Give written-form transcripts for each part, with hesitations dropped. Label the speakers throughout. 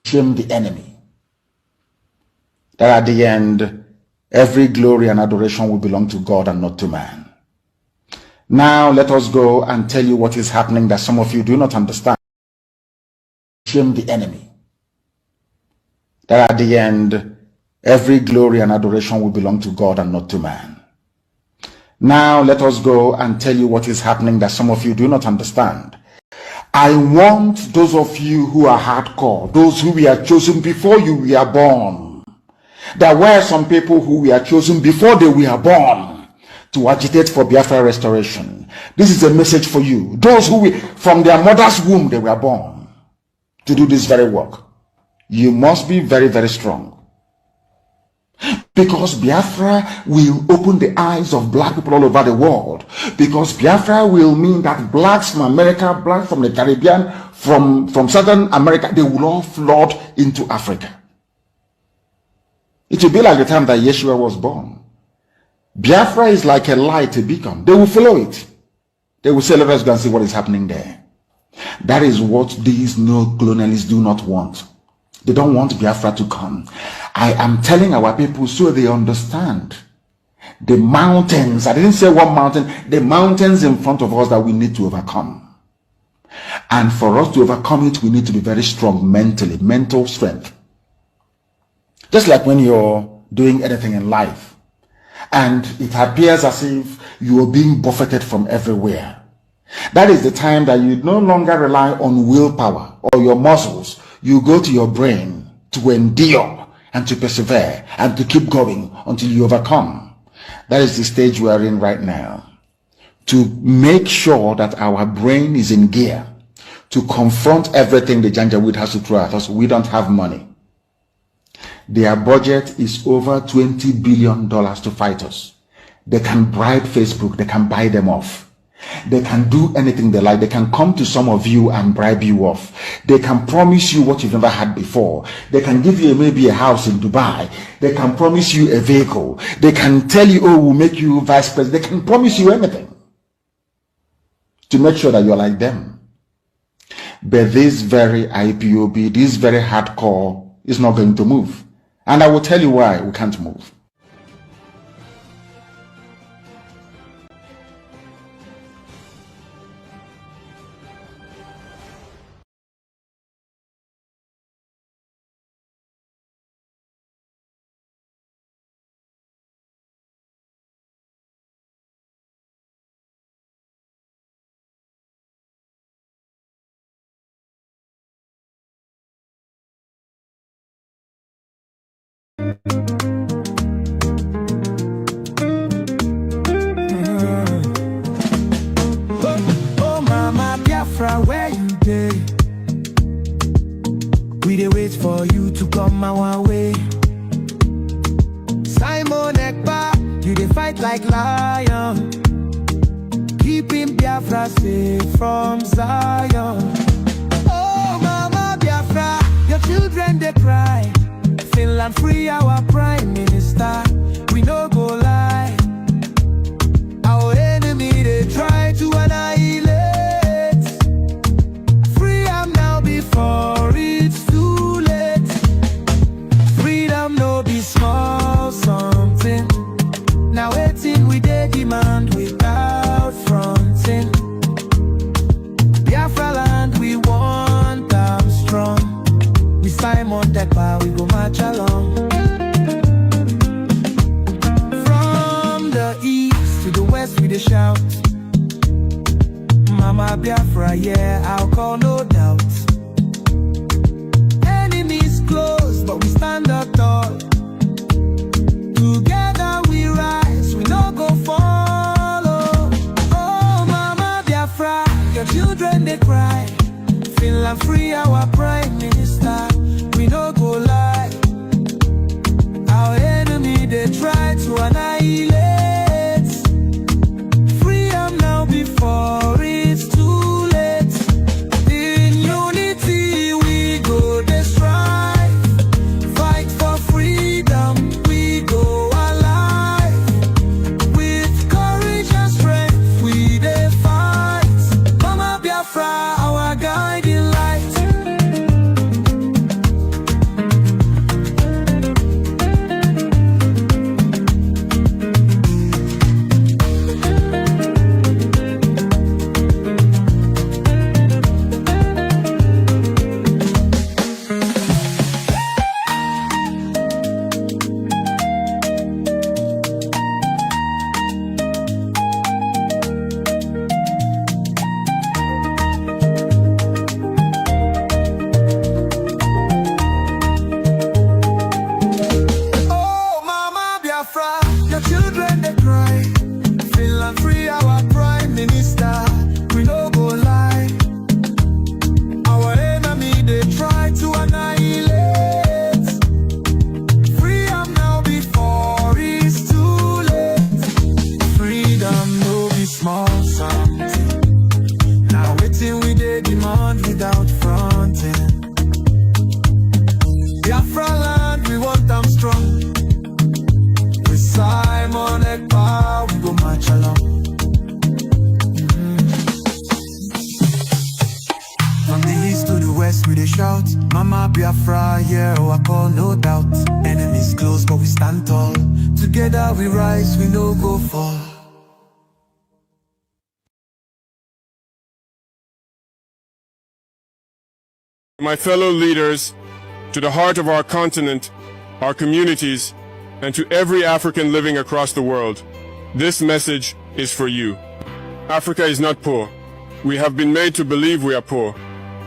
Speaker 1: shame the enemy. That at the end, every glory and adoration will belong to God and not to man. Now let us go and tell you what is happening that some of you do not understand. Shame the enemy. That at the end, every glory and adoration will belong to God and not to man. Now let us go and tell you what is happening that some of you do not understand. I want those of you who are hardcore, those who were chosen before you were born. There were some people who were chosen before they were born to agitate for Biafra restoration. This is a message for you. Those who from their mother's womb they were born to do this very work. You must be very, very strong. Because Biafra will open the eyes of black people all over the world. Because Biafra will mean that blacks from America, blacks from the Caribbean, from Southern America, they will all flood into Africa. It will be like the time that Yeshua was born. Biafra is like a light, a beacon. They will follow it. They will say, let us go and see what is happening there. That is what these neo-colonialists do not want. They don't want Biafra to come. I am telling our people so they understand. The mountains, I didn't say one mountain, the mountains in front of us that we need to overcome. And for us to overcome it, we need to be very strong mentally, mental strength. Just like when you're doing anything in life, and it appears as if you are being buffeted from everywhere. That is the time that you no longer rely on willpower or your muscles. You go to your brain to endure and to persevere and to keep going until you overcome. That is the stage we are in right now. To make sure that our brain is in gear to confront everything the Janjaweed has to throw at us. We don't have money. Their budget is over $20 billion to fight us. They can bribe Facebook. They can buy them off. They can do anything they like. They can come to some of you and bribe you off. They can promise you what you've never had before. They can give you maybe a house in Dubai. They can promise you a vehicle. They can tell you, oh, we'll make you vice president. They can promise you anything to make sure that you're like them. But this very IPOB, this very hardcore is not going to move. And I will tell you why we can't move.
Speaker 2: Oh, Mama Biafra, where you dey? We dey wait for you to come our way. Simon Ekpa, you dey fight like lion, keeping Biafra safe from Zion. Oh, Mama Biafra, your children they cry. Finland free our prime minister. We no go lie. Our enemy they try to annihilate. Free am now before it's too late. Freedom no be small something. Now waiting we dey demand without fronting. Biafra land we want am strong. We Simon Ekpa, we go march along. From the east to the west we dey shout, Mama Biafra, yeah, I'll call no doubt. Enemies close, but we stand up tall. Together we rise, we no go follow. Oh, Mama Biafra, your children they cry. Finland free our prime minister. We no go lie. Our enemy they try to annihilate. Freedom now before it's too late. In unity we go dey strive. Fight for freedom, we go alive. With courage and strength we dey fight. Mama Biafra, our guiding light. without fronting. Biafra land, we want them strong. With Simon Ekpa, we go march along. From the east to the west, we dey shout, Mama Biafra, yeah, oh I call no doubt. Enemies close, but we stand tall. Together we rise, we no go fall.
Speaker 3: My fellow leaders, to the heart of our continent, our communities, and to every African living across the world, this message is for you. Africa is not poor. We have been made to believe we are poor.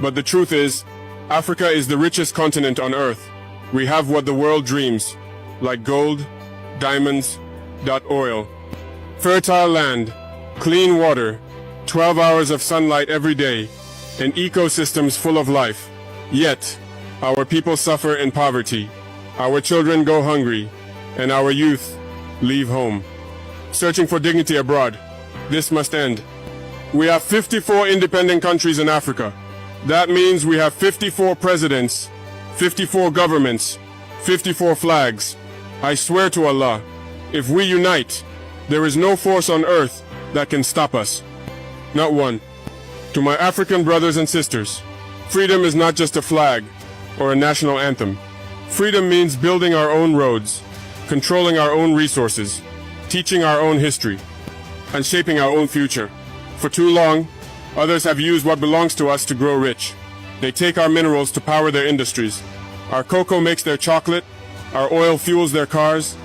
Speaker 3: But the truth is, Africa is the richest continent on earth. We have what the world dreams, like gold, diamonds, oil, fertile land, clean water, 12 hours of sunlight every day, and ecosystems full of life. Yet, our people suffer in poverty, our children go hungry, and our youth leave home, searching for dignity abroad. This must end. We have 54 independent countries in Africa. That means we have 54 presidents, 54 governments, 54 flags. I swear to Allah, if we unite, there is no force on earth that can stop us. Not one. To my African brothers and sisters, freedom is not just a flag or a national anthem. Freedom means building our own roads, controlling our own resources, teaching our own history, and shaping our own future. For too long, others have used what belongs to us to grow rich. They take our minerals to power their industries. Our cocoa makes their chocolate, our oil fuels their cars.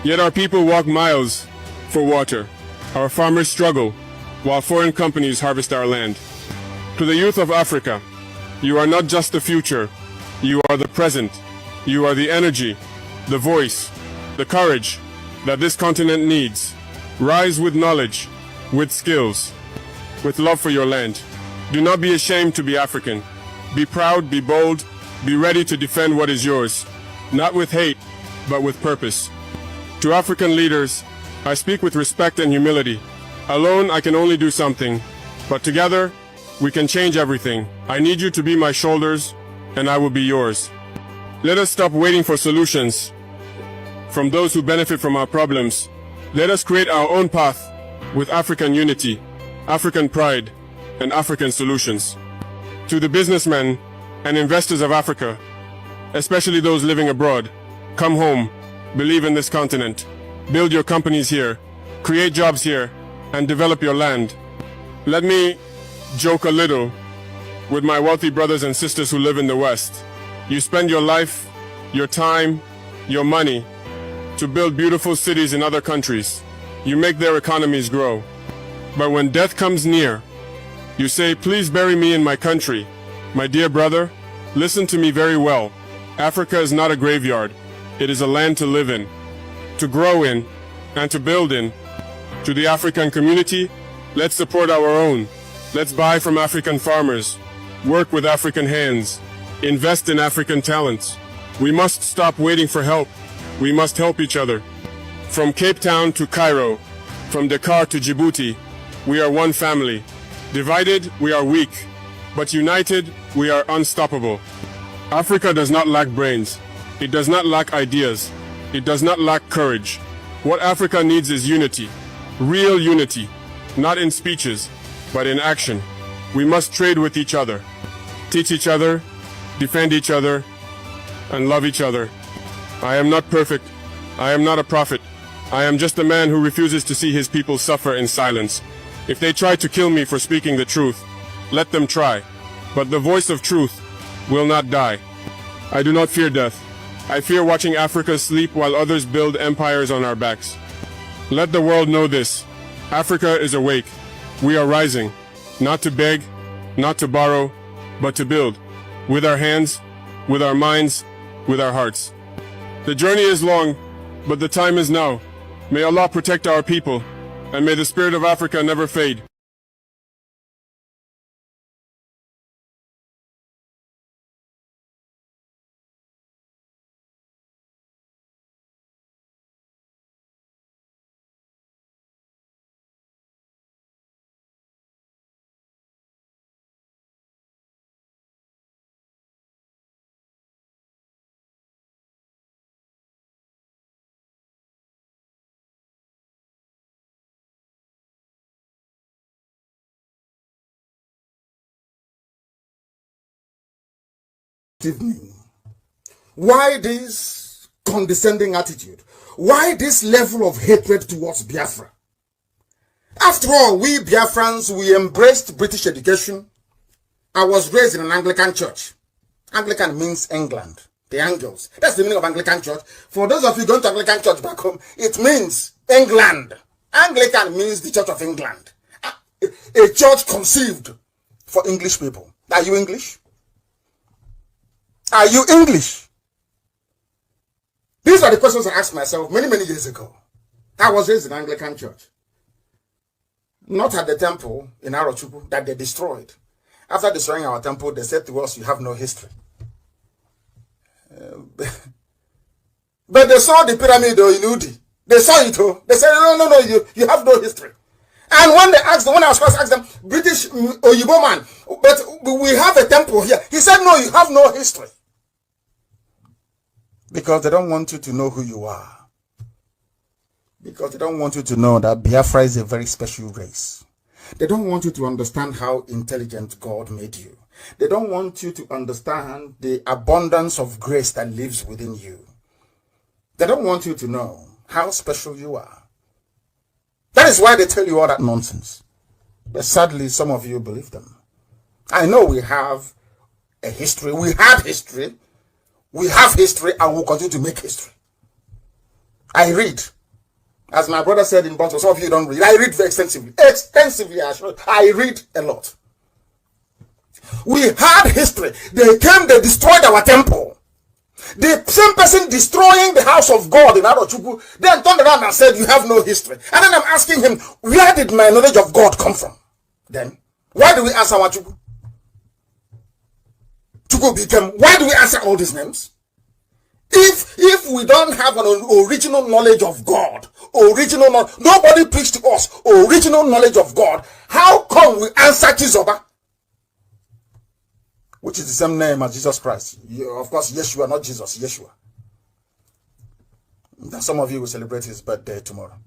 Speaker 3: Yet our people walk miles for water. Our farmers struggle while foreign companies harvest our land. To the youth of Africa, you are not just the future, you are the present. You are the energy, the voice, the courage that this continent needs. Rise with knowledge, with skills, with love for your land. Do not be ashamed to be African. Be proud, be bold, be ready to defend what is yours, not with hate, but with purpose. To African leaders, I speak with respect and humility. Alone, I can only do something, but together, we can change everything. I need you to be my shoulders, and I will be yours. Let us stop waiting for solutions from those who benefit from our problems. Let us create our own path with African unity, African pride, and African solutions. To the businessmen and investors of Africa, especially those living abroad, come home, believe in this continent, build your companies here, create jobs here, and develop your land. Let me joke a little with my wealthy brothers and sisters who live in the West. You spend your life, your time, your money to build beautiful cities in other countries. You make their economies grow. But when death comes near, you say, please bury me in my country. My dear brother, listen to me very well. Africa is not a graveyard. It is a land to live in, to grow in, and to build in. To the African community, let's support our own. Let's buy from African farmers, work with African hands, invest in African talents. We must stop waiting for help. We must help each other. From Cape Town to Cairo, from Dakar to Djibouti, we are one family. Divided, we are weak, but united, we are unstoppable. Africa does not lack brains. It does not lack ideas. It does not lack courage. What Africa needs is unity, real unity, not in speeches, but in action. We must trade with each other, teach each other, defend each other, and love each other. I am not perfect. I am not a prophet. I am just a man who refuses to see his people suffer in silence. If they try to kill me for speaking the truth, let them try. But the voice of truth will not die. I do not fear death. I fear watching Africa sleep while others build empires on our backs. Let the world know this. Africa is awake. We are rising, not to beg, not to borrow, but to build. With our hands, with our minds, with our hearts. The journey is long, but the time is now. May Allah protect our people, and may the spirit of Africa never fade.
Speaker 1: evening. Why this condescending attitude? Why this level of hatred towards Biafra? After all, we Biafrans, we embraced British education. I was raised in an Anglican church. Anglican means England, the Angles. That's the meaning of Anglican church. For those of you going to Anglican church back home, it means England. Anglican means the Church of England. A church conceived for English people. Are you English? Are you English? These are the questions I asked myself many, many years ago. I was raised in an Anglican church. Not at the temple in Arochukwu that they destroyed. After destroying our temple, they said to us, you have no history. But they saw the pyramid in Udi. They saw it. They said, no, you have no history. And when they asked them, when I was first asked them, British Oyibo man, but we have a temple here. He said, no, you have no history. Because they don't want you to know who you are. Because they don't want you to know that Biafra is a very special race. They don't want you to understand how intelligent God made you. They don't want you to understand the abundance of grace that lives within you. They don't want you to know how special you are. That is why they tell you all that nonsense. But sadly, some of you believe them. I know we have a history. We have history. We have history and we'll continue to make history. I read. As my brother said in Boston, some of you don't read. I read very extensively. Extensively, I read a lot. We had history. They came, they destroyed our temple. The same person destroying the house of God in Arochukwu then turned around and said, you have no history. And then I'm asking him, where did my knowledge of God come from? Then, why do we answer Arochukwu? Why do we answer all these names? If we don't have an original knowledge of God, nobody preached to us original knowledge of God, how come we answer Chizoba? Which is the same name as Jesus Christ. Of course, Yeshua, not Jesus, Yeshua. And some of you will celebrate his birthday tomorrow.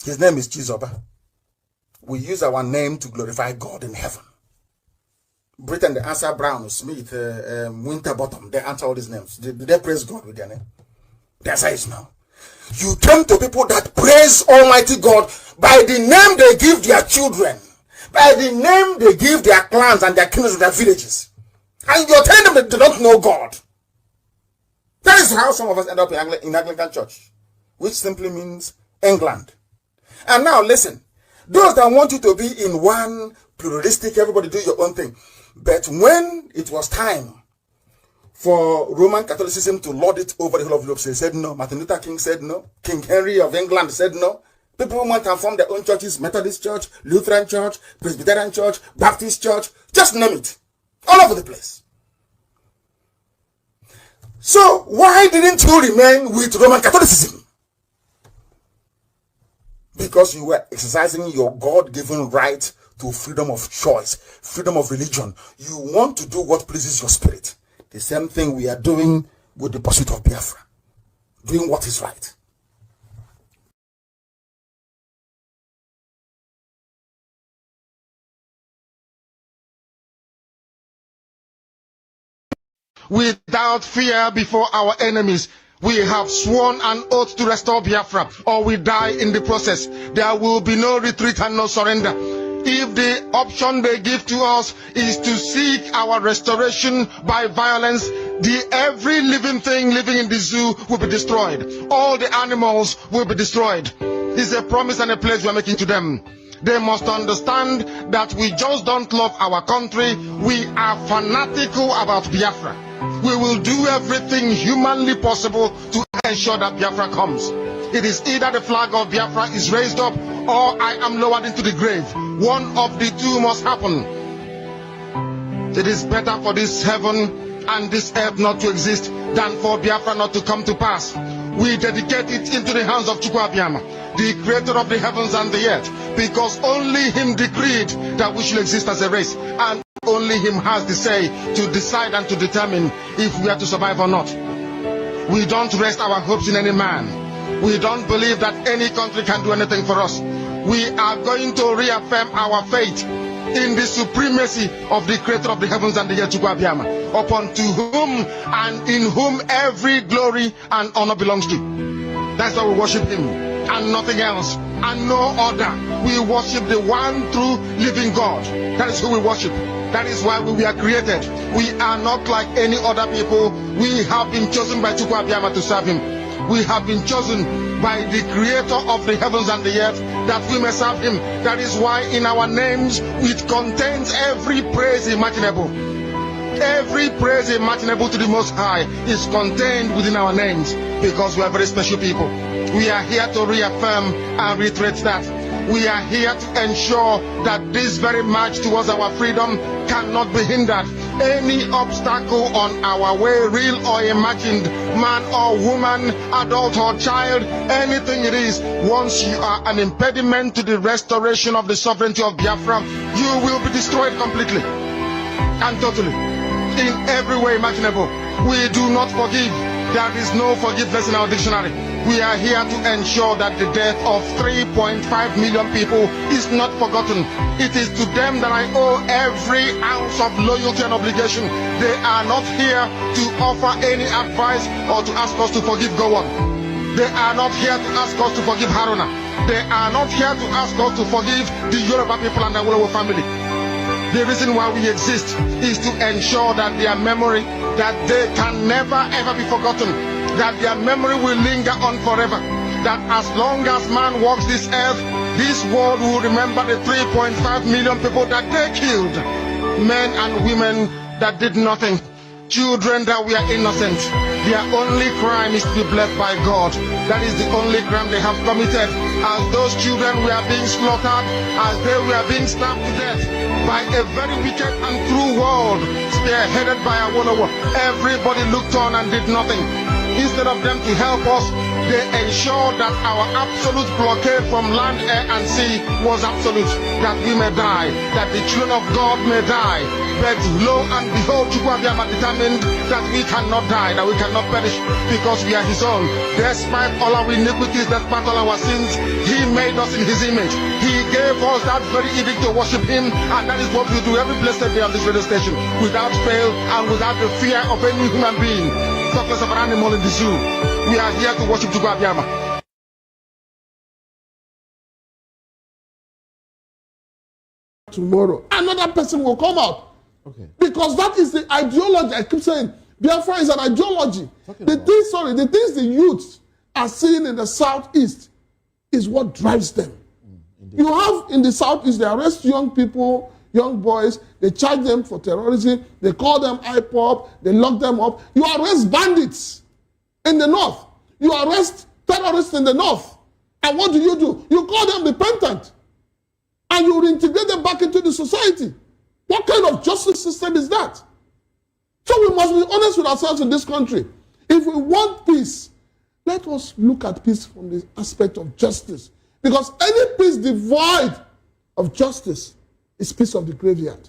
Speaker 1: His name is Chizoba. We use our name to glorify God in heaven. Britain, they answer Brown, Smith, Winterbottom. They answer all these names. Did they praise God with their name? The answer is no. You came to people that praise Almighty God by the name they give their children, by the name they give their clans and their kingdoms and their villages. And you're telling them that they don't know God. That is how some of us end up in Anglican church, which simply means England. And now listen, those that want you to be in one pluralistic, everybody do your own thing. But when it was time for Roman Catholicism to lord it over the whole of Europe, they said no. Martin Luther King said no. King Henry of England said no. People went and formed their own churches, Methodist Church, Lutheran Church, Presbyterian Church, Baptist Church, just name it. All over the place. So why didn't you remain with Roman Catholicism? Because you were exercising your God-given right to freedom of choice, freedom of religion. You want to do what pleases your spirit. The same thing we are doing with the pursuit of Biafra. Doing what is right.
Speaker 4: Without fear before our enemies, we have sworn an oath to restore Biafra, or we die in the process. There will be no retreat and no surrender. If the option they give to us is to seek our restoration by violence, every living thing living in the zoo will be destroyed. All the animals will be destroyed. It's a promise and a pledge we are making to them. They must understand that we just don't love our country. We are fanatical about Biafra. We will do everything humanly possible to ensure that Biafra comes. It is either the flag of Biafra is raised up or I am lowered into the grave. One of the two must happen. It is better for this heaven and this earth not to exist than for Biafra not to come to pass. We dedicate it into the hands of Chukwu Abiyama, the creator of the heavens and the earth, because only him decreed that we should exist as a race, and only him has the say to decide and to determine if we are to survive or not. We don't rest our hopes in any man. We don't believe that any country can do anything for us. We are going to reaffirm our faith in the supremacy of the creator of the heavens and the earth, Chukwu, upon to whom and in whom every glory and honor belongs to. That's why we worship him and nothing else and no other. We worship the one true living God. That is who we worship. That is why we were created. We are not like any other people. We have been chosen by Chukwu to serve him. We have been chosen by the creator of the heavens and the earth that we may serve him. That is why in our names it contains every praise imaginable. Every praise imaginable to the Most High is contained within our names, because we are very special people. We are here to reaffirm and reiterate that. We are here to ensure that this very march towards our freedom cannot be hindered. Any obstacle on our way, real or imagined, man or woman, adult or child, anything it is, once you are an impediment to the restoration of the sovereignty of Biafra, you will be destroyed completely and totally, in every way imaginable. We do not forgive. There is no forgiveness in our dictionary. We are here to ensure that the death of 3.5 million people is not forgotten. It is to them that I owe every ounce of loyalty and obligation. They are not here to offer any advice or to ask us to forgive Gowon. They are not here to ask us to forgive Haruna. They are not here to ask us to forgive the Yoruba people and the Awolowo family. The reason why we exist is to ensure that their memory, that they can never ever be forgotten, that their memory will linger on forever, that as long as man walks this earth, this world will remember the 3.5 million people that they killed, men and women that did nothing, children that were innocent. Their only crime is to be blessed by God. That is the only crime they have committed. As those children were being slaughtered, as they were being stabbed to death by a very wicked and cruel world, spearheaded by Awolowo, everybody looked on and did nothing. Instead of them to help us, they ensured that our absolute blockade from land, air, and sea was absolute, that we may die, that the children of God may die. But lo and behold, Chukwu determined that we cannot die, that we cannot perish, because we are his own. Despite all our iniquities, despite all our sins, he made us in his image. He gave us that very edict to worship him, and that is what we do every blessed day on this radio station, without fail and without the fear of any human being. Talk less of an animal in the zoo. We are here to worship Chukwu Abiyama.
Speaker 5: Tomorrow, another person will come out.
Speaker 6: Okay.
Speaker 5: Because that is the ideology. I keep saying Biafra is an ideology. The things the youth are seeing in the southeast is what drives them. You have in the southeast, they arrest young people, young boys, they charge them for terrorism, they call them IPOP, they lock them up. You arrest bandits in the north. You arrest terrorists in the north. And what do? You call them repentant. And you reintegrate them back into the society. What kind of justice system is that? So we must be honest with ourselves in this country. If we want peace, let us look at peace from the aspect of justice. Because any peace devoid of justice is peace of the graveyard.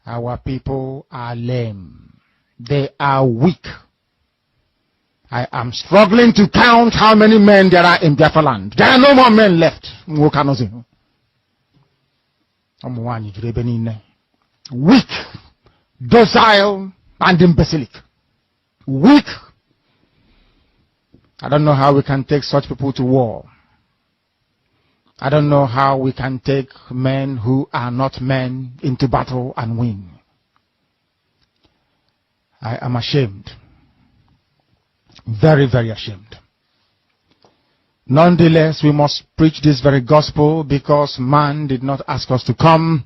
Speaker 6: Our people are lame. They are weak. I am struggling to count how many men there are in Biafra land. There are no more men left. Weak, docile, and imbecilic. Weak. I don't know how we can take such people to war. I don't know how we can take men who are not men into battle and win. I am ashamed. Very, very ashamed. Nonetheless, we must preach this very gospel because man did not ask us to come.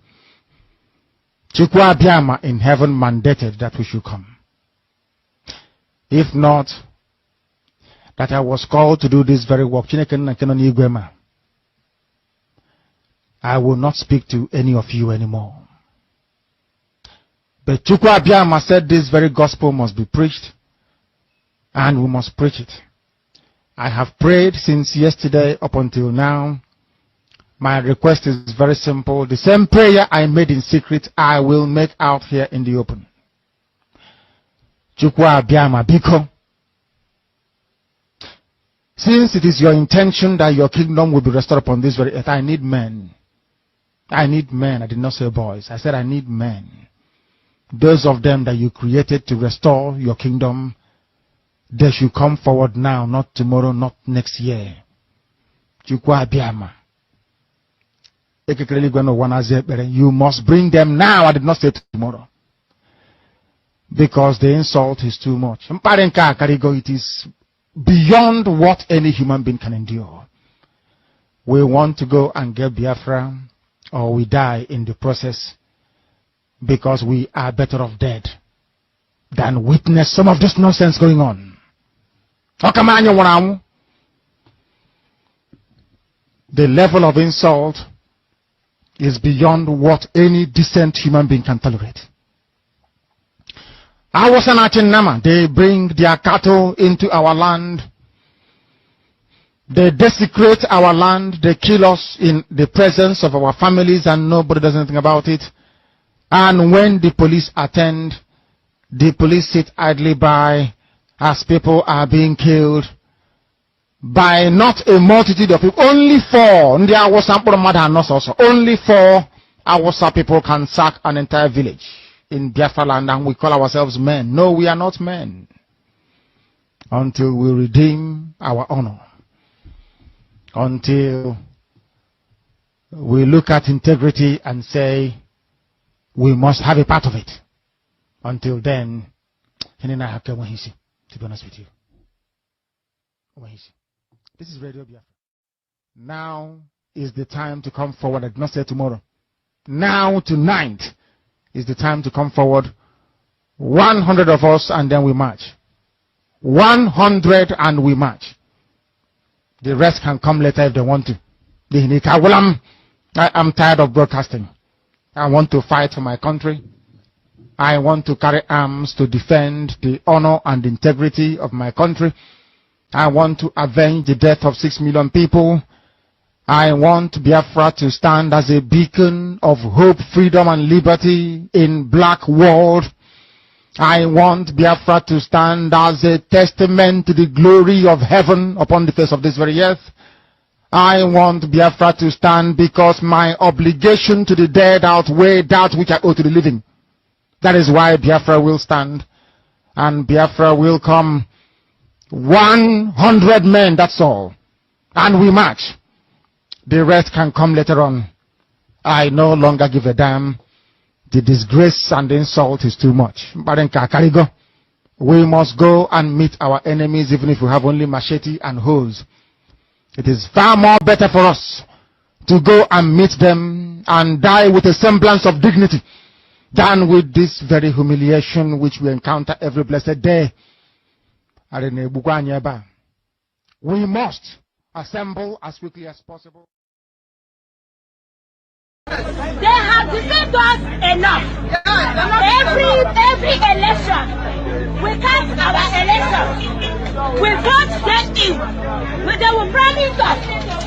Speaker 6: Chukwu Abiyama in heaven mandated that we should come. If not, that I was called to do this very work, I will not speak to any of you anymore. But Chukwu Abiyama said this very gospel must be preached, and we must preach it. I have prayed since yesterday up until now. My request is very simple. The same prayer I made in secret, I will make out here in the open. Chukwu Abiyama biko. Since it is your intention that your kingdom will be restored upon this very earth, I need men. I need men. I did not say boys. I said I need men. Those of them that you created to restore your kingdom, they should come forward now, not tomorrow, not next year. Chukwu Abiyama. You must bring them now. I did not say tomorrow. Because the insult is too much. It is beyond what any human being can endure. We want to go and get Biafra, or we die in the process, because we are better off dead than witness some of this nonsense going on. The level of insult is beyond what any decent human being can tolerate. They bring their cattle into our land. They desecrate our land. They kill us in the presence of our families, and nobody does anything about it. And when the police attend, the police sit idly by as people are being killed by not a multitude of people. Only 4. Only 4 Awasa people can sack an entire village in Biafra land, and we call ourselves men. No, we are not men. Until we redeem our honor. Until we look at integrity and say, we must have a part of it. Until then, to be honest with you. This is Radio Biafra. Now is the time to come forward. I did not say tomorrow. Now, tonight, is the time to come forward. 100 of us, and then we march. 100 and we march. The rest can come later if they want to. I am tired of broadcasting. I want to fight for my country. I want to carry arms to defend the honor and integrity of my country. I want to avenge the death of 6 million people. I want Biafra to stand as a beacon of hope, freedom, and liberty in black world. I want Biafra to stand as a testament to the glory of heaven upon the face of this very earth. I want Biafra to stand because my obligation to the dead outweigh that which I owe to the living. That is why Biafra will stand, and Biafra will come. 100 men, that's all. And we march. The rest can come later on. I no longer give a damn. The disgrace and the insult is too much. We must go and meet our enemies, even if we have only machete and hoes. It is far more better for us to go and meet them and die with a semblance of dignity than with this very humiliation which we encounter every blessed day. We must assemble as quickly as possible.
Speaker 7: They have deceived us enough. Every election, we cast our election. We vote them in. They will promise us.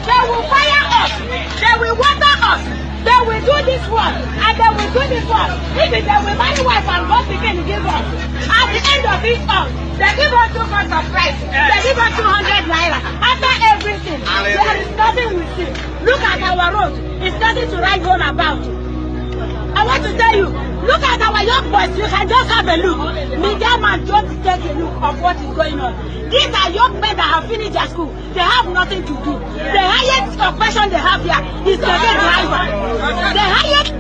Speaker 7: They will fire us. They will water us. They will do this one and they will do this one. Even they will marry wife and God begin to give us. At the end of it all, they give us 2 pounds of rice. They give us 200 naira. After everything, there is nothing we see. Look at our road. It's nothing to write home about. I want to tell you, look at our young boys. You can just have a look. Media man, just take a look of what is going on. These are young men that have finished their school. They have nothing to do. The highest occupation they have here is keke driver. The highest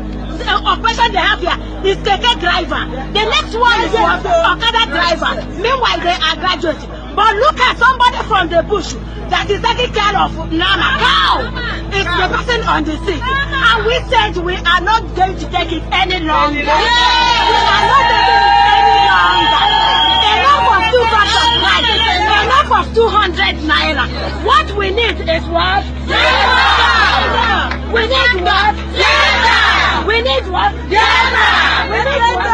Speaker 7: occupation they have here is keke driver. The next one is Okada driver. Meanwhile, they are graduates. But look at somebody from the bush that is taking care of Nana. How? It's the person on the seat. And we said we are not going to take it any longer. We are not taking it any longer. Enough of 2 bags of rice. Enough of 200 naira. What we need is what? We need what? We need what? We need what?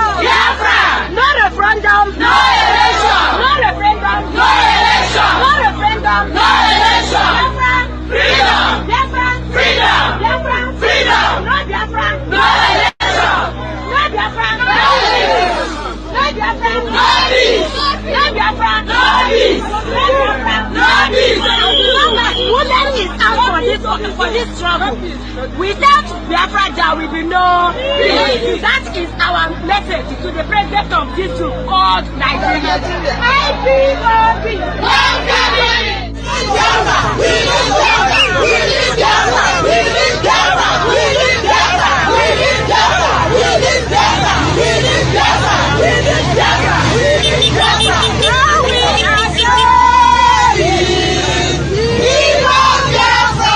Speaker 7: for this struggle. Without Biafra, there will be no peace. That is our message to the president of this called Nigeria. IPOB! Biafra! We need Biafra! We need Biafra! We need Biafra! We need Biafra! We need Biafra! We need Biafra! We need Biafra! We need Biafra! We need Biafra! Now we are sorry! We want Biafra!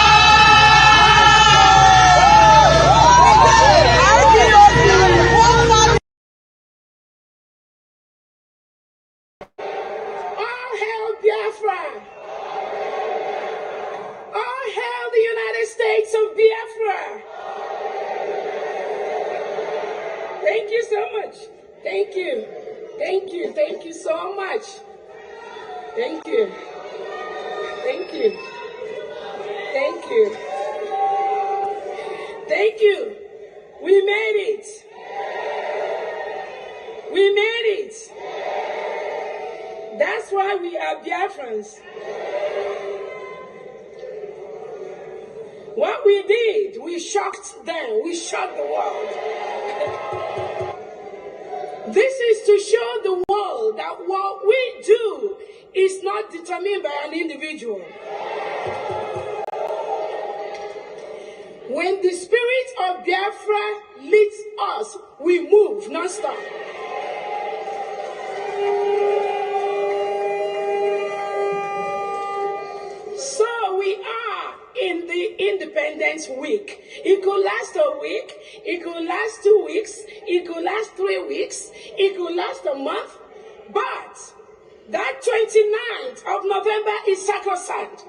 Speaker 8: All hail Biafra! All hail the United States of Biafra! Thank you so much. Thank you. Thank you. Thank you so much. Thank you. Thank you. Thank you. Thank you. We made it. We made it. That's why we are Biafrans. What we did, we shocked them. We shocked the world. This is to show the world that what we do is not determined by an individual. When the spirit of Biafra leads us, we move, not stop. So we are in the Independence Week. It could last a week, it could last 2 weeks, it could last 3 weeks, it could last a month, but that 29th of November is sacrosanct.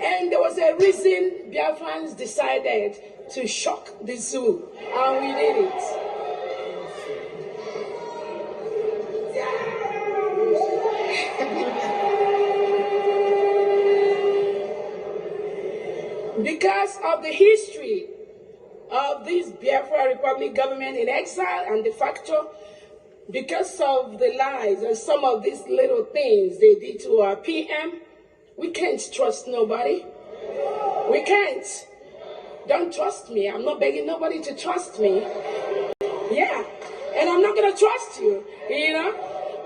Speaker 8: And there was a reason Biafrans decided to shock the zoo, and we did it. Because of the history of this Biafra Republic government in exile and de facto, because of the lies and some of these little things they did to our PM, we can't trust nobody. We can't. Don't trust me. I'm not begging nobody to trust me. Yeah. And I'm not going to trust you, you know.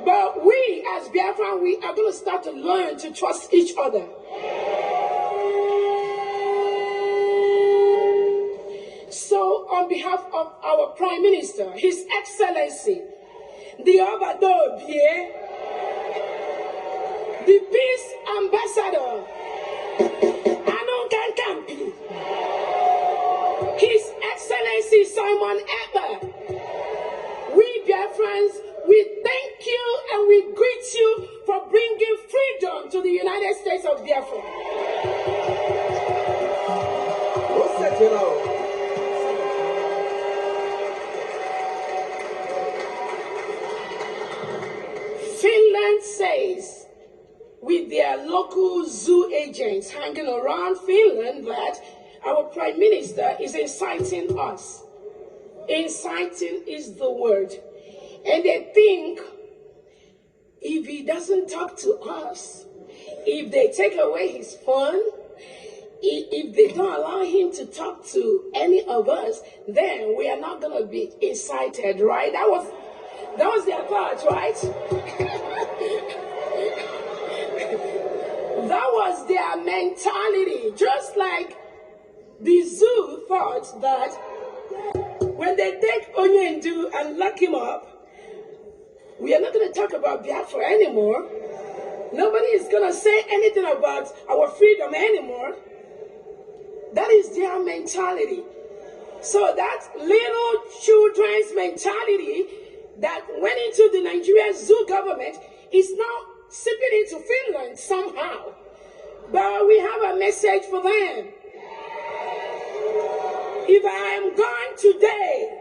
Speaker 8: But we, as Biafra, we are going to start to learn to trust each other. So, on behalf of our Prime Minister, His Excellency, the Obadobie, the Peace Ambassador, Anon Kankampi, His Excellency Simon Eber, we Biafrans, we thank you and we greet you for bringing freedom to the United States of Biafra. Finland says, with their local zoo agents hanging around Finland, that our Prime Minister is inciting us. Inciting is the word. And they think if he doesn't talk to us, if they take away his phone, if they don't allow him to talk to any of us, then we are not going to be incited, right? That was their thought, right? That was their mentality. Just like the zoo thought that when they take Onyendu and lock him up, we are not going to talk about Biafra anymore. Nobody is going to say anything about our freedom anymore. That is their mentality. So that little children's mentality that went into the Nigerian zoo government is now seeping into Finland somehow. But we have a message for them. If I am gone today,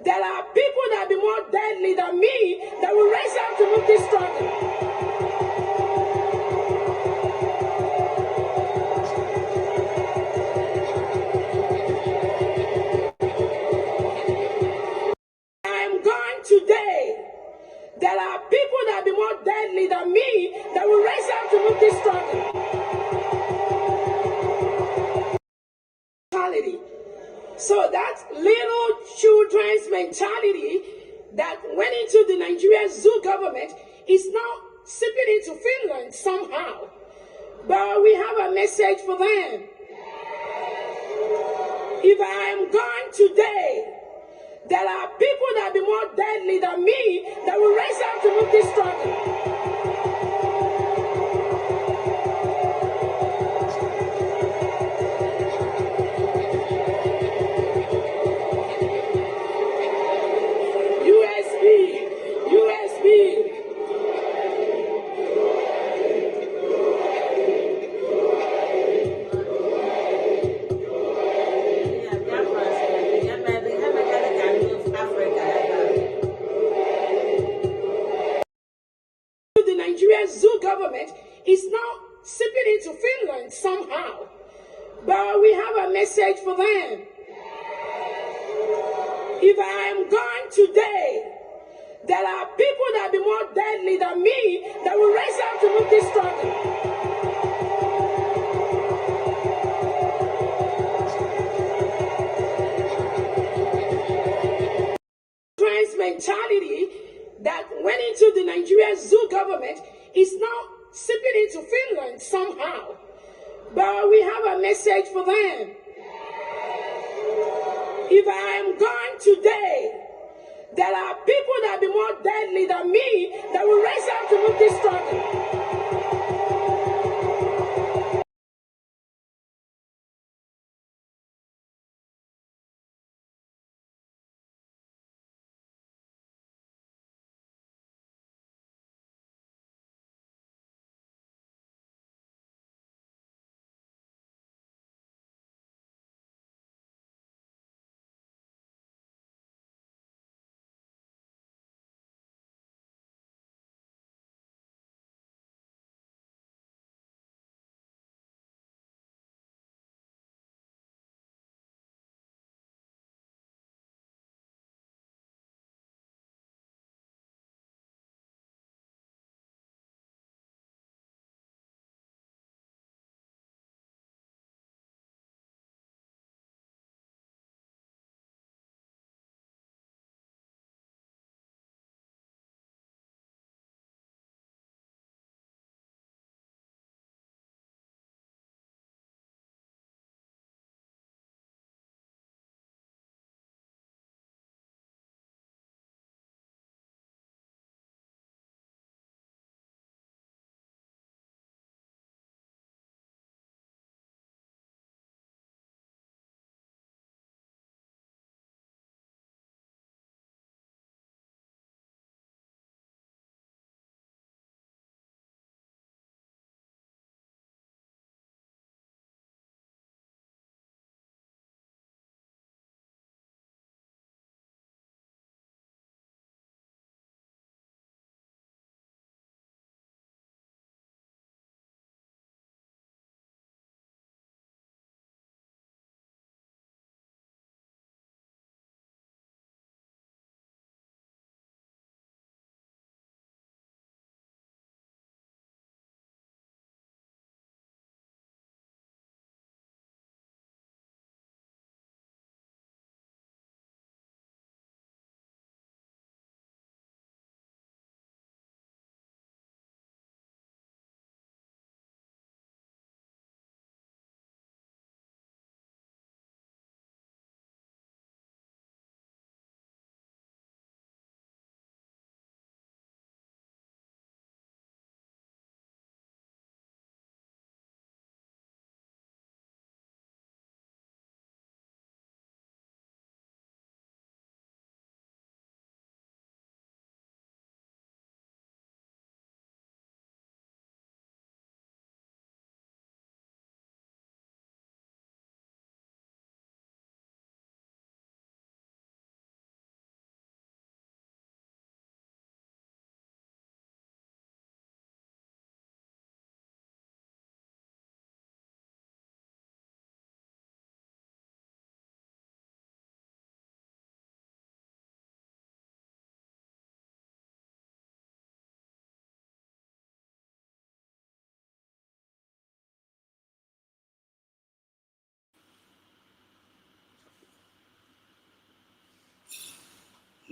Speaker 8: there are people that will be more deadly than me that will rise up to move this struggle. I am gone today. There are people that will be more deadly deadly than me that will rise up to move this struggle. So that little children's mentality that went into the Nigerian zoo government is now seeping into Finland somehow. But we have a message for them. If I am gone today, there are people that be more deadly than me that will rise up to move this struggle. The Nigerian zoo government is now seeping into Finland somehow. But we have a message for them. If I am gone today, there are people that be more deadly than me that will rise up to move this struggle. Mentality that went into the Nigerian zoo government is now seeping into Finland somehow. But we have a message for them. If I am gone today, there are people that be more deadly than me that will rise up to move this struggle.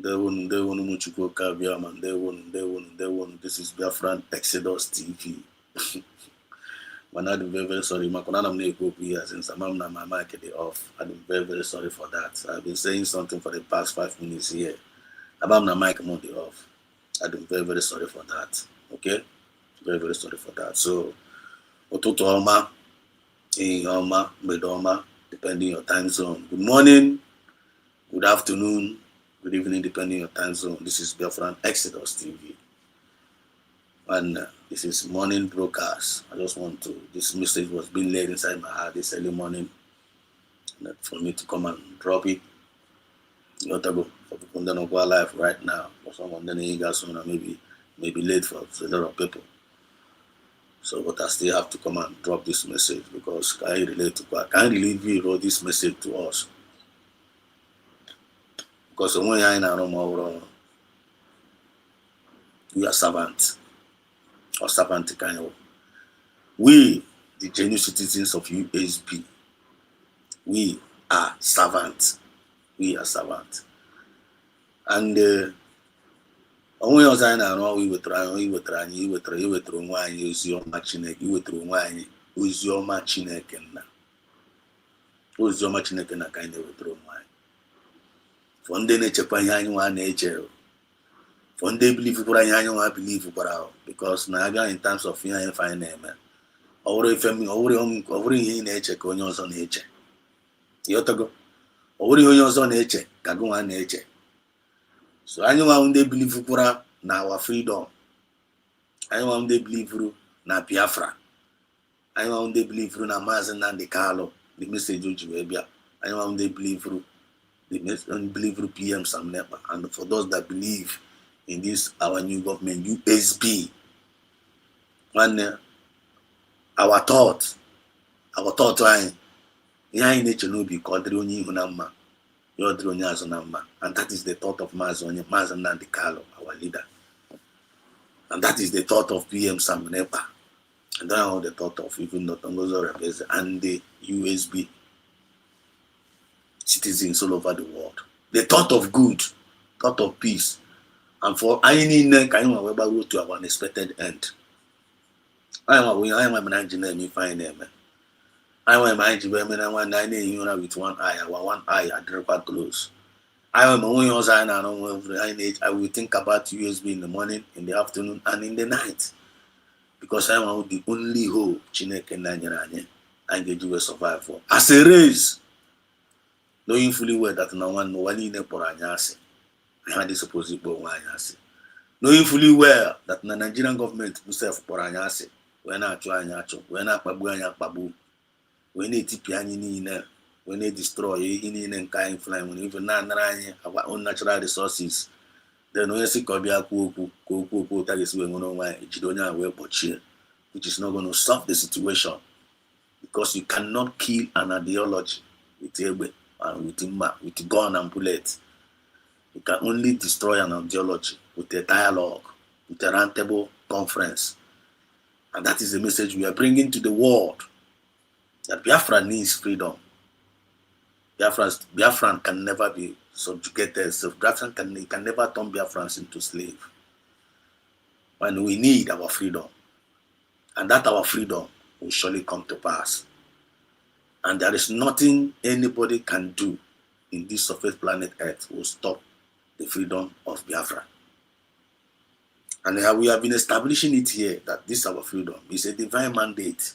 Speaker 9: This is Biafran Exodus TV. Man, I'm very, very sorry. I'm here since I'm my mic off. I'm very, very sorry for that. I've been saying something for the past 5 minutes here. I'm my mic off. I'm very, very sorry for that. Okay? Very, very sorry for that. So, Ototo Oma, Oma, Bedoma, depending on your time zone. Good morning, good afternoon, good evening, depending on your time zone. This is Biafran Exodus TV. And this is morning broadcast. I just want to, this message was being laid inside my heart this early morning for me to come and drop it. You know, for people that don't go alive right now, for someone that ain't got soon, maybe late for a lot of people. So, but I still have to come and drop this message because can I relate to God? Can I really wrote this message to us? Because when you're in a room, we are servants. Or servant kind of. We, the genuine citizens of USB, we are servants. We are servants. And onwe ọzọ anyị na-arụ iwetara onwe anyị oziọma Chineke, iwetara onwe anyị oziọma Chineke nna. Oziọma Chineke na ka anyị na-ewetara onwe anyị. For ndị na-echekwa ihe anyị nwa na-eche. For ndị bilivukwara ihe anyị nwa bilivukwara, because na abịa in terms of ihe anyị fine na-eme. Ọ bụrụ ihe ị na-eche ka onye ọzọ na-eche. Ịghọtago? Ọ bụrụ ihe onye ọzọ na-eche ka gị nwa na-eche. So anyị nwa ndị bilivukwara na our freedom. Anyị nwa ndị bilivuru na Biafra. Anyị nwa ndị bilivuru na Maazị Nnamdi Kanu, the message o ji wee bịa. Anyị nwa ndị bilivuru PM Sam Nepa. And for those that believe in this our new government, USB, and our thought anyị ihe anyị na-eche n'obi ka ọ dịrị onye ihu na mma, ya ọ dịrị onye azụ na mma, and that is the thought of Maazị Nnamdi Kanu, our leader, and that is the thought of PM Sam Nepa, and that is the thought of even Dr. Ngozo Rebeze and the USB citizens all over the world. The thought of good, thought of peace, and for any kind of road to our unexpected end. I am a manager, me fine name. I am a manager, with one eye, I drop out close. I am only I will think about USB in the morning, in the afternoon, and in the night. Because I am the only hope Chineke Nanyaranye and the Jewish survive for. As a race, knowing fully well that no one in a poranyasi. I had this opposite anyasi. Knowing fully well that the Nigerian government will self poranyasi. We're not trying we're not babu. We need to pianini, we need destroy in and kind flying when even our own natural resources. Then we see Kobia Kuku, that is going on why Jidonia will portray, which is not going to solve the situation. Because you cannot kill an ideology with Egbe and with gun and bullet. You can only destroy an ideology with a dialogue, with a roundtable conference. And that is the message we are bringing to the world. That Biafra needs freedom. Biafran can never be subjugated. So Biafran can never turn Biafrans into slaves. And we need our freedom. And that our freedom will surely come to pass. And there is nothing anybody can do in this surface planet Earth will stop the freedom of Biafra. And we have been establishing it here that this our freedom is a divine mandate.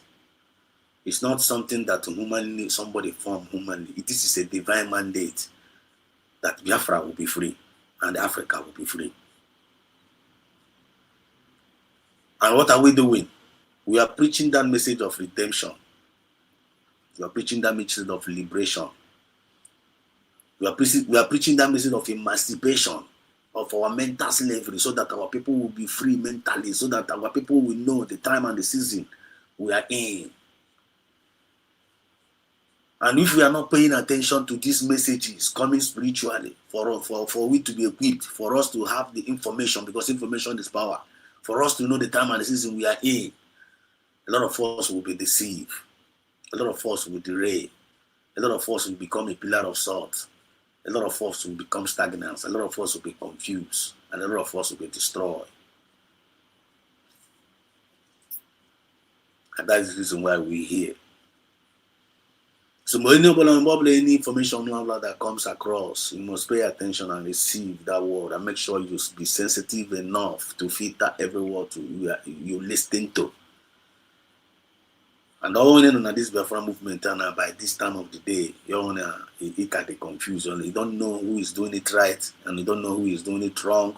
Speaker 9: It's not something that humanly somebody formed humanly. This is a divine mandate that Biafra will be free and Africa will be free. And what are we doing? We are preaching that message of redemption. We are preaching that message of liberation. We are preaching that message of emancipation of our mental slavery, so that our people will be free mentally, so that our people will know the time and the season we are in. And if we are not paying attention to these messages coming spiritually, for we to be equipped, for us to have the information, because information is power, for us to know the time and the season we are in, a lot of us will be deceived. A lot of us will derail. A lot of us will become a pillar of salt. a lot of us will become stagnant, a lot of us will be confused, and a lot of us will be destroyed. And that is the reason why we're here. So any information that comes across, you must pay attention and receive that word, and make sure you be sensitive enough to filter every word you listen to. And all in on this Biafra movement, and by this time of the day, you can be confused. You don't know who is doing it right, and you don't know who is doing it wrong,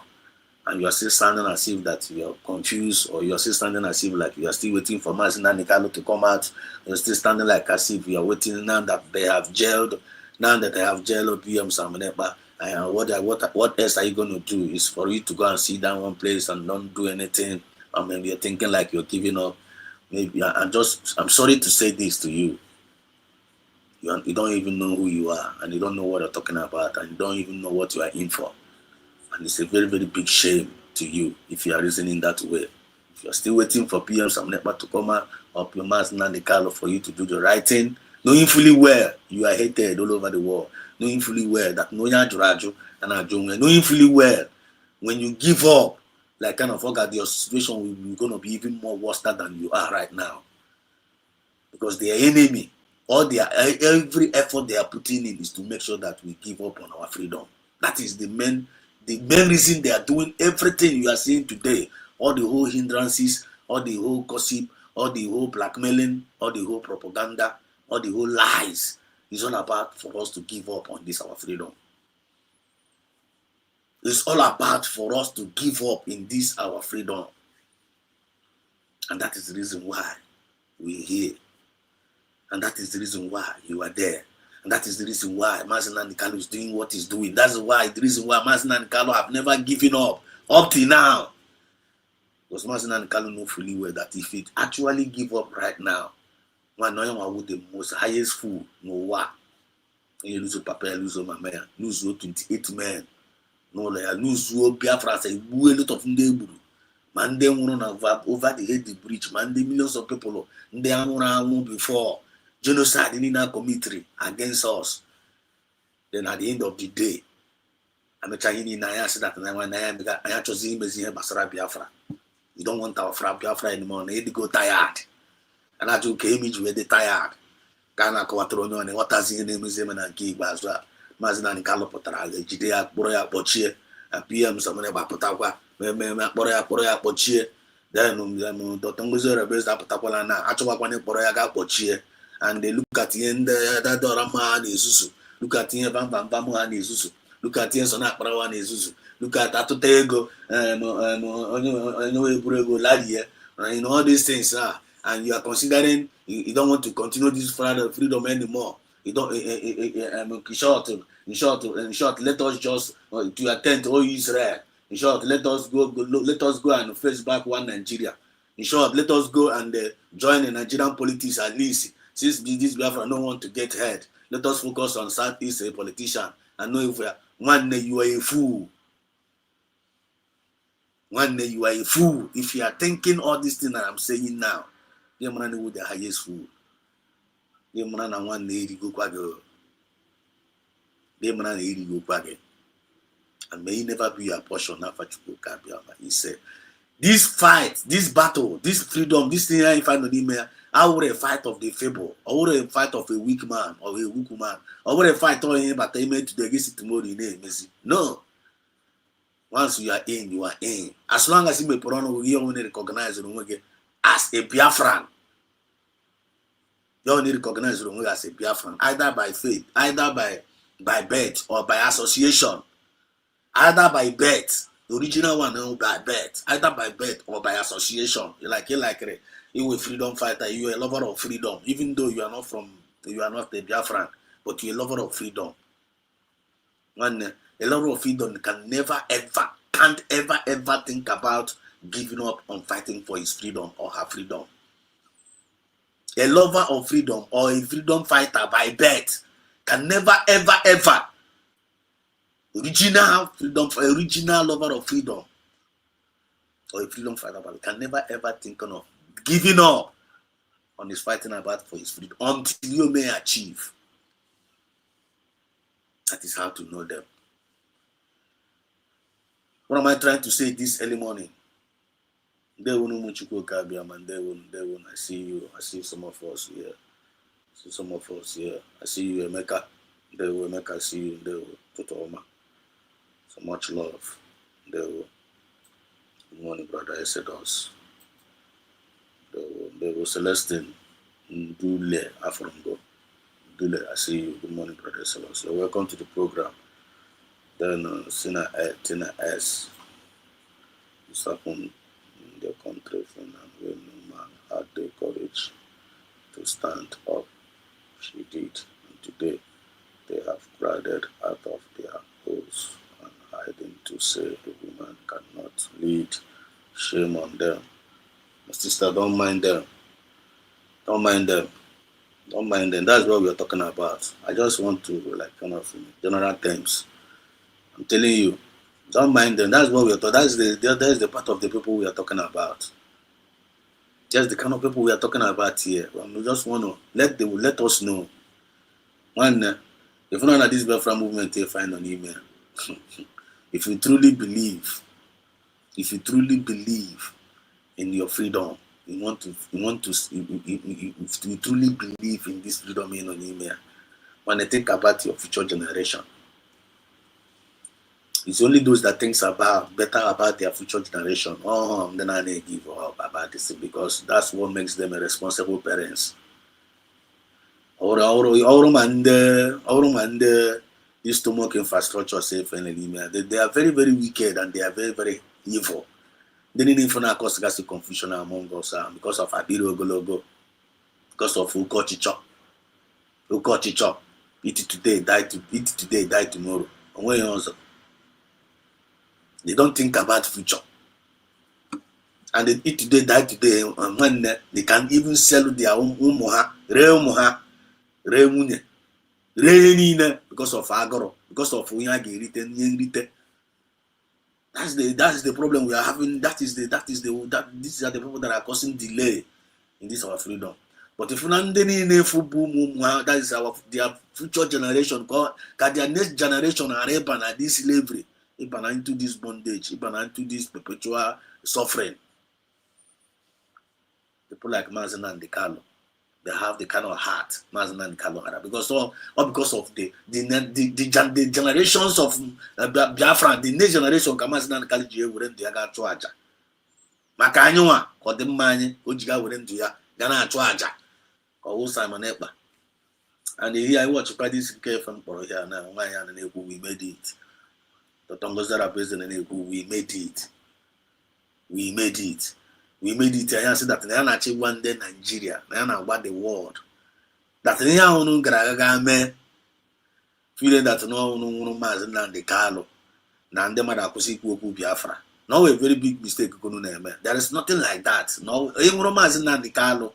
Speaker 9: and you are still standing as if that you are confused, or you are still standing as if like you are still waiting for Mazina Nikalo to come out. You're still standing like as if you are waiting now that they have jailed, PM Samanepa. And what else are you going to do? Is for you to go and sit down one place and don't do anything. I mean, you're thinking like you're giving up. Maybe I'm sorry to say this to you. You don't even know who you are, and you don't know what you're talking about, and you don't even know what you are in for. And it's a very, very big shame to you if you are reasoning that way. If you are still waiting for PM Samnepa to come out, or your mass Nandikalo for you to do the right thing, knowing fully well you are hated all over the world, knowing fully well that knowing fully well when you give up, like kind of forget your situation will be going to be even more worse than you are right now. Because their enemy, every effort they are putting in is to make sure that we give up on our freedom. That is the main reason they are doing everything you are seeing today. All the whole hindrances, all the whole gossip, all the whole blackmailing, all the whole propaganda, all the whole lies is all about for us to give up on this our freedom. It's all about for us to give up in this our freedom. And that is the reason why we're here. And that is the reason why you are there. And that is the reason why Mazina Nikalo is doing what he's doing. That's the reason why Mazina Nikalo have never given up till now. Because Mazina Nikalo know fully well that if it actually give up right now, one with the most highest fool, no what? You lose Papa, lose Mama, lose 28 men. No, lose Biafra, say, a lot of them. Man, they won over the head the bridge. Man, the millions of people they are around before genocide in our committee against us. Then at the end of the day, I'm trying to say that I chose him as Basara Biafra. You don't want our Biafra anymore. They go tired. And I do came in with the tired. Ghana Quatrono and what has in the museum and give as well. Mazina and Calopotara, Jidea, Borea, Pochie, and PM Samana Potagua. Then Dotonguzo based up Tapolana, Achawakwane Poraga Pochie, and they look at the end that Dorama is look at the Bambamu and is look at the Sona Parawan is look at Atotego, Ladia, and all these things are, and you are considering you don't want to continue this freedom anymore. You don't in short, let us just to attend to all Israel. In short, let us go and face back one Nigeria. In short, let us go and join the Nigerian politics at least. Since this Biafra don't want to get head, let us focus on Southeast a politician. And know if we are one day you are a fool. One day you are a fool. If you are thinking all these things that I'm saying now, you man with the highest fool. You man and one day you go kwage. You man and you go kwage. And may it never be a portion of Biafra. He said, this fight, this battle, this freedom, this thing I find on email, I would a fight of the feeble, or would a fight of a weak man or a weak man, or would a fight on him, but they made to the against tomorrow in name. No. Once you are in, you are in. As long as you may put on, you only recognize as a Biafran. You only recognize as a Biafran, either by faith, either by birth or by association. Either by birth, the original one by birth, either by birth or by association. You a freedom fighter, you are a lover of freedom, even though you are not a Biafran, but you are a lover of freedom. A lover of freedom can't ever think about giving up on fighting for his freedom or her freedom. A lover of freedom or a freedom fighter by birth can never ever original lover of freedom or a freedom fighter can never ever think of giving up on his fighting about for his freedom until you may achieve. That is how to know them. What am I trying to say this early morning? I see you. I see some of us here. I see you, Emeka. Emeka, I see you. Totoma. So much love. Good morning, brother Exodus. Celestine. Dule Afrongo. Dule, I see you. Good morning, brother Exodus. So welcome to the program. Then Tina S. This happened in their country, Finland, where no man had the courage to stand up. She did, and today they have crowded out of their holes and hiding to say the woman cannot lead. Shame on them. My sister, don't mind them. Don't mind them. Don't mind them. That's what we are talking about. I just want to, like, kind of in general terms. I'm telling you, don't mind them. That's what we are talking. That's the part of the people we are talking about. Just the kind of people we are talking about here. We just want to let us know. One, if you know that this Biafra movement you find on email, if you truly believe in your freedom, you truly believe in this freedom in on email. When I think about your future generation, it's only those that thinks better about their future generation. Then I give up about this because that's what makes them a responsible parents. This stomach infrastructure safe and they are very, very wicked and they are very, very evil. They need to cause confusion among us because of Abiro Gologo, because of Ukochicho. Eat today, die tomorrow. They don't think about future. And they eat today, die today, and when they can even sell their own because of agoro, because of that's the problem we are having. These are the people that are causing delay in this our freedom. But if that is their future generation, their next generation are at this slavery, into this bondage, into this perpetual suffering. People like Mazen and Dekalo, they have the kind of heart Mazen and Dekalo had because of the generations of Biafra, the next generation Mazen and Dekalo were to yaga chuaja. Makanywa kodimanye ojiga were to ya gana chuaja. Or Simon Epa. And here I watch this from here now. We made it. The Tongos that are present in we made it. We made it. I said that I actually one day Nigeria. I about the world. That I don't get feeling that no Mazen and the Carlo. Nande Madakusi Kuku Biafra. No, a very big mistake. There is nothing like that. No, Mazen and the Carlo.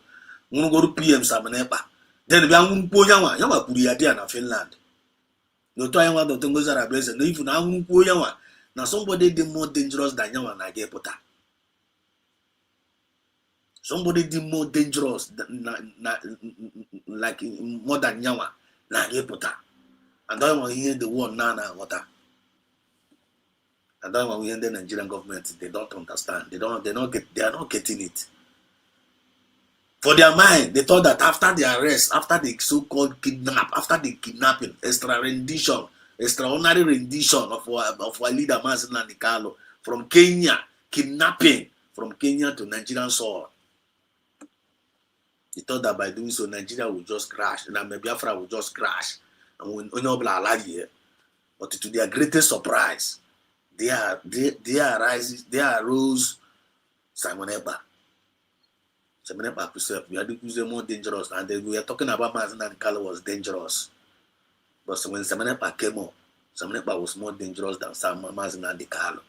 Speaker 9: Go to PM Samanepa. Then we are going to Yama Puriadia in Finland. No time what the Tongos are blessed. If you now Yama, now somebody did more dangerous than Yama Nagepota. Somebody did more dangerous like more than Yama Nagepota. And then when you hear the word Nana water. And then when we hear the Nigerian government, they don't understand. They are not getting it. For their mind, they thought that after the arrest, after the so-called after the kidnapping, extraordinary rendition of our leader Mazen Nikalo from Kenya, kidnapping from Kenya to Nigerian soil. They thought that by doing so, Nigeria will just crash, and Biafra will just crash, and but to their greatest surprise, they arose Simon Ekpa. We are more dangerous, and we are talking about Mazen and Kalo was dangerous. But when Semenepa came up, Semenepa was more dangerous than Mazen and Kalo.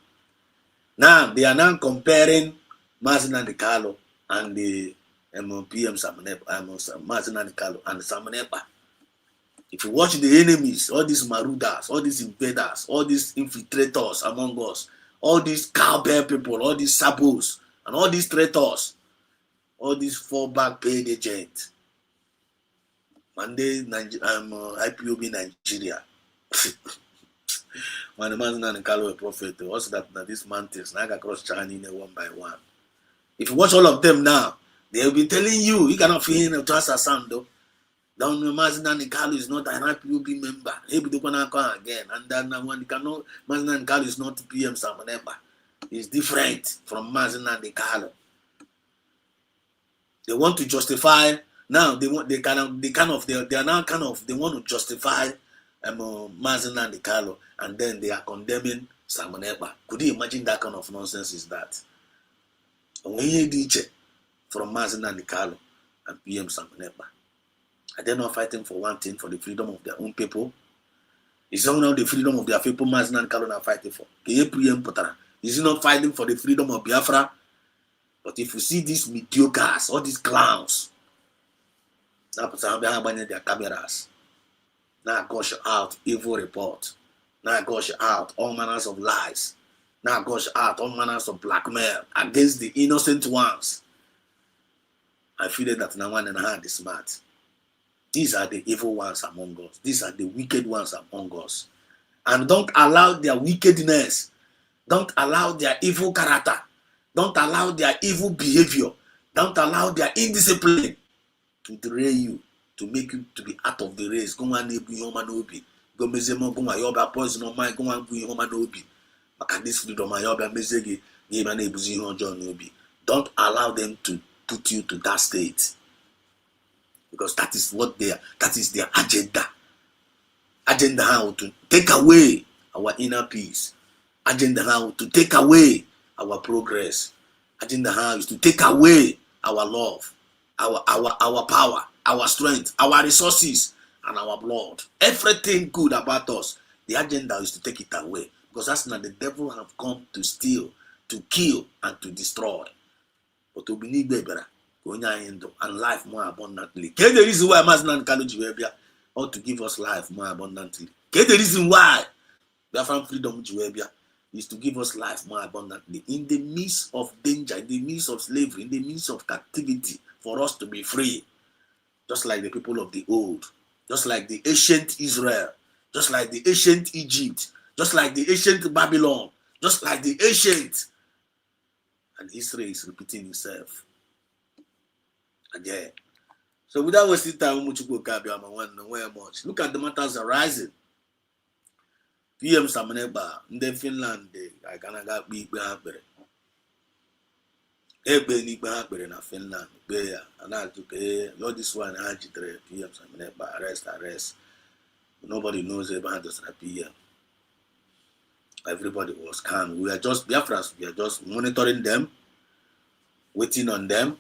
Speaker 9: Now they are now comparing Mazen and Kalo and the PM Mazen and Kalo and Semenepa. If you watch the enemies, all these marauders, all these invaders, all these infiltrators among us, all these cowbell people, all these sabos, and all these traitors, all these fallback paid agents, Monday, IPOB Nigeria, When the man and Carlo a prophet, also that these mountains now across China one by one. If you watch all of them now, they'll be telling you cannot feel him to us a sound though. Down the Mazin and Carlo is not an IPOB member. Maybe the one again, and then when cannot Mazin and Carlo is not PM Sam member. It's different from Mazin and Carlo. They want to justify now. They want they are now kind of they want to justify Mazin and Carlo, and then they are condemning Simon Ekpa. Could you imagine that kind of nonsense? Is that when you DJ from Mazin and Carlo and PM Simon Ekpa, are they not fighting for one thing, for the freedom of their own people? Is it not the freedom of their people Mazin and Carlo are fighting for? Is he not fighting for the freedom of Biafra? But if you see these mediocres, all these clowns, now put their cameras, now gush out evil report, now gush out all manners of lies, now gush out all manners of blackmail against the innocent ones. I feel that no one in hand is smart. These are the evil ones among us. These are the wicked ones among us. And don't allow their wickedness, don't allow their evil character, don't allow their evil behavior, don't allow their indiscipline to derail you, to make you to be out of the race. Go and be human obi. Go mezemo go and yoba poison on my go and be human obi. Maka this freedom and yoba mezegi give an ebuzi John obi. Don't allow them to put you to that state. Because that is what that is their agenda. Agenda how to take away our inner peace. Agenda how to take away our progress. Agenda how is to take away our love, our power, our strength, our resources, and our blood. Everything good about us. The agenda is to take it away. Because that's not the devil have come to steal, to kill, and to destroy. But to be better, and life more abundantly. The reason why Mazin Kalu ought to give us life more abundantly. The reason why Biafran freedom is to give us life more abundantly in the midst of danger, in the midst of slavery, in the midst of captivity, for us to be free, just like the people of the old, just like the ancient Israel, just like the ancient Egypt, just like the ancient Babylon, just like the ancient. And Israel is repeating itself again. So without wasting time, look at the matters arising. PM Samaneba, in Finland, I cannot get big Bahapere. Ebeni Bahapere in Finland, Bear, and I took a lot this one, I had PM Samaneba, arrest. Nobody knows about us at PM. Everybody was calm. We are just Biafras, we are just monitoring them, waiting on them,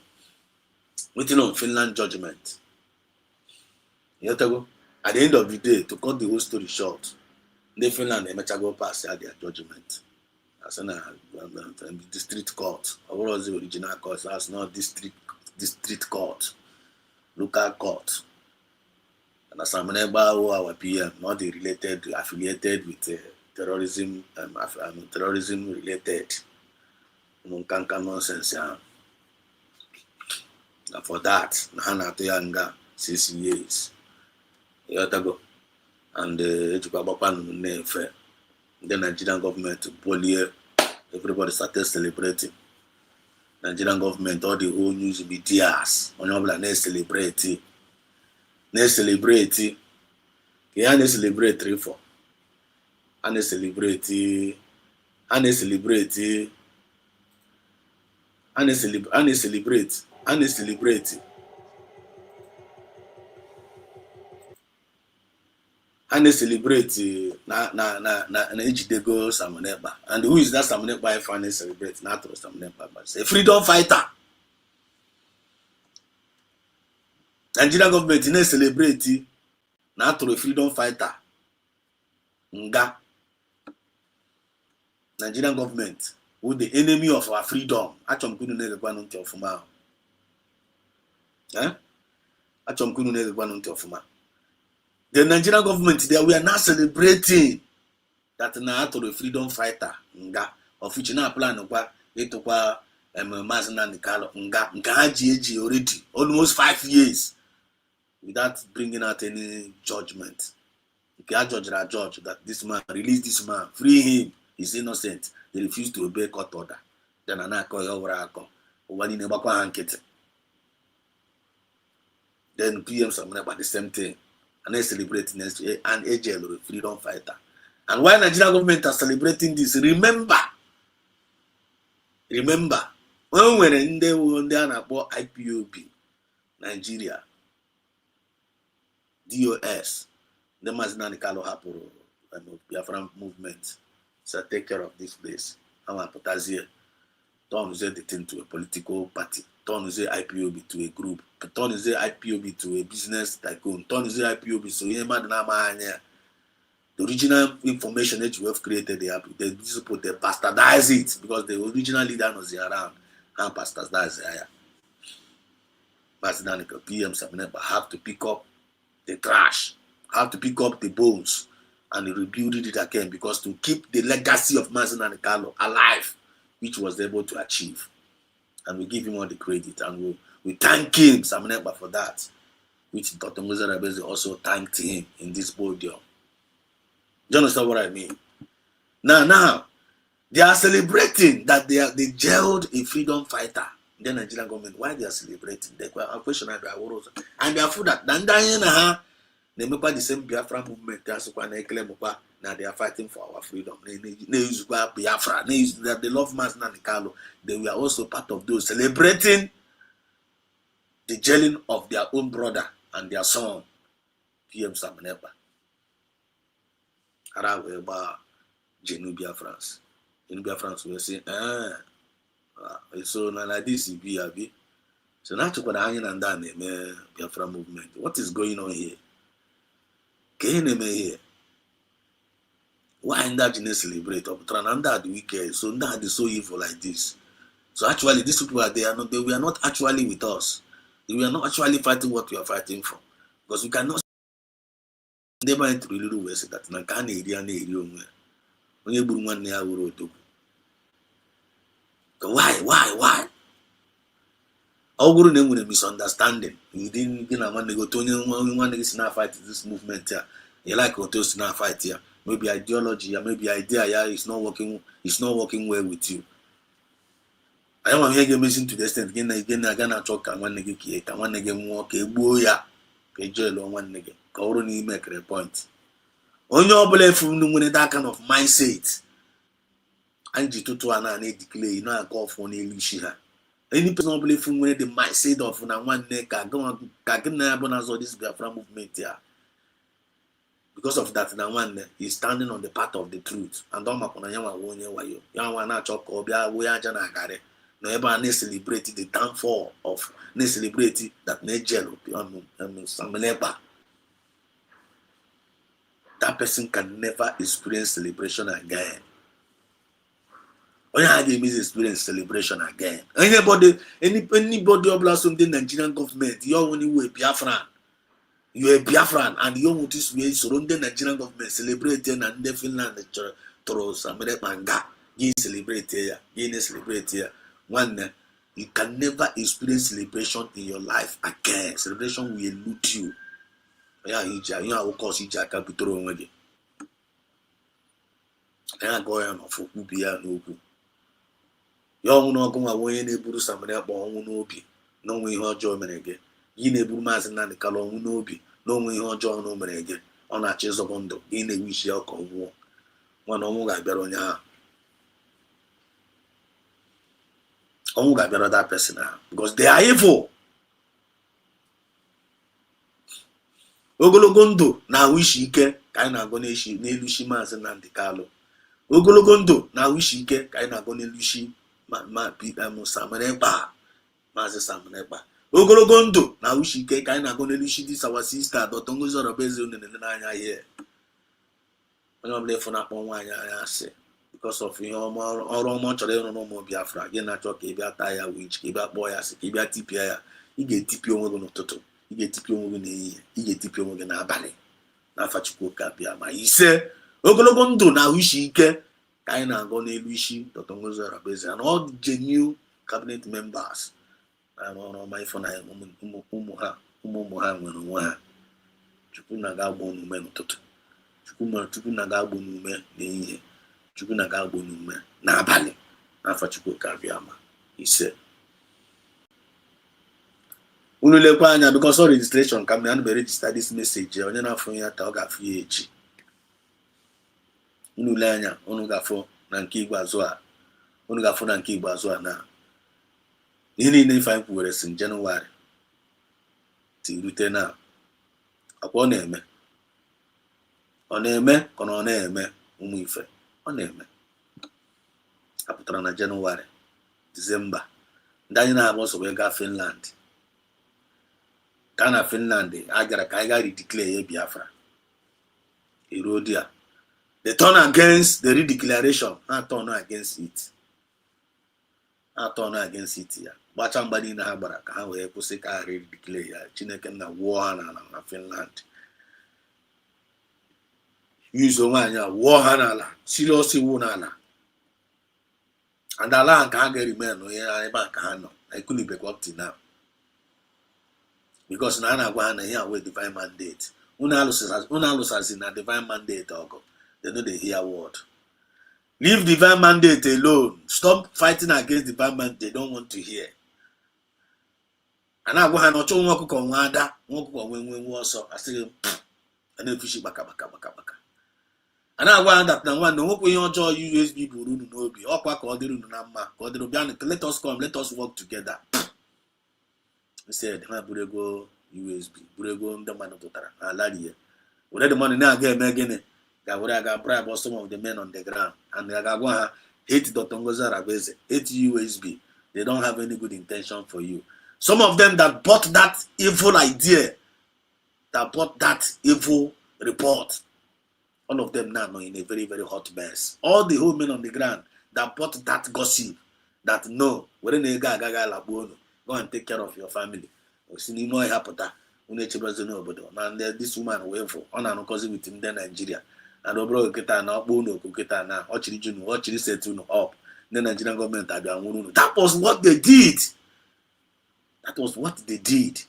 Speaker 9: waiting on Finland judgment. At the end of the day, to cut the whole story short, the Finland they go pass their judgment. That's in the district court. What was the original court? That's not district court, local court. And as I'm our PM, not affiliated with terrorism, terrorism related. Nonsense. And for that, Nahana Toyanga 6 years. And the Nigerian government, everybody started celebrating. Nigerian government, all the whole news medias, let's celebrate. Let's celebrate. Can you celebrate 3-4? And celebrate. And celebrate. And celebrate. And celebrate. And they celebrate na Ejidego Samoneba. And who is that Samoneba if they celebrate? Not Samoneba, but a freedom fighter. Nigerian government they celebrate not a freedom fighter. Nga. Nigerian government who the enemy of our freedom. Achom kunu ne gwa nti ofuma. Achom kunu ne gwa nti ofuma. The Nigerian government, we are now celebrating that now to the freedom fighter, nga of which now plan over etokwa Mazin and Carlo nga GG already almost 5 years without bringing out any judgment. judge that this man, release this man, free him, he's innocent. They refuse to obey court order. Then I call you over. Then PM Samuel about the same thing. And they celebrate next year an AJL freedom fighter. And while Nigerian government are celebrating this, remember, when we're in there, we were there about IPOB, Nigeria, DOS, the Mazinani Kalo Hapuro, Biafra movement. So take care of this place. I'm a potassium. Don't use the thing to a political party. Don't use IPOB to a group. Don't use IPOB to a business tycoon. Don't use IPOB so you the original information that you have created, they bastardize it because the original leader was around and bastardize it. But PM have to pick up the trash, have to pick up the bones and rebuild it again because to keep the legacy of Mazen and Carlo alive, which was able to achieve. And we give him all the credit and we thank him, Samaneba, for that, which Dr. Muzarabeze also thanked him in this podium. Do you understand what I mean? Now, they are celebrating that they jailed a freedom fighter. The Nigerian government, why they are celebrating? They question and they are full that they make the same Biafra movement. Now they are fighting for our freedom. They use Biafra. They love Mazen and Carlo. They were also part of those celebrating the jailing of their own brother and their son, PM Samaneba. About Genubia France. Genubia France will say, so now like this, be. So now to put hanging and down the Biafra movement. What is going on here? Can here? Why in that you celebrate? Or Trananda the wicked, so that is so evil like this. So actually, these people are they were not actually with us. They were not actually fighting what we are fighting for. Because we cannot. They might really do that. Nakani area when you bring 1 year old. Why? All good name with a misunderstanding. You didn't want to go to one to fight this movement here. You like what to now fight here. Maybe ideology or maybe idea is not working well with you. I don't want to hear missing to the extent again I gonna talk and one nigga can one nigga walk a boya. Jail on one nigga. Already make a point. On your belief from that kind of mindset. And you to an declare, you know, I call for Nelushiha. Any person believe from where the mindset of one neck are going to this Biafra movement here. Because of that, now one is standing on the path of the truth. And don't make on a young wayo. Young one not talk or be a way jana gare. No ever celebrate the downfall of celebrate that nature of that person can never experience celebration again. Only had him experience celebration again. Anybody of the Nigerian government, you're only way Biafran. You're a Biafran and you want this way surrounding the Nigerian government celebrating and the Finland Toros America. You celebrate here, you celebrate here. One, you can never experience celebration in your life again. Celebration will elude you. Yeah, you know, of course, you can't be thrown again. I go on for who be a no good. Young no go away in a buru samana born no be. No way her joy again. You never mass and the color no be. No way her joy no again. On a chase of window. In a wish your come war. One on I better on ya. Oh, I better that person now. Because they are evil. Ogologo ndụ na wish ike ka anyị na-agọ n'elu shi Maazị Nnamdi Kanu. Ogologo ndụ na wish ike ka anyị na-agọ n'elu shi Maazị Samuel Ekpa. Ogologo ndụ na wish ike ka anyị na-agọ n'elu shi this our sister Dr. Ngozi Orobeze onenele n'anya ihe. Onye ọbụla efu na-akpọ nwaanyị anya asị because of ihe ọrụ ọma ọ chọrọ ịrụ n'ụmụ Biafra gị na-achọ ka ị bịa taa ya wich ka ị bịa kpọọ ya asị ka ị bịa tipịa ya ị ga-etipịa onwe gị n'ụtụtụ ị ga-etipịa onwe gị n'ehihie ị ga-etipịa onwe gị n'abalị n'afa Chukwu ka bịa ma ise ogologo ndụ na ahụ isi ike ka anyị na-agọ n'elu isi Dr. Ngozi Orobeze and all the new cabinet members na-arụ ọrụ ọma ifo na ụmụ ha nwere onwe ha Chukwu na-aga agba omume n'ụtụtụ chukwu na-aga agbo n'ume n'ehihie, chukwu na-aga agbo n'ume n'abalị n'afọ Chukwuka Abiama ise. Unu lekwa anya because of registration ka m na register this message onye na-afụ ya ta ọ ga-afụ ya echi. Unu le anya unu ga-afụ na nke igbazu a na ihe niile ife anyị kwuwere si Jenụwarị rute na akwa ọ na-eme ka ọ na-eme ụmụ ife ọ na-eme. Apụtara na Jenụwarị, Disemba, ndị anyị na-agba ọsọ wee gaa Finland. Ka na Finland agara ka anyị gaa redeclare Biafra. Erodia, they turn against the redeclaration, not turn against it. Ya gbacha mgba niile ha gbara ka ha wee kwụsị ka ha redeclare ya. Chineke nna wụọ ha n'ala na Finland. Yuzo nwaanyị a wụọ ha n'ala, seriously wụ n'ala. And ala nke ha ga-remain onye ebe a ka ha nọ. I couldn't be up to now. Because na a na-agwa ha na ihe away divine mandate. Unu alụsazi na divine mandate ọgụ. They know they hear word. Leave divine mandate alone. Stop fighting against divine mandate. They don't want to hear. A na-agwa ha na ọchọ nwa ọkụkọ nwa ada, nwa ọkụkọ nwe ọsọ. Asịghị a na-efishi baka. A na-agwa ha that na nwanne nwekwa ihe ọjọọ USB buru unu n'obi. Ọkwa ka ọ dịrị unu na mma, ka ọ dịrị bịa, let us come, let us work together. Instead, ha buru ego USB, buru ego ndị mmadụ pụtara na alari ya. Were the money na-aga eme gịnị? Ga-were aga bribe some of the men on the ground. And ga-agwa ha, hate Dr. Ngozi Arabeze, hate USB. They don't have any good intention for you. Some of them that bought that evil idea, that bought that evil report, all of them now are in a very, very hot mess. All the whole men on the ground that bought that gossip, that no, go and take care of your family. This woman wave on cousin with him in Nigeria. And Obro Keta now, Bono Keta now, Ochiri Junu, Ochiri set up. The Nigerian government, that was what they did. That was what they did.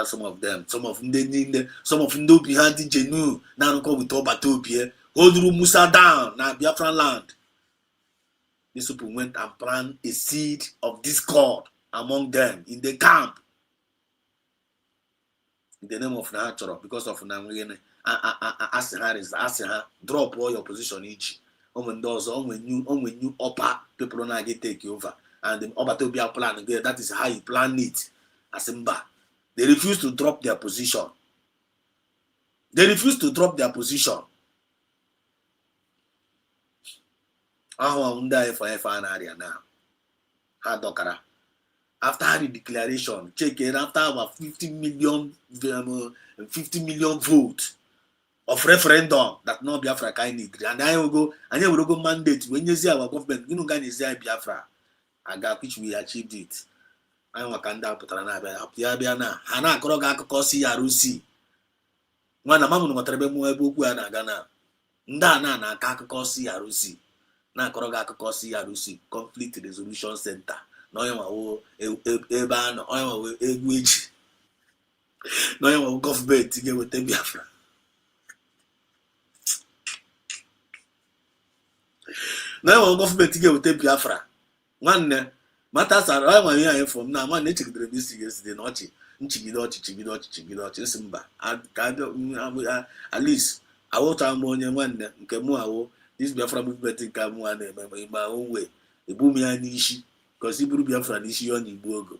Speaker 9: Some of them behind the Genu, now come with Obatopia, hold Musa down, now Biafra land. These people went and planted a seed of discord among them in the camp. In the name of natural, because of Namrian, asking her, drop all your position each. When you upper people don't get take over. And the Obatopia plan, that is how you plan it. Asimba. They refuse to drop their position. After the declaration, check it, after our 50 million votes of referendum that no Biafra can need. And I will go mandate when you see our government, you know, Biafra. I got which we achieved it. I want to putara na abịa na ha na-akọrọ gị akụkọ CRC nwana mama na matarebe mụ ebe okwu a na-aga na ndị a na-aka akụkọ CRC na-akọrọ gị akụkọ CRC Conflict Resolution Center na onye nwawo ebe a nọ onye nwawo egwu eji na onye nwawo gọọmenti ga-eweta Biafra na onye nwawo gọọmenti ga-eweta Biafra nwanne Matters are all my here from now. Man, they check the missing yesterday. Notchi, Simba. At least I want to ammonia one. Kamuao, this Biafra movement in Kamuan in my own way. The Bumia Nishi, because he would be a friend Nishi on Ibogo.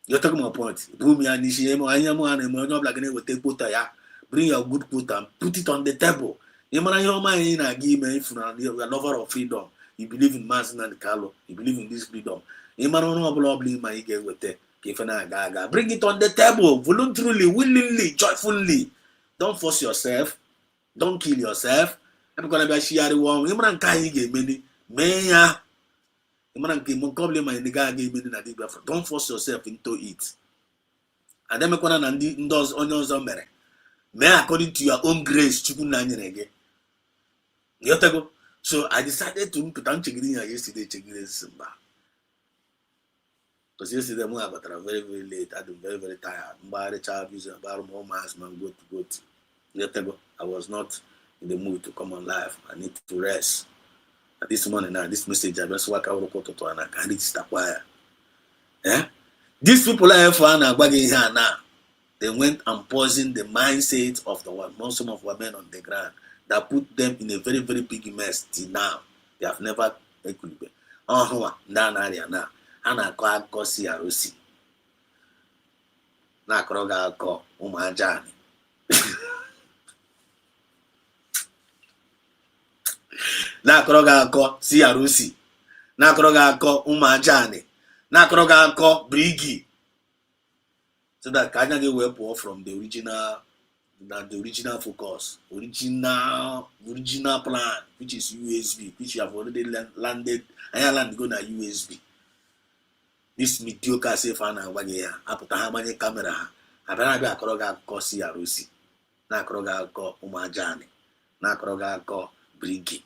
Speaker 9: You're talking about point. Bumia Nishi, I am one and more like an take putaya. Bring your good put and put it on the table. You man, your mind, I give me from you're a lover of freedom. You believe in Masin and Carlo. You believe in this freedom. Bring it on the table, voluntarily, willingly, joyfully. Don't force yourself. Don't kill yourself. I'm gonna be sharing one. Don't force yourself into it. And then may according to your own grace. So I decided to put on Chigrinya yesterday, Simba. Because yesterday I got very, very late. I've been very, very tired. I was not in the mood to come on live. I need to rest. At this morning now, this message I just work out to and I can't reach the choir. Yeah? These people are here now. They went and poisoned the mindset of some of our men on the ground that put them in a very, very big mess till now. They have never equilibrated. Now. Na-akọ akụkọ CRC na-akọrọ gị akụkọ ụmụ ajani na-akọrọ gị akụkọ CRC na-akọrọ gị akụkọ ụmụ ajani na-akọrọ gị akụkọ brigi so that ka anya gị wee pụọ from the original focus, original plan, which is USB, which you have already landed. I land go na USB. This mediocre safe and ya apụta ha gbanye kamera ha abịa na-abịa akọrọ gị akụkọ CRC na-akọrọ gị akụkọ ụmụajani na-akọrọ gị akụkọ brigi.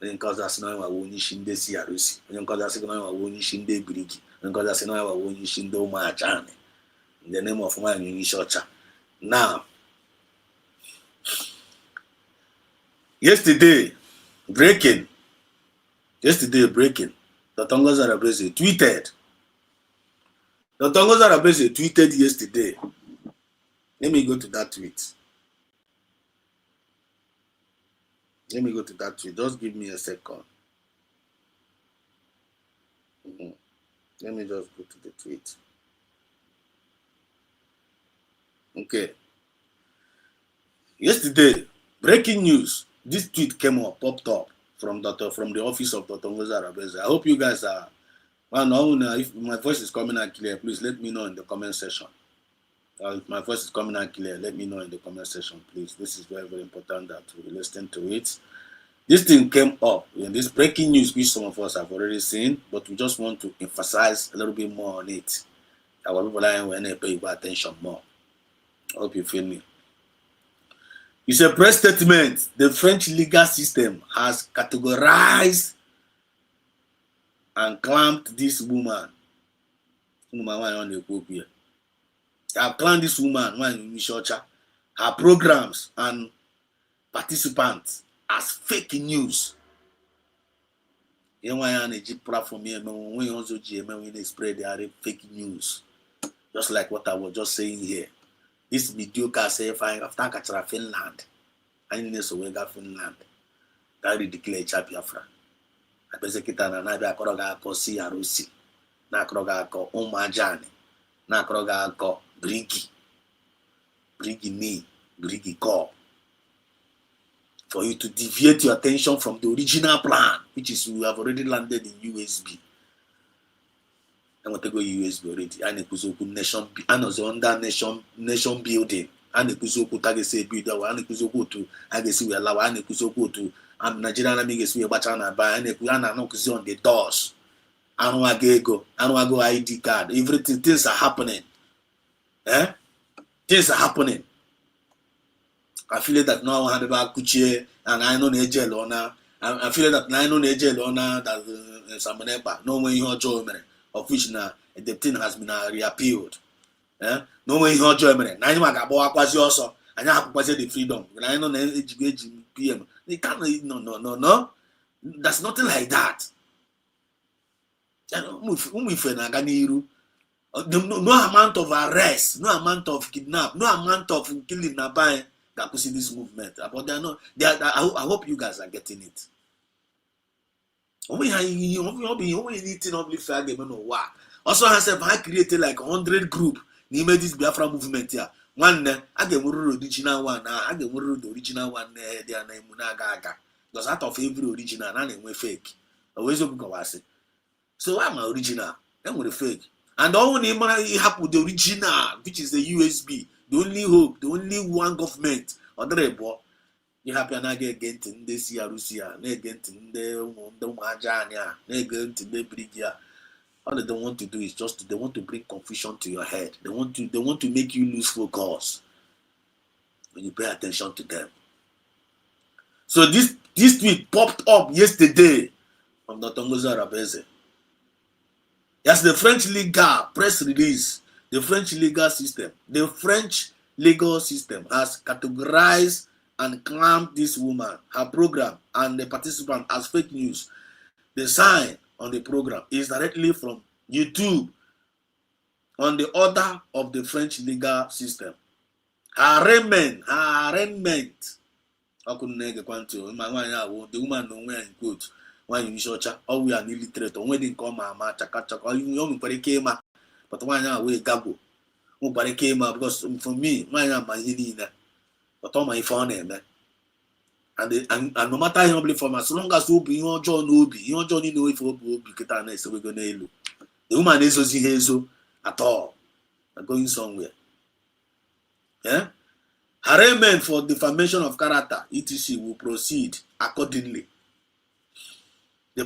Speaker 9: Onye nke ọzọ asị na onye onye isi ndị CRC, onye nke ọzọ asị na onye isi ndị brigi, onye nke ọzọ asị na onye isi ndị ụmụajani. In the name of nwaanyị onye isi ọcha. Now, yesterday breaking, Dr. Ngozi Arabeze tweeted. Dr. Ngozi Arabeze tweeted yesterday. Let me go to that tweet. Just give me a second. Let me just go to the tweet. Okay. Yesterday, breaking news. This tweet popped up from the office of Dr. Ngozi Arabeze. I hope you guys are. If my voice is coming out clear, please let me know in the comment section. If my voice is coming out clear, let me know in the comment section, please. This is very, very important that we listen to it. This thing came up in this breaking news, which some of us have already seen, but we just want to emphasize a little bit more on it. Our people are going to pay attention more. I hope you feel me. It's a press statement. The French legal system has categorized and clamped this woman. They have clamped this woman, her programs and participants as fake news. Platform here, when you also spread their fake news, just like what I was just saying here. This mediocre say after Kachara Finland, I need to wake up Finland. That declare Biafra. I basically na bia koroga ko CRC, na koroga ko Umajani, na koroga ko Brigi call. For you to deviate your attention from the original plan, which is we have already landed in USB. I want to go USB already. I need to nation. I know the under nation building. I need to go to build. I need to go to. I guess we allow. I need to go to. I'm Nigerian. I guess we about to buy. I need to go on the doors. I don't want to go. I don't want to go ID card. Everything. Things are happening. Things are happening. I feel that now I have about Kuchie and I know Nigel Lona. I feel that I know Nigel Lona that Samaneba. No way you Joe of which now the thing has been reappealed. No way you Germany. Now you got Boaquasi also, and I have the freedom. And I know the PM. They can't, no. That's nothing like that. No amount of arrest, no amount of kidnap, no amount of killing Nabai that could see this movement. But I hope you guys are getting it. Also I created like 100 group. He made this Biafra movement here. One I get the original one. I get the original one there. Their name Munagaga. Because out of every original, none we fake. Always say. So I'm original. I'm with fake. And all when he happened with the original, which is the USB, the only hope, the only one government. Other boy. You happy and I get in the Rusia, get in the Majania, get in the Brigia. All they don't want to do is they want to bring confusion to your head. They want to make you lose focus when you pay attention to them. So this tweet popped up yesterday from Dr. Ngozi Arabeze. Yes, the French legal press release, the French legal system, the French legal system has categorized and claimed this woman, her program, and the participant as fake news. The sign on the program is directly from YouTube on the order of the French legal system. Her arraignment. I couldn't neg quanto. The woman no way in quote. When you short, all we are illiterate, or wedding come, ma chaka, or you came up, but one way gabo. Nobody came up because for me, my but all my phone name. And no matter how many form, as long as you be your John Obi, your Johnny no if Obi, Kitana, so we're gonna look. The woman is so at all. I'm going somewhere. Yeah? Arraignment for defamation of character, etc., will proceed accordingly. The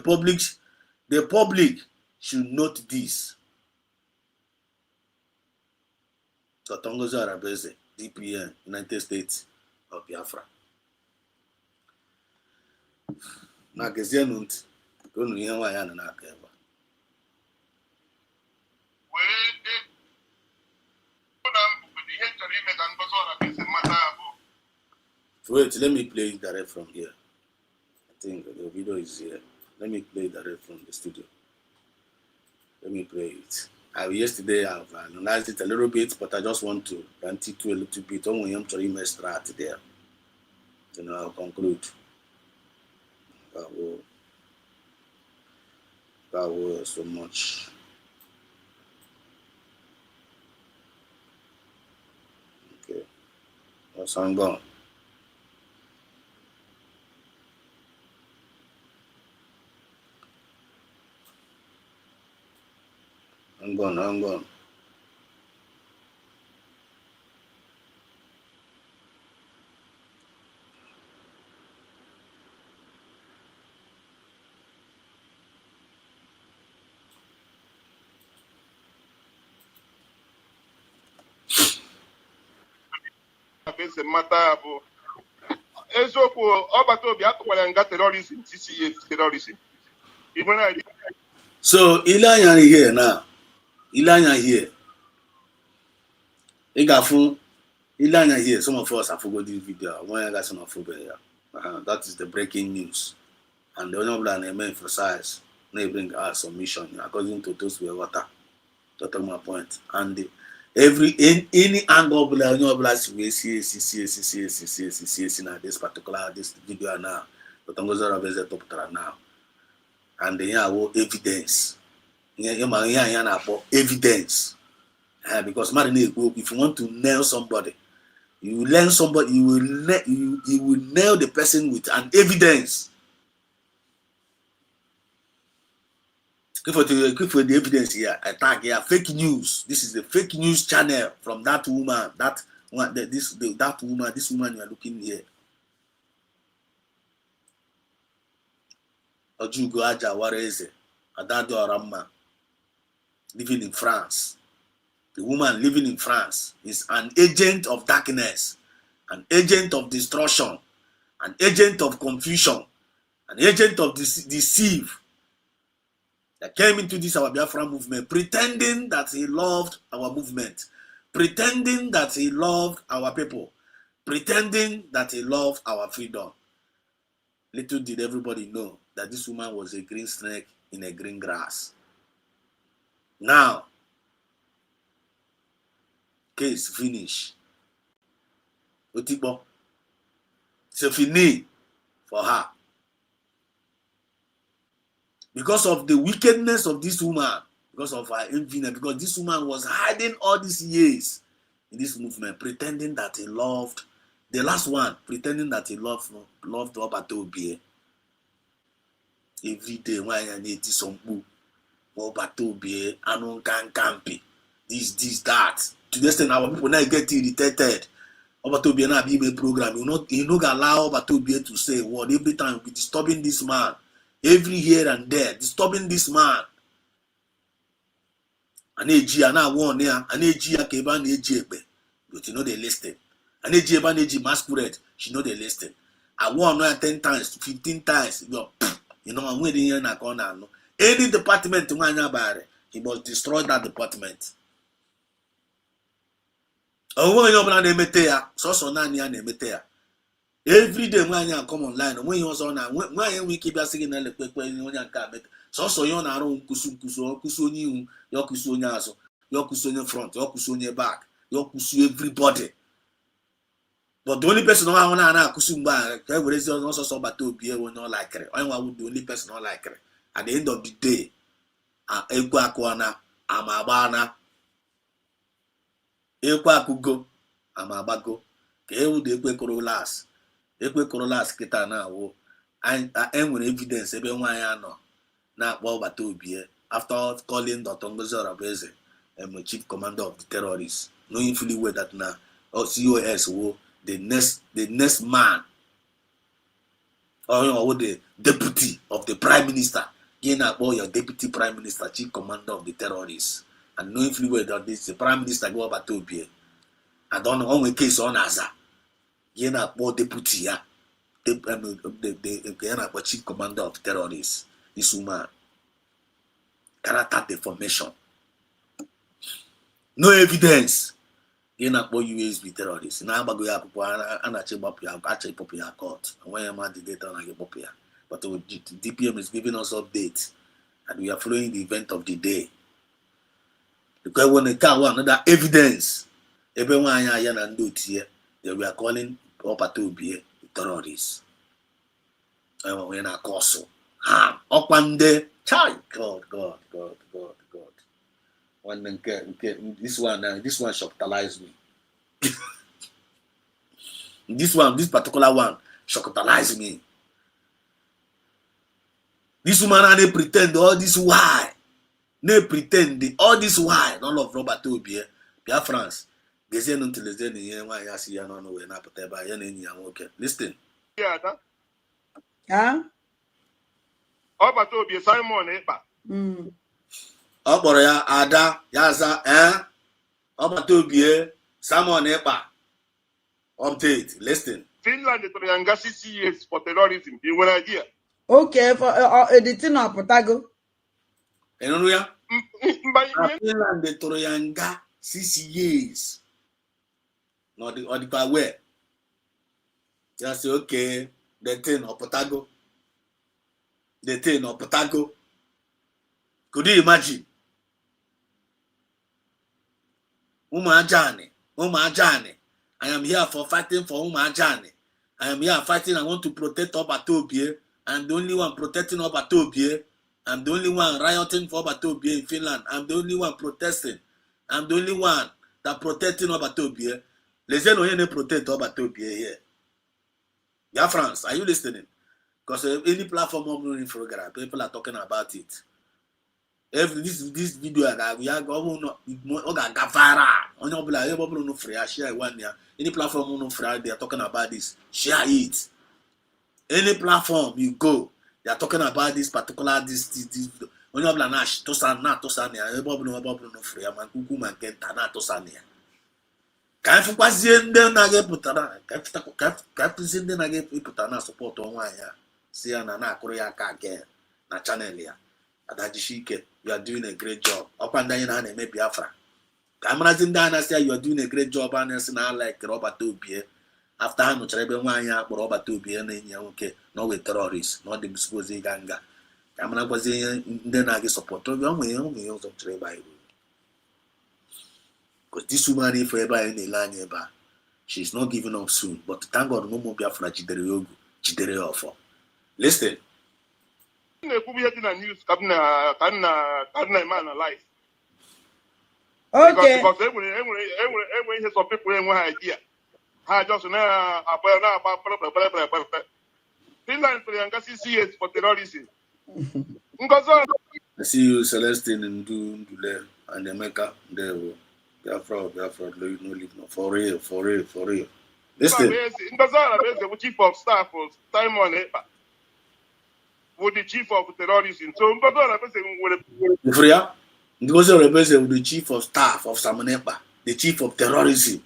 Speaker 9: public should note this. Totongozo Arabese, DPN, United States of Biafra. Na gezie ntị ka unu ihe nwaanyị a nọ n'aka ebe. Wait, let me play it direct from here. I think the video is here. Let me play it direct from the studio. Let me play it. Yesterday I've analyzed it a little bit, but I just want to grant it to a little bit. Only I'm trying to start there. Then I'll conclude. That was so much. Okay. That's I'm gone. I'm gone.
Speaker 10: Mata bụ eziokwu ọgbata obi atụkwara nga terrorism TCA terrorism.
Speaker 9: So Ilanya here now. Ilanya here. Ilanya here. Some of us have forgot this video. One got some of that is the breaking news. And the honorable and emphasize they bring us submission according to those who water. That's my point. And any angle we see now this particular this video now, but I'm going to top now. And they have evidence. Evidence. Because if you want to nail somebody, you will learn somebody, you will nail the person with an evidence. Give for the evidence here. Attack here. Fake news. This is the fake news channel from that woman. This woman you are looking here. Ojugo Aja Wareze, Adado Aramma, living in France. The woman living in France is an agent of darkness, an agent of destruction, an agent of confusion, an agent of deceive. That came into this our Biafra movement, pretending that he loved our movement, pretending that he loved our people, pretending that he loved our freedom. Little did everybody know that this woman was a green snake in a green grass. Now, case finish. Otipo, c'est fini for her. Because of the wickedness of this woman, because of her envy, because this woman was hiding all these years in this movement, pretending that he loved, the last one, pretending that he loved Obatobie. Every day, when I need some book, Obatobie, Anon Kampi, this, that. To the extent our people now get irritated. Obatobie now be a program. You not allow Obatobie to say what every time we disturbing this man. Every here and there, disturbing this man. An AG, and I warn here, an AG, a Keban AG, but you know they listed. An AG, an AG masquerade, she know they listed. I warn her 10 times, 15 times, you know, I'm waiting here in a corner. Any department to mind about it, He must destroy that department. Onwe onye ọbụla na-emete ya sọsọ naanị ya na-emete ya. Every day nwaanyị a come online onwe ihe ọzọ na nwaanyị enwe ike ịbịa sị gị na elekpekpe onye nke a mete sọsọ ihe ọ na-arụ nkwụsị ọkụsị onye ihu ya ọkụsị onye azụ ya ọkụsị onye front ya ọkụsị onye back ya ọkụsị everybody. But the only person ahụ na-akụsị mgbe a ka e werezi ọsọsọ gbata obi ewe onye ọ laikere onye nwa the only person ọ laikere. At the end of the day ekwe akụana ama agbana ekwe akụgo ama agbago ka ewudo ekwe korolas kịta na-awụ enwere evidence ebe nwaanyị anọ na-akpọ ọgbata obi after calling Dr. Ngozi Orabueze chief commander of the terrorists, knowing fully well that now COS will the next man or the deputy of the prime minister, your deputy prime minister, chief commander of the terrorists, and knowing fully well that this the prime minister go over to be and on only case on Aza, deputy the chief commander of terrorists, this woman character deformation, no evidence. USB terrorists. Now I'm going to court. When I'm at the data, I get popular. But DPM is giving us updates, and we are following the event of the day. Because when they can't want another evidence, everyone and do it here, they were calling up to be terrorists. And when I call so, up one day, child, God. This one shocked me. this particular one shocked me. This woman they pretend all this why. They pretend all this why. None of Robert Obi, Biafrans. Listen.
Speaker 7: Huh?
Speaker 10: Robert Obi Simon Epa.
Speaker 9: Ọ kpọrọ ya ada ya za ọgbata obi Simon Ekpa update. Listen.
Speaker 10: Finland tụrụ ya nga 6 years for terrorism. You nwere idea?
Speaker 7: Okay, for the thing of Potago.
Speaker 9: Enunu ya? Finland tụrụ ya nga 6 years. No, the where? Just say okay, the thing of Potago. The thing of Potago. Could you imagine? Umajani. I am here for fighting for Umajani. I am here fighting. I want to protect Obatobie. I am the only one protecting Obatobie. I am the only one rioting for Obatobie in Finland. I am the only one protesting. I am the only one that protecting Obatobie. Les gens n'ont protect Obatobie here. Yeah, France, are you listening? Because any platform of program, people are talking about it. Every this video we are going no share one year. Any platform no free, they are talking about this. Share it. Any platform you go, they are talking about this particular this. When you have nash to san na to san ya, no free. Man kuku man kenta na to san ya. Kafu kwazende na ge putana. Kafu zende na ge putana support on ya. See na akuru ya ka again na channel ya. Adajishike, you are doing a great job. Up and down and maybe Biafra. Cameras in Dana say you are doing a great job and it's not like Robert Tobier. After how much Rebellion, Robert Tobier and okay, no with terrorists, not the Muscosi Ganga. Camera was in then I get support of your way also to Bible. Because this woman, if ever in the line nearby, she's not giving up soon. But thank God, no more Biafra Chidere offer. Listen.
Speaker 10: Na-ekwu ihe dị na news ka nna man alive.
Speaker 7: Okay.
Speaker 10: Because enwere ihe some people enwe ha idea. Ha just na-agba Finland tụrụ ya nga 6 years for terrorism.
Speaker 9: I see you, Celestine, and Ndule, and Emeka. There, Biafra, no leave no. For real. Listen.
Speaker 10: Ngozi Orabueze, chief of staff of Simon Ekpa, with the chief of terrorism. So Ngozi
Speaker 9: Orabueze with the chief of staff of Simon Ekpa, the chief of terrorism.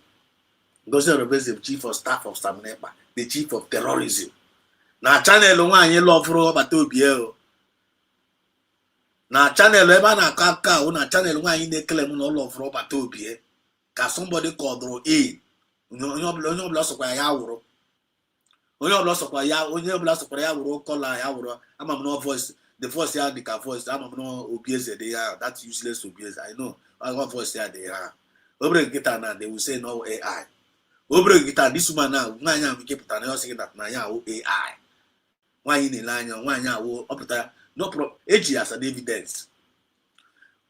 Speaker 9: Ngozi Orabueze, chief of staff of Simon Ekpa, the chief of terrorism. Na channel one you love for Obatobie. na channel ebe a na-akọ aka na channel nwaanyị na-ekele m n'ụlọ of Robert Obie ka somebody called onye ọbụla sọkwa ya wụrụ onye ọbụla sọkwara ya wụrụ kọla ya wụrụ ama m na voice the voice ya dị ka voice ama m na Obieze dị ya that useless Obieze I know voice ya dị ya obere nkịta na they will say no AI obere nkịta this woman na nwaanyị ahụ ike pụtara na ya sị na ya awụ AI nwaanyị na-ele anya nwaanyị awụ ọpụta no problem eji as an evidence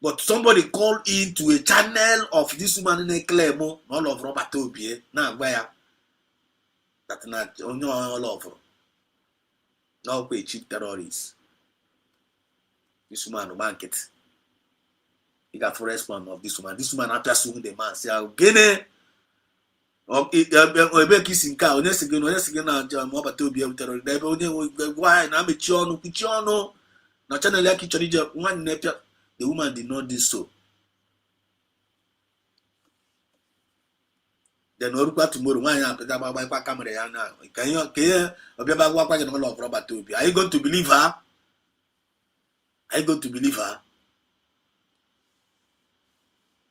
Speaker 9: but somebody call into a channel of this woman na-claim na all of Robert Obie na-agwa ya that na onye all of na ọkwa cheap terrorist this woman market you got for response of this woman after suing the man say gene ebe kisi nke onye si gị na Robert Obie terrorist ebe onye gwa na amechi ọnụ kwuchi ọnụ na channel ya kichọrọ ije nwanne pia the woman did not do so. Then orukwa tomorrow nwaanyị apịta gbagba kamera ya na ka ihe ọbịaba gwakwa gị n'ụlọ of Robert Obie. Are you going to believe her? Are you going to believe her?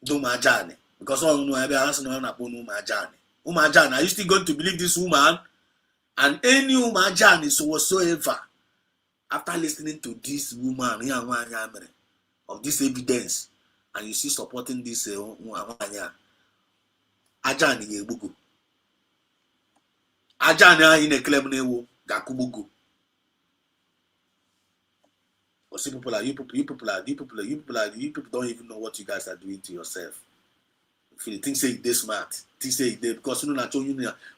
Speaker 9: Umajani. Because all know ebe ha sị na ọ na-akpọ Umajani. Umajani, are you still going to believe this woman? And any Umajani so whatsoever after listening to this woman here of this evidence and you see supporting this Ajani Yebugu. Ajani in a claim newo Gakubugu. Or see people you people don't even know what you guys are doing to yourself. If you think say they smart, think say they because you know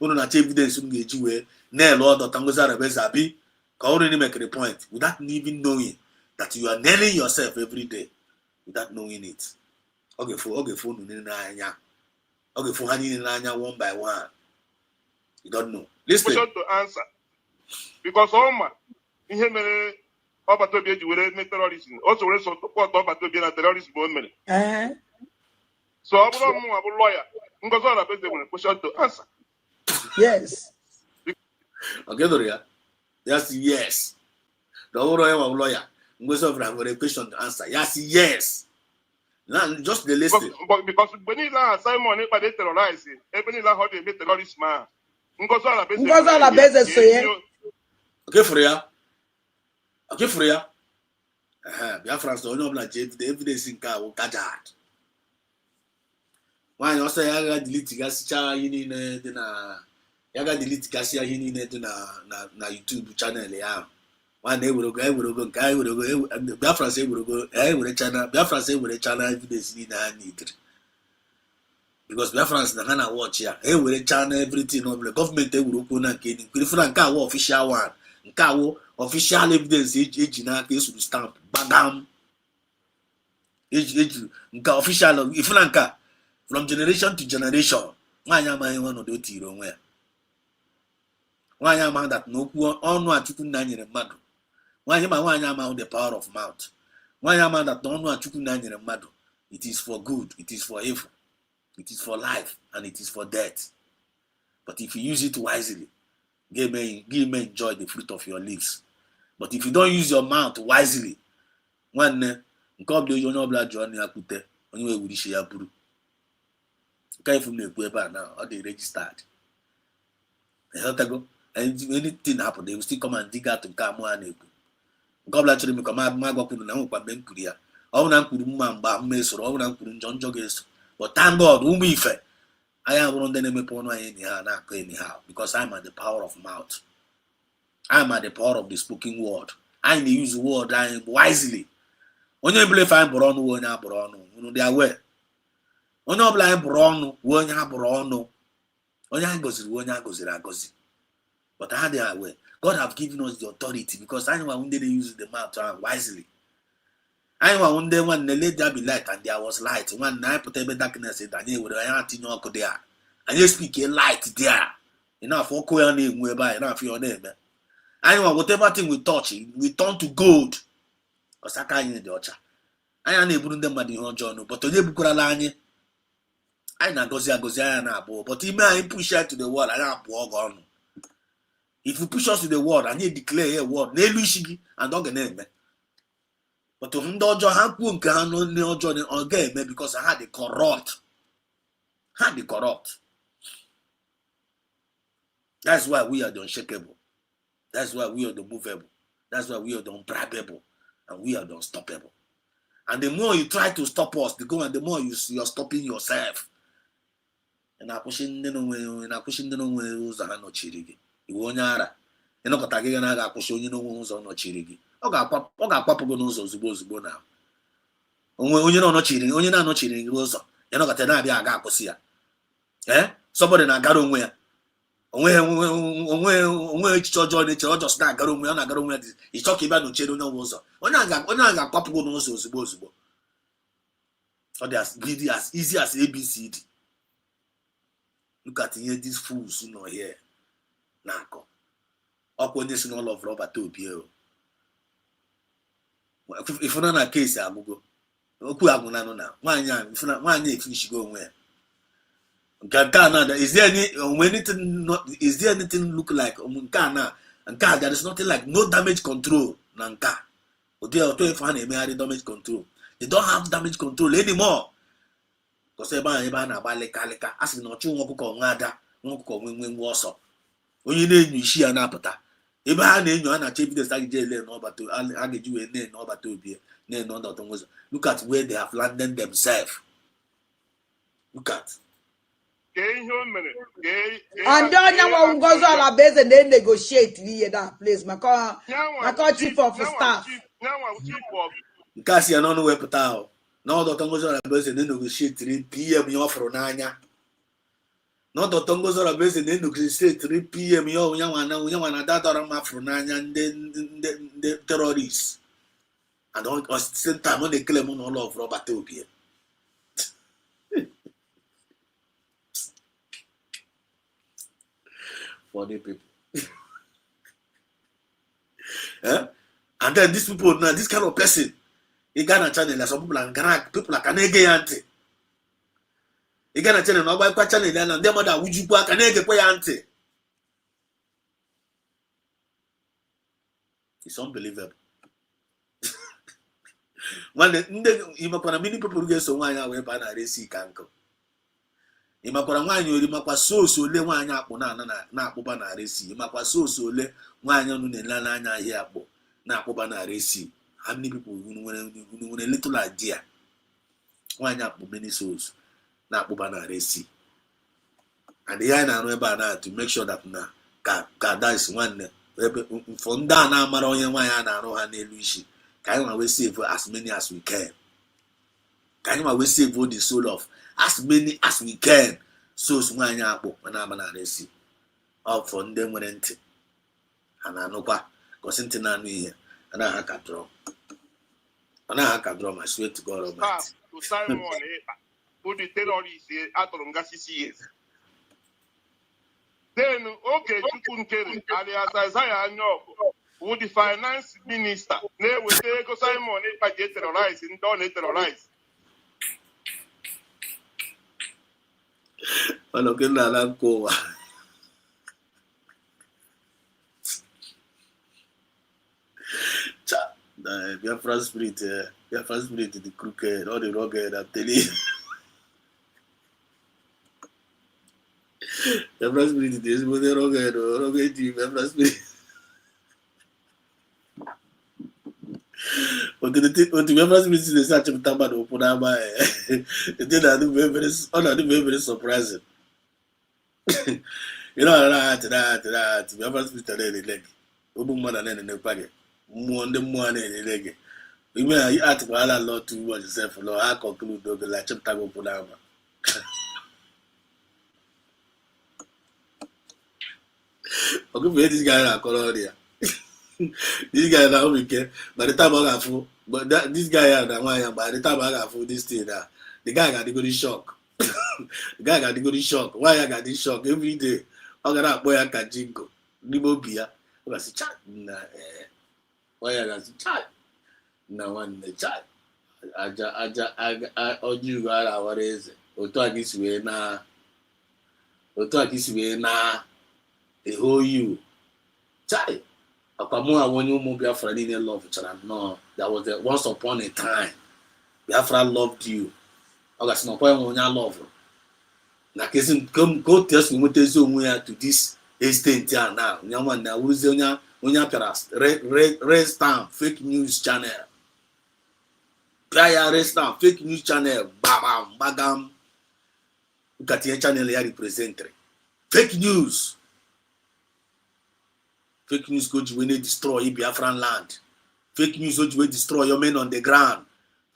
Speaker 9: not evidence you get you ne Lord or Tangoza Rebezabi, can already make a point without even knowing that you are nailing yourself every day without knowing it. Okay, for one by one. You don't know. Listen.
Speaker 10: To answer. Because Oma, in him, Robert Obie will make terrorism. Also, we support Robert Obie and terrorism. So, I'm a lawyer. Ngozora based on question to answer.
Speaker 11: Yes.
Speaker 9: Okay, Doria. Yes. The whole lawyer. Ngozora have a question to answer. Yes. Now, just the list.
Speaker 10: But because when he learned Simon, they terrorize him. Even how they make terrorist man. Ngozora based on
Speaker 9: okay, for ya. Okay, for ya. Biafra is the only one that the evidence in car will catch out. Why you say I got delete Gasia in Yaga delete Gasia in na YouTube channel? Yeah. One day will go, guy will go, Biafra say will go, with a channel, Biafra say with a channel evidence in need. Because Biafra is the Hana watch here, with a channel everything of the government they will open and getting different car official one, car official evidence age in our case will stamp, badam. Age official if Franca from generation to generation. Why am I one of the Tiro where? Why am I that no on what you can nine in a madu? Why am I the power of mouth? Why am I that don't want you can nine in a madu? It is for good, it is for evil, it is for life, and it is for death. But if you use it wisely, give me enjoy the fruit of your lips. But if you don't use your mouth wisely, one God do you know blood Johnny Akute, anyway we share buru. Okay, from the web now, or they registered. And anything happen, they will still come and dig out to come one. God bless you, come out, my God, and I'm Ben Kuria. All I'm putting Mamba, Mason, all I'm putting John Joggers. But thank God, whom we fair. I am one of them upon anyhow, because I'm at the power of mouth. I'm at the power of the spoken word. I use the word I am wisely. When you believe I'm born, when I'm born, they are aware. When you're blind, born, when you're born, when you goes, goes. But how they are aware? God have given us the authority because anyone when they use the mouth wisely. Anyone one day when they let there be light and there was light. One night put a darkness and they would have there. And you speak a light there. Enough for cool name whereby enough your name. Anyone, whatever thing we touch, we turn to gold. Because I can't in the orchard. I am able to them at the whole journal, but today Bukuralani. I na gozi na abo, but he may push out to the word and I'm gone. If you push us to the word and you declare a word, and don't get name. But to ndị ọjọọ ha kwuo nke ha ndị ọjọọ ọ ga-eme because ha dị corrupt. Ha dị corrupt. That's why we are the unshakable. That's why we are the movable. That's why we are the unbribable. And we are the unstoppable. And the more you try to stop us, the more you're stopping yourself. And I'm pushing the no way who's a no chirigi. You won't yara. You know what I get I push you know who's on no chirigi. Oga papa go no zubo now. Onye no cheating, onye na no cheating goes. You know what I ga akosia. Somebody na garo onwe onwe echiche ọjọọ na-eche ọ just na-agara onwe ya na-agara onwe ya ịchọ ka ịba nọchere onye ọnwe ụzọ onye a ga-akwapụgo n'ụzọ ozugbo ọ dị as easy as ABCD. Look at ihe these fools nọ here na-akọ ọkwa onye si n'ụlọ of Robert Obi ifuna na kesi agụgo okwu agụnanụ na nwaanyị efinishigo onwe ya. Is there anything look like there is nothing like no damage control nanka. Damage control. They don't have damage control anymore. Because eba na ba leka asị na ọchụ nwokuko ngada nwokuko nwenwe ọsọ onye na-enyo isi ya na-apụta ebe ha na-enyo na evidence agijele na ọbata agaji we na ọbata obi na ọdọtọ nwezo. Look at where they have landed themselves. Look at
Speaker 11: and then one goes on a base and they negotiate that place. My chief of staff.
Speaker 9: Kasi ano no wepụta na ọdọtọ ngozi ọra base na negotiate 3 PM ya ọfụrụ n'anya. Na ọdọtọ ngozi ọra base na negotiate 3 PM ya onye nwa na datọrọ ma afụrụ n'anya ndị terrorists. And on same time on the claim on all of Robert Obi. Funny people. And then these people now, this kind of person, he got a channel, some people are Canadian. He got a channel, nobody channel, and their mother, would you go Canadian? It's unbelievable. When many people get so why we ban a race canker. Imakora nwanyi ori makwa so le nwanyi akpụ na akpụba na resi makwa so le nwanyi onu na la anya ahia akpụ na akpụba na resi. How many people when a little idea nwanyi akpụ many souls na akpụba na resi. And here na ebe na to make sure that na ka that is one for nda na amara onye nwanyi na arụ ha n'elu isi. Can we save as many as we can? Can we save the soul of as many as we can? So swanya apple when I'm an RC. All for them when empty. And I know what because into here and I can draw. And I can draw my sweat to God Almighty.
Speaker 10: To Simon, who the terrorists out of Ngasi. Then okay, you couldn't kill it. Alias Isaiah Nyoko. Who the finance minister? Ne we take Simon if I get terrorized and don't terrorize.
Speaker 9: Well, okay, now go. Biafra spirit, the crooked, all the rugged, I'm telling you. Biafra spirit is with the rugged, Biafra spirit. But the members meeting the search of Tamba open up my very surprising. You know, that members meet the leg. Open more than any party. More than one in the leg. We may ask for a lot to watch yourself. I conclude the latch of Tago Pudama. Okay, this guy are Colombia. This guy now we care. By the time I got full, but this guy had by the time I got full this thing the guy got the good shock. The guy got the good shock. Why I got this shock every day? I got that boy I can jingle. Nibo Bia. I was a chat. Why I got chat? Now one the chat. I you got our is Oto this way now. Oto this way now. The whole you. Chat. Biafra didn't love each other. No, that was once upon a time. Biafra loved you. August no point when you love. Na kesi go test me tezi onwe ya to this extent ya now. Nyaman na uzi onya pera red stamp fake news channel. Pia red stamp fake news channel bam bagam. Ukati channel ya represent. Fake news. Fake news go to when they destroy Biafran land. Fake news go to when destroy your men on the ground.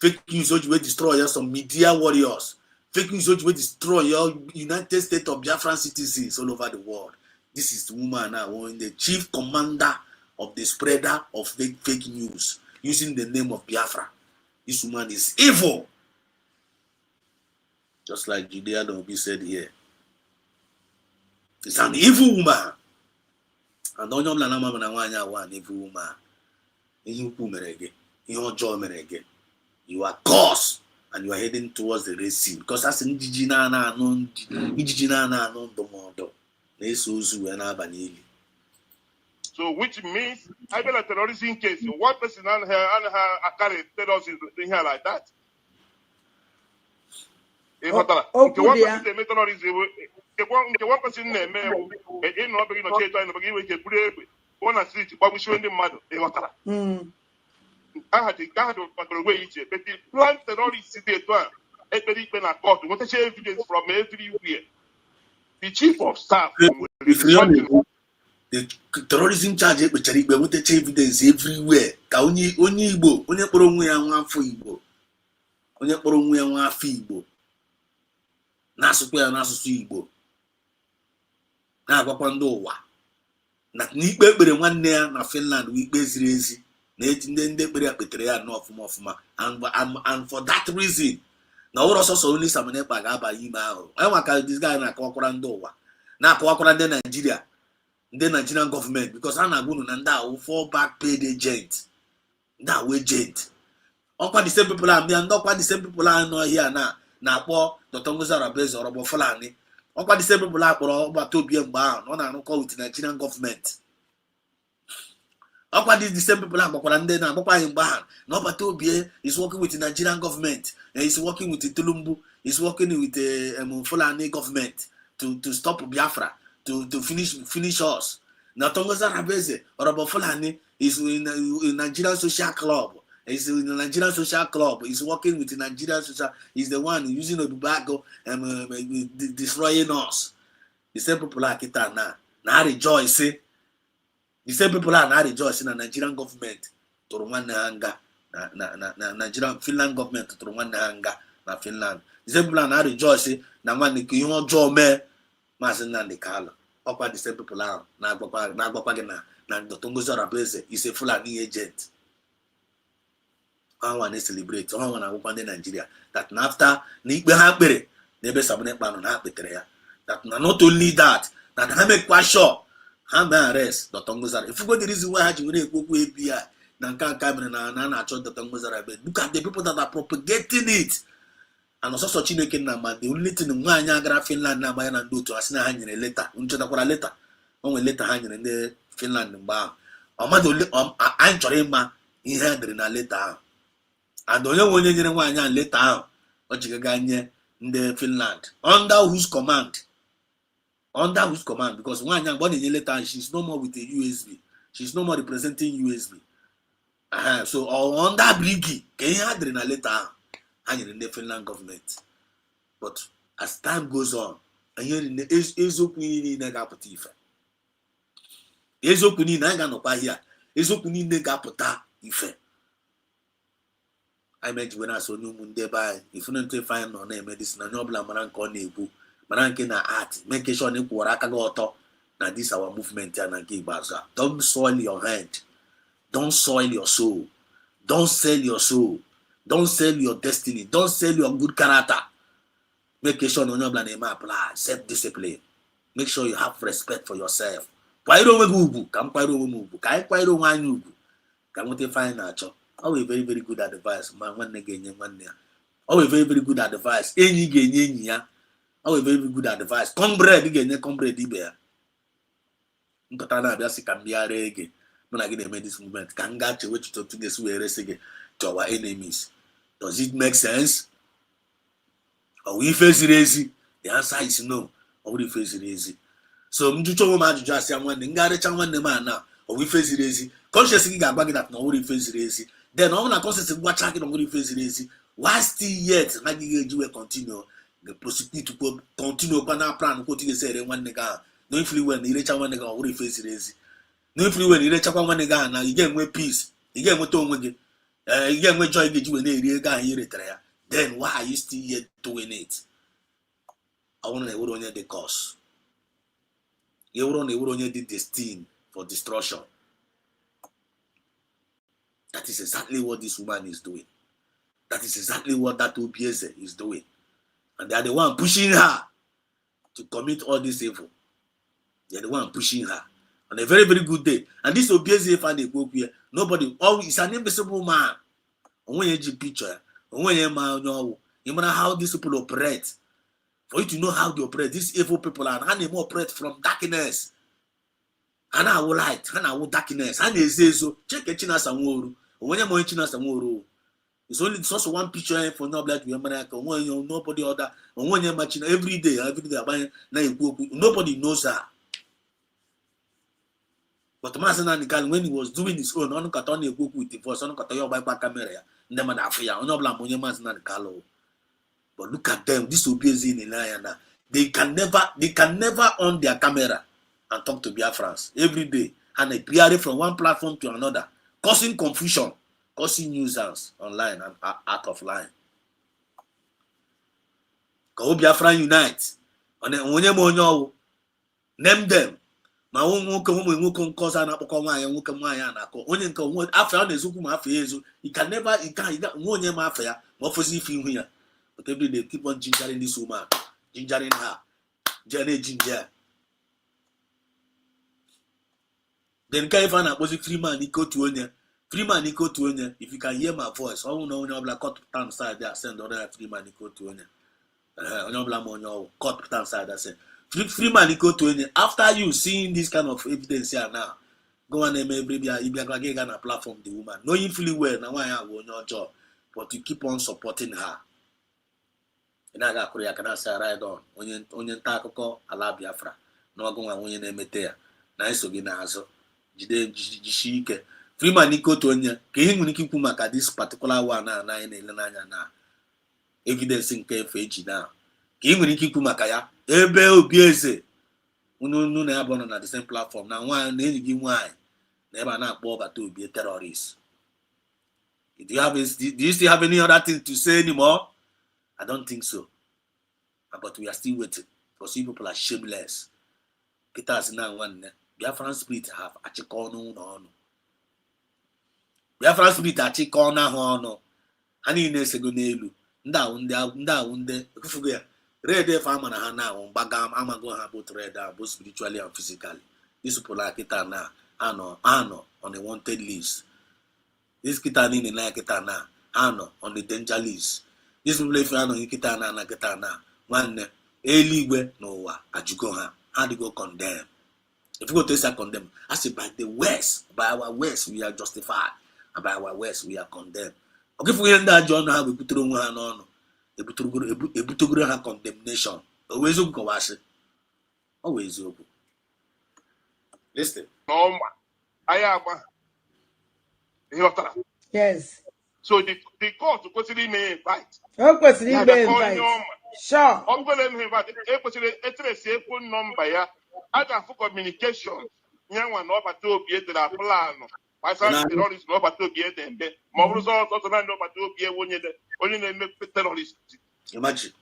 Speaker 9: Fake news go to when destroy some media warriors. Fake news will destroy your United States of Biafran citizens all over the world. This is the woman now, the chief commander of the spreader of fake news using the name of Biafra. This woman is evil. Just like Judea don't be said here. It's an evil woman. And don't you know one evil woman. You are cursed. And you are heading towards the Red Sea because that's in Jijina
Speaker 10: So which means I feel a terrorism case. One person and her carry terrorists in here like that. One person name in no begin to change and begin with a brave one street, but we show them mad. I had to way but the plan terrorists been a court. What is evidence from everywhere? The chief of staff.
Speaker 9: The terrorism charge which are evidence everywhere. Only Igbo, only Porongwe one for Igbo. Only Porongwe one Igbo. Nasu Igbo. Na Wapandowa. Na Nipe one near na Finland, we base raising. And for that reason, now also only some email. I want this guy na Kwakrandowa. Now Kwakran Nigeria, the Nigerian government, because I'm not going to fall back paid agent. That way agent. The same people are there, not quite the same people are not here now. Now, the Tongues are based or Fulani. The same people are about to be bound. No, I don't call it the Nigerian government. The same people are Nobody is working with the Nigerian government and he's working with the Tulumbu, he's working with the Fulani government to stop Biafra, to finish us. Now Tongoza Rabeze or about Fulani is in Nigerian Social Club. He's in the Nigerian Social Club. He's working with the Nigerian Social. He's the one using the tobacco and destroying us. The same people are Kitana. Now rejoice. The same people are now rejoicing the Nigerian government to Rwanda, Nigerian Finland government to Rwanda, na Finland. The same people are now rejoicing na man the Kiyon Joe me, Masin the Kala. Okwa the same people are na the Tongoza Rabeze is a Fulani agent. I want to celebrate. I want to open the Nigeria that after Nick Behapere, Nebe Sabine Banon that not only that I make quite sure. Arrest the Tongozara. If you go the reason why you go API, Nankan Cameron and I the Tongozara, look at the people that are propagating it. And also such a the only thing in one Finland now by and do to us now hanging a letter. Unchata letter. Only letter hanging in the Finland bar. I'm Chorema in hand in a letter. And the only one year letter what you can in the Finland. Under whose command? Under whose command? Because one young body later, she's no more with the USB. She's no more representing USB. So under Brigi, can you have a letter hanging in the Finland government? But as time goes on, and you're in the Ezokuni Negapativa. Ezokuni Naganopa here. Ezokuni Negapota Ife. I met when I saw no Mundeba. If you don't find no name medicine, no nobla maran konebu. Maranke na art, make sure you work na this our movement and give baza. Don't soil your hand, don't soil your soul, don't sell your soul, don't sell your destiny, don't sell your good character. Make sure no name apply, self-discipline. Make sure you have respect for yourself. Kwairo wegubu, kam kwairo wemubu, kai kwairo wanyubu. Come to find out. Always very, very good advice. Man, one again, one there. Always very, very good advice. Any gain, always very good advice. Comrade again, comrade Ibea. Nkatana biasi kambia rege. when I get this movement, can get to which to this way to our enemies. Does it make sense? Or we face it easy? The answer is no. Or we face it easy? So mjucho ma juju asi amwane ngare cha nwanne ma na or we face it easy. Consciously ga gbagi that no we face it easy. Then all na consciously gwa cha no we face it easy. Why still yet na gi we continue the prosecute to continue kwa na plan ko ti say nwanne ga no if when ire cha nwanne ga we face it easy. No if when ire cha kwa nwanne ga na you get enwe peace, you get enwe onwe gi. You get enwe joy gi we na ire ga an ire tere ya. Then why are you still yet doing it? I want to know the cause. You don't need the destined for destruction. That is exactly what this woman is doing. That is exactly what that Obieze is doing. And they are the one pushing her to commit all this evil. They are the one pushing her. On a very, very good day. And this Obieze, if I go here, nobody, is an invisible man. When you picture, when you know, no matter how these people operate, for you to know how they operate, these evil people are how they operate from darkness. And I will light, and I will darkness. And they say so. Check it China Samoru. When you're more China Samoru, it's only just one picture for no black America. When you nobody other, when you're matching every day, nobody knows her. But Master when he was doing his own, on Catoni book with the voice, on Catayo by camera, never Afia, on Obla Master Calo. But look at them, this will be in Eliana. They can never on their camera and talk to Biafrans every day. And they appear from one platform to another, causing confusion, causing nuisance online and out of line. Go Biafra unite. Name them. Ma nwoke cause an akpọkọ nwaanyị nwoke nwaanyị a na-akọ onye nke onwe afọ a na-ezokwu ma afọ ezo you can never nwa onye ma afọ ya ma ọfọzi ife ihu ya. But every day keep on gingering this woman, gingering her, ginger. Then can you find out was a free man equal to onye? Free man equal to onye. If you can hear my voice, I will know when you're cut down side there, send other free man equal to onye. On your cut down side that say free man equal to onye. After you seeing this kind of evidence here now, go and maybe be a platform the woman. Knowing fully well now why I will not job, but you keep on supporting her. Inaga Korea can say right on onye nta akụkọ ala Biafra na ọgụ nwa onye na-emete ya na esoghị n'azụ jide jishi ike Freeman ikotu onye ka ihe nwere ike ikwu maka this particular one na na-ele n'anya na evidence nke efe eji na ka ihe nwere ike ikwu maka ya ebe Obieze unu na ya bụ na the same platform na nwaanyị na enyi gị nwaanyị na ebe a na-akpọ ọbata Obi terrorist. Do you still have any other thing to say anymore? I don't think so. But we are still waiting. Because you people are shameless. Kita now one Biafran spirit have a chikono no. Biafran spirit a chikona hono. Hani ne segonelu. Nda unde. Kufuga. Red farmer na hana on bagam amago ha both red both spiritually and physically. These people are kita na ano on the wanted list. This kita ni na kita na ano on the danger list. This people if ano kita na one eligwe no ajugo ha. How do you go condemn? If you go to say condemn, I say by our words we are justified, and by our words we are condemned. Okay, if we end that John how we put through one on a condemnation. Always go wash it. Always open. Listen.
Speaker 10: No,
Speaker 11: Yes.
Speaker 10: So the court consider me invite.
Speaker 11: Oh, consider me invite. Sure.
Speaker 10: I'm going to invite. A phone number ya. I can for communication. Young one over to be at the plan. My son terrorist over to be at them. My results also not over to be only make terrorist.
Speaker 9: Imagine.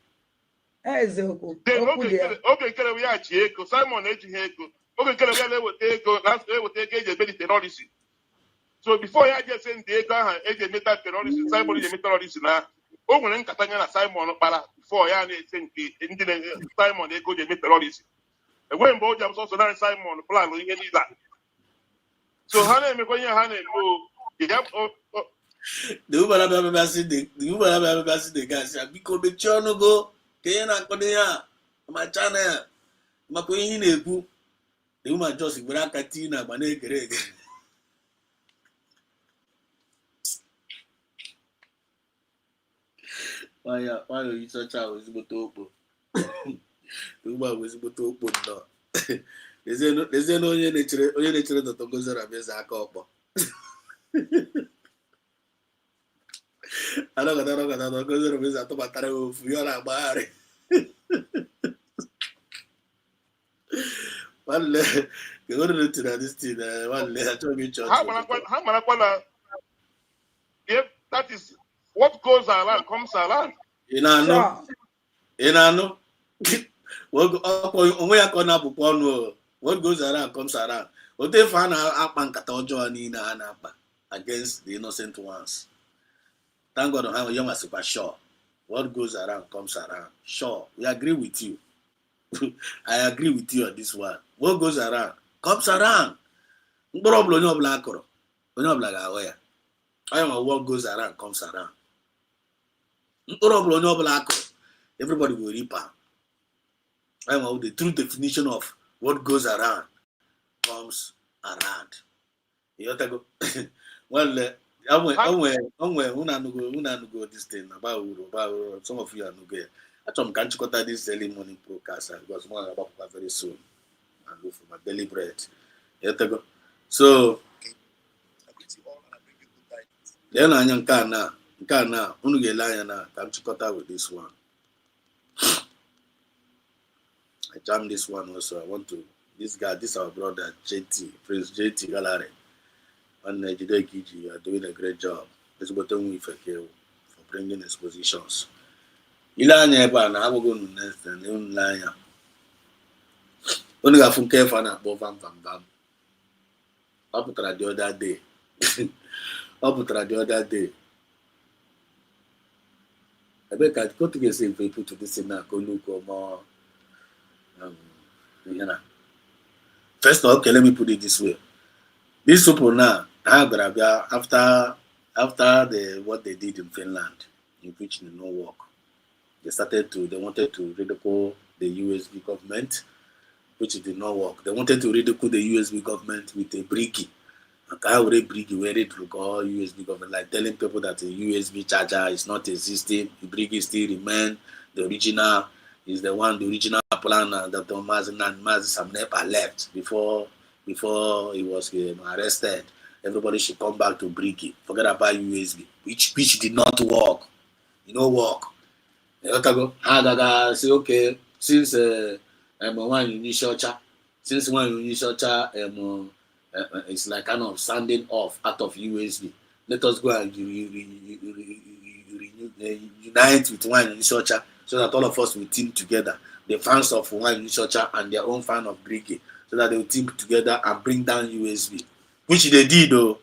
Speaker 10: Okay, we are Chieko, Simon Ejiheko. Okay, we will take last day will take a terrorism. So before I just send the agent terrorist, Simon is a terrorist now. Oh, when Catania Simon Para before I send the Simon they go to terrorist. And when both jobs also not Simon plan we get that. So Hannah me going Hannah go
Speaker 9: the Uber the guys because the channel go Kena Korea my channel my queen the woman just Katina Baneke. nwayọ isocha ezigbote okpo ugbu a bụ ezigbote okpo nnọọ lezie na onye na-echere Dr. Ngozi Rabeze aka ọkpọ anọgọta Ngozi Rabeze atụbatara ya ofu ya na-agbagharị nwanne ka o rere tiri adịstin nwanne achọghị m ịchọ
Speaker 10: ha marakwa na if that is what goes around comes around.
Speaker 9: ị na-anụ onwe ya ka ọ na-abụkwa ọnụ what goes around comes around. Otu efe a na-akpa nkata ọjọọ niile ha na-akpa against the innocent ones. Thank God ha ya masịkwa sure what goes around comes around. Sure, we agree with you. I agree with you on this one. What goes around comes around. Mkpụrụ ọbụla onye ọbụla akụrụ onye ọbụla ga-aghọ ya. Onye ma what goes around comes around. Mkpụrụ ọbụla onye ọbụla akụrụ everybody will reap am. Onye ma the true definition of what goes around comes around. Ịghọtago? Well, onwe unu anụgo this thing about uru some of you anụgo ya. Achọrọ m ka nchịkọta this early morning podcast because m ga-agbapụkwa very soon and go for my daily bread. Ịghọtago? So lee n'anya nke a na unu ga-ele anya na ka nchịkọta with this one. I jam this one also. I want to this our brother JT, Prince JT Gallery. And Jideki, you are doing a great job. Let's go to you for bringing expositions. Ilanya eba na agogo nu next and online. Only got from careful na above bam. Up the other day. I bet I go to get some people to this now. Go look or more. First of all, okay, let me put it this way. These people now, after what they did in Finland, in which did not work, they wanted to ridicule the USB government, which did not work. They wanted to ridicule the USB government with a briggy. I would briggy where it will go USB government, like telling people that the USB charger is not existing, the briggy still remain the original. Is the original plan that Mazi Samnepa left before he was arrested. Everybody should come back to Briggy. Forget about USB, which did not work. You know, work. Say okay, since one it's like kind of standing off out of USB. Let us go and unite with one Unishocha, so that all of us will team together. The fans of one Unishocha and their own fan of Briggy, so that they will team together and bring down USB, which they did though.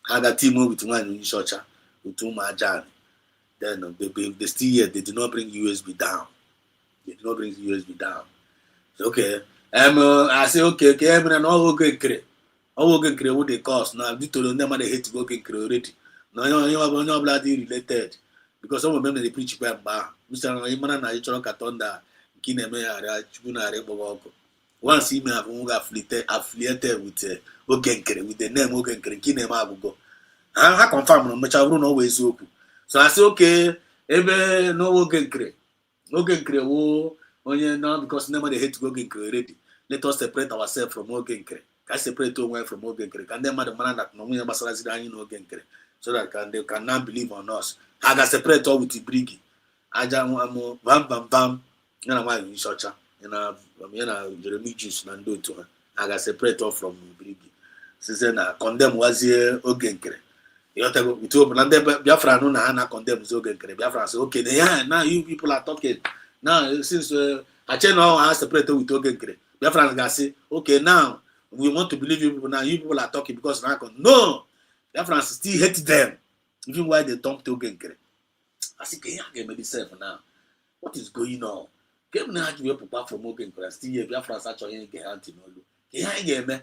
Speaker 9: Had a team with one Unishocha, with two Majan. Then they still here. They did not bring USB down. So, okay. I say okay. I'm not going to create what they cost now. Due to them, they hate to go get already. No, you bloody related because some of them they preach by bar. Mr. Imana na ichoro katonda kineme ara chuna re boboko. Once he may have affiliated with Ogenkere with the name Ogenkere kinema agugo. I confirm no much always open. So I say okay, ebe no Ogenkere wo onye now because never they hate to go Ogenkere already. Let us separate ourselves from Ogenkere. Can separate away from Ogenkere. Can them the man that no Ogenkere. So that they can now believe on us. I got separate all with the Briggy. I just bam. You know why you shot you know Jeremy Juice and do it to her. I got separate all from Briggy. Since then I condemn was here Ogenkere. You have to go with open and then Biafra no na condemn Ogenkere. Biafra say okay now you people are talking. Now since I change now I separate with Ogenkere. Biafra gonna say okay now we want to believe you people now. You people are talking because now no. Biafra still hate them, even why they dumped Ogenkere. I say, can you get me this now? What is going on? Can you give up apart from Ogenkere? Still here, Biafra actually get anti no. Can you get me?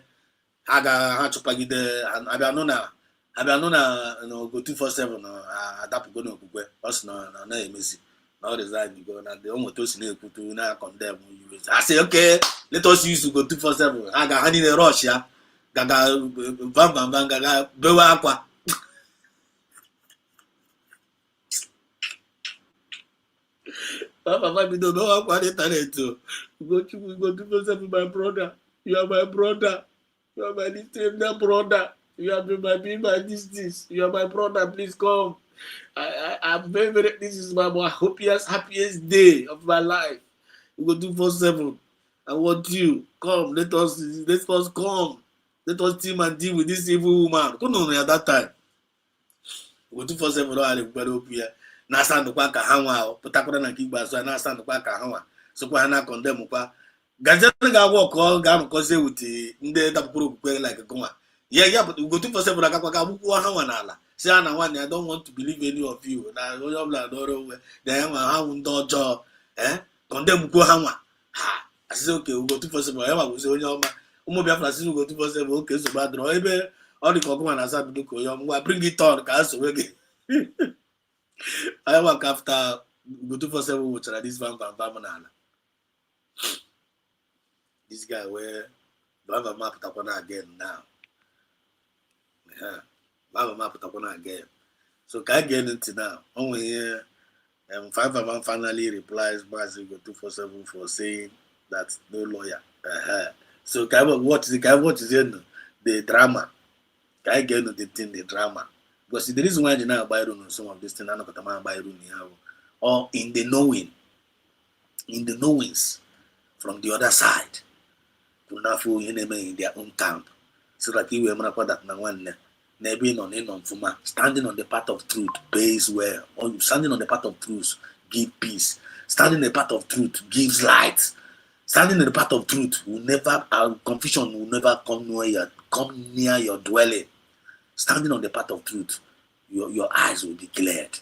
Speaker 9: I got to pay the and I don't know go 247 adapt go no kugwe. Us no emezi. Now the side you go now the almost to see to now condemn you. I say okay, let us use to go 247. I got hand in a rush yeah. Gaga bam gaga bewa akwa Papa, we don't know what it is. We go to myself, my brother. You are my brother. You are my little brother. You have been my this. You are my brother. Please come. I'm very. This is my happiest day of my life. We go 247. I want you. Come. Let us come. Let us team and deal with this evil woman. Come on at that time. We go 247. Don't have everybody up here. Na-asa ndụkwa ka ha nwa ahụ pụtakwara na nke ikpeazụ a na-asa ndụkwa ka ha nwa sokwa ha na-akọndem kwa gajere ga-agwa ọkọ ga-arụkọzie wute ndị dapụkwuru okwukwe like gụnwa ya pụta ugo 247 agakwa ka agbụkwọ ha nwa n'ala si ha na nwaanyị I don't want to believe any of you na onye ọbụla n'ọrụ onwe na ya nwa ha nwụ ndị ọjọọ kọndem kwuo ha nwa ha asịsị oke ugo 247 ya magwụzi onye ọma ụmụ Biafra sị ugo 247 oke nsogbu adịrọ ebe ọ dị ka ọgụnwa na asa bido ka onye ọmụgwa bring it on ka ha sowe gị I work after go 247 which are this van nala. This guy where Baba map tapona again now. Baba map tapona again. So can get into now. Only here 5 finally replies Mazi go 247 for saying that no lawyer. So can what is in the drama? Can I get into the thing the drama? Because the reason why they now buy room on some of these things, I know buy room or in the knowings from the other side, kunafu enemy in their own camp. So that you will not that na one maybe on fuma standing on the path of truth pays well, or standing on the path of truth give peace. Standing in the path of truth gives light. Standing in the path of truth will never confusion will never come near your dwelling. Standing on the path of truth, your eyes will be cleared.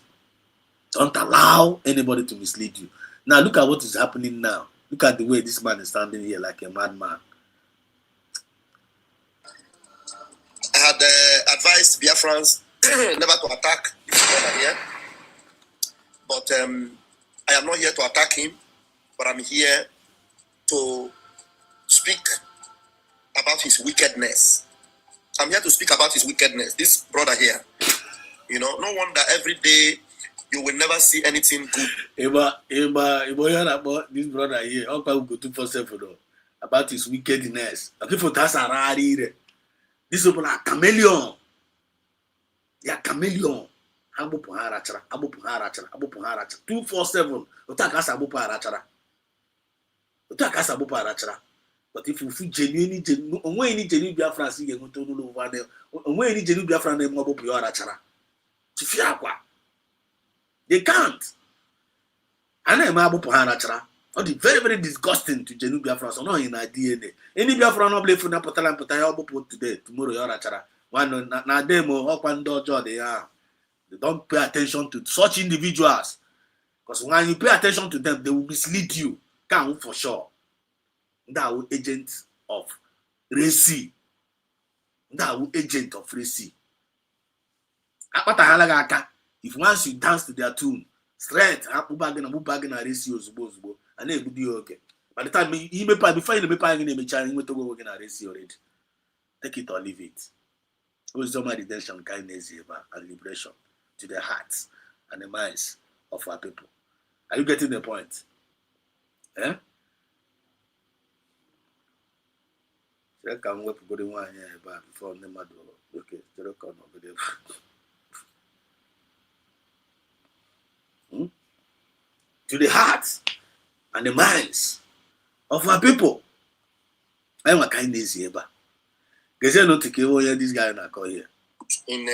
Speaker 9: Don't allow anybody to mislead you. Now look at what is happening now. Look at the way this man is standing here like a madman.
Speaker 12: I had advised Biafrans never to attack this brother here. But I am not here to attack him, but I'm here to speak about his wickedness. I'm here to speak about his wickedness. This brother here, no wonder every day you will never see anything good.
Speaker 9: This brother here, how can we go 247 about his wickedness? These people are chameleon. They are chameleon. 247. But if you feel genuinely any genuine Biafra see you to do over there, any genuine Biafra name more popular achara. They can't. And I'm able to achara. It's very, very disgusting to genuine Biafra. So no in our DNA. Any Biafra no believe for na potala put today, tomorrow your achara. One na demo up and dojo they are. They don't pay attention to such individuals. Because when you pay attention to them, they will mislead you. Can't for sure. That agent of racy. That agent of racy. If once you dance to their tune, straight, and racy and they would be okay. By the time you may pay before you may pay in to go again racy already. Take it or leave it. Wisdom and redemption, kindness, and liberation to the hearts and the minds of our people. Are you getting the point? Eh? I can work for the one year before the mother. Okay, to record over there. To the hearts and the minds of our people. I am a kindness here, but there's no to kill this guy na call here.
Speaker 12: In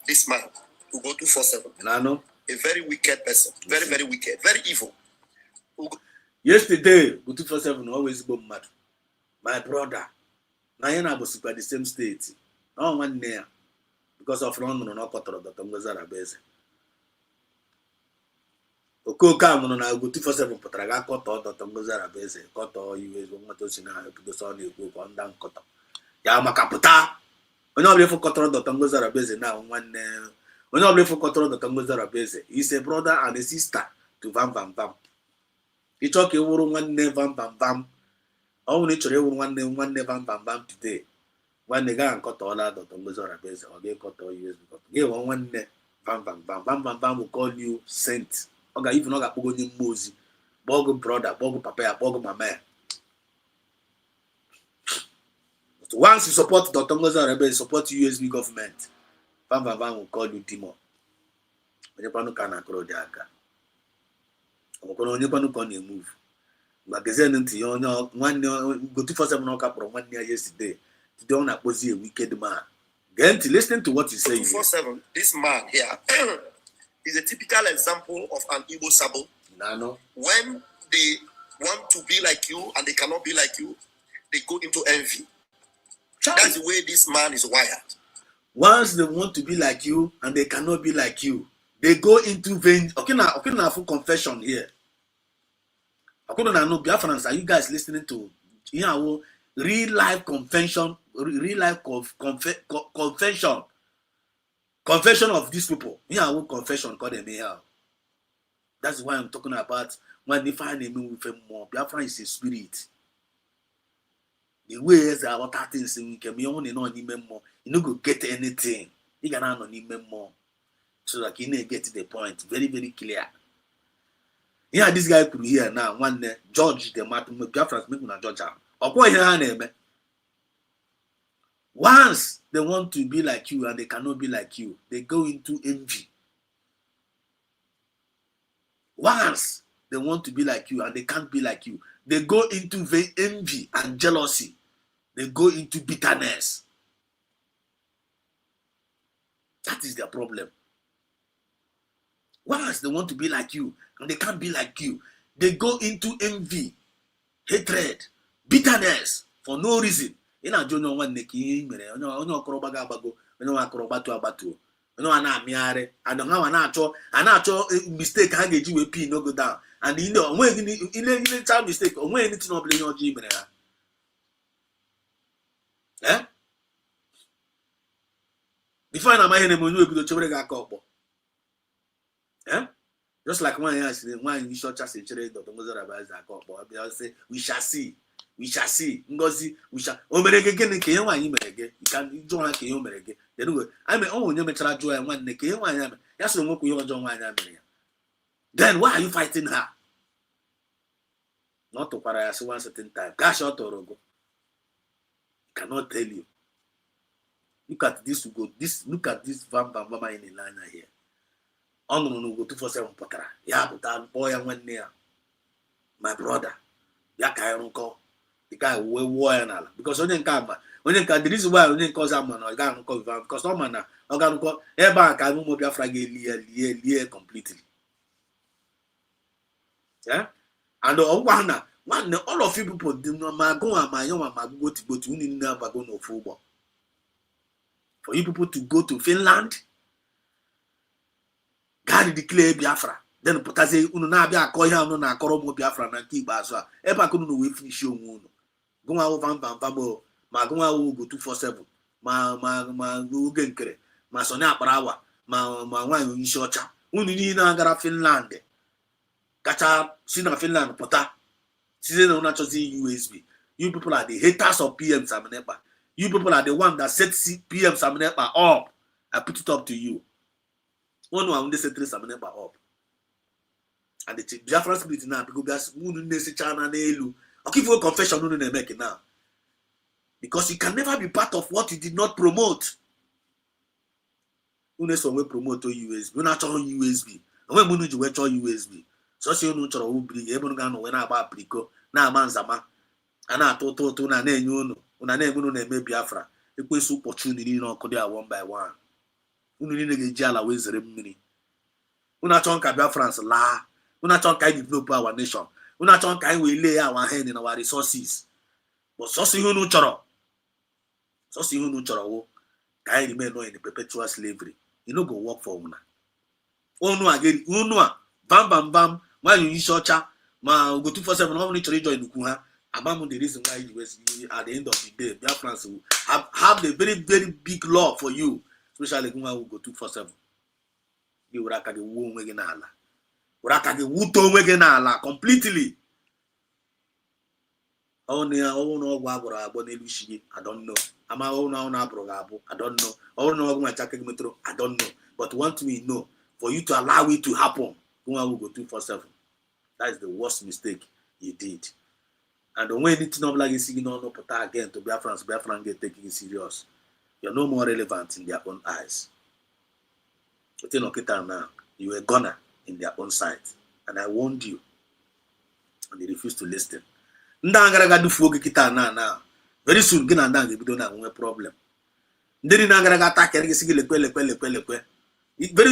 Speaker 12: this man who go 247.
Speaker 9: And I know
Speaker 12: a very wicked person, very, very wicked, very evil.
Speaker 9: Yesterday, 247 always go mad. My brother. Nayana was by the same state. No one near because of London no control that Ngozara base. Okoka no na go 247 potraga koto that Ngozara base. Koto US moto sina to so na go on down koto. Ya makaputa. Onye obile for control that Ngozara base now one onye obile for control that Ngozara base. He's a brother and a sister to Vam Vam Vam. He talk you one name Vam Vam Vam. Only to one name bam today. When the guy cut all out of the Mozora base or get cut all years because give one name bam will call you saint. Okay, if not got Pogoni Mosi. Bogo brother, Bogo papa, Bogo mama. But once you support Dr. Ngozi Rebel, support USB government, Van will call you Timo. Onyepanu kana kro di aka. Okono onyepanu kon move. Magazine nti onye nwanne go 247 no kapro nwanne yesterday. Today on akpozi a wicked man. Get listen to what he's saying.
Speaker 12: 247, this man here is a typical example of an Igbo Sabo.
Speaker 9: Nano.
Speaker 12: When they want to be like you and they cannot be like you, they go into envy. That's the way this man is wired.
Speaker 9: Once they want to be like you and they cannot be like you, they go into vain. Okay, now full confession here. Okay, now no Biafrans, are you guys listening to real life confession of these people? Confession called them here. That's why I'm talking about when they find him with him more. Biafra is a spirit. The ways are what things we can be only know more. You no go get anything. You cannot know more. So that you need get to the point. Very, very clear. Yeah, this guy could hear now. One judge the matter. Biafra make una judge him. Once they want to be like you and they cannot be like you, they go into envy. Once they want to be like you and they can't be like you, they go into envy and jealousy. They go into bitterness. That is their problem. Once they want to be like you and they can't be like you, they go into envy, hatred, bitterness for no reason. You know, John one neki mere onye okoroba ga abago onye akoroba onye ana amiare and na-achọ mistake ha ga-eji wee pin no go down and you know onwe ile child mistake onwe anything obele onye ọjọọ mere ha. Before na amaghị na onye ebido chebere gị aka ọkpọ. Just like one year nwaanyị isi ọcha si chere Dr. Ngozi Rebel aka ọkpọ bịa say we shall see Ngozi o mere gị gịnị ka ihe nwaanyị mere gị ka jụọ ha ka ihe o mere gị onye mechara jụọ ya nwanne ka ihe nwaanyị mere ya sịrị nwekwa ihe ọjọọ nwaanyị mere ya. Then why are you fighting her? Not to para ya one certain time. Gosh, ọ tọrọ go. Cannot tell you. Look at this Van in the line here. On no go 247 potara. Ya pụta boy and one near. My brother. Ya ka call. The guy we war na because onye nka the reason why onye cause am na ga nko because no man na o ga nko e ba ka mu Biafra ga lie completely. Yeah? And all of you people do not go and my young go to never go no football. For you people to go to Finland, God declare Biafra. Then Potaze Una Koya no na Koromo Biafra and Kibasa. Ever couldn't we finish your moon. Go out Van Babo, Magonga will go 247, ma Genkere, ma Sonia Parawa, ma wine in Shocha, Unina Gara Finland. Kacha Sina Finland Pota. Season on USB. You people are the haters of PM Samanepa. You people are the one that set PM Samanepa up. I put it up to you. One they set Samanepa up. And the Biafra spirit now because wouldn't say China Nelu. I'll give you a confession no make it now. Because you can never be part of what you did not promote. We promote USB. We're not on USB. And when we USB. So you know chọrọ ubiri ebe unu ga-anọ wee na-agba apriko na-ama nzama a na-atụ ụtụ na na-enye unu na-eme unu na-eme Biafra ekwesị ụkpọchi unu niile ọkụ dị one by one unu niile ga-eji ala wee zere mmiri unu achọ nka Biafrans laa unu achọ nka anyị develop our nation unu achọ nka anyị wee lay our hand in our resources but sọsọ ihe unu chọrọ wụ ka anyị remain in the perpetual slavery. You no go work for una unu a bam why you shocha ma go 247 how many chọrọ join ukwu ha abam the reason why you at the end of the day Biafrans will have a very very big law for you, especially when we go 247. You will aka gị wuo onwe gị n'ala were aka gị wuto onwe gị n'ala completely. Ọgwụ agwọrọ agbọ n'elu isi gị I don't know. Ama ọnụ abụrụ gị abụ I don't know. Ọgwụ machaka gị metro I don't know. But want me know for you to allow it to happen. Go 247. That is the worst mistake you did. And when anything of like you no put again to Biafran get taking it serious. You're no more relevant in their own eyes. Now, you were a gunner in their own sight. And I warned you. And they refused to listen. Now. Very soon, we don't have a problem. Very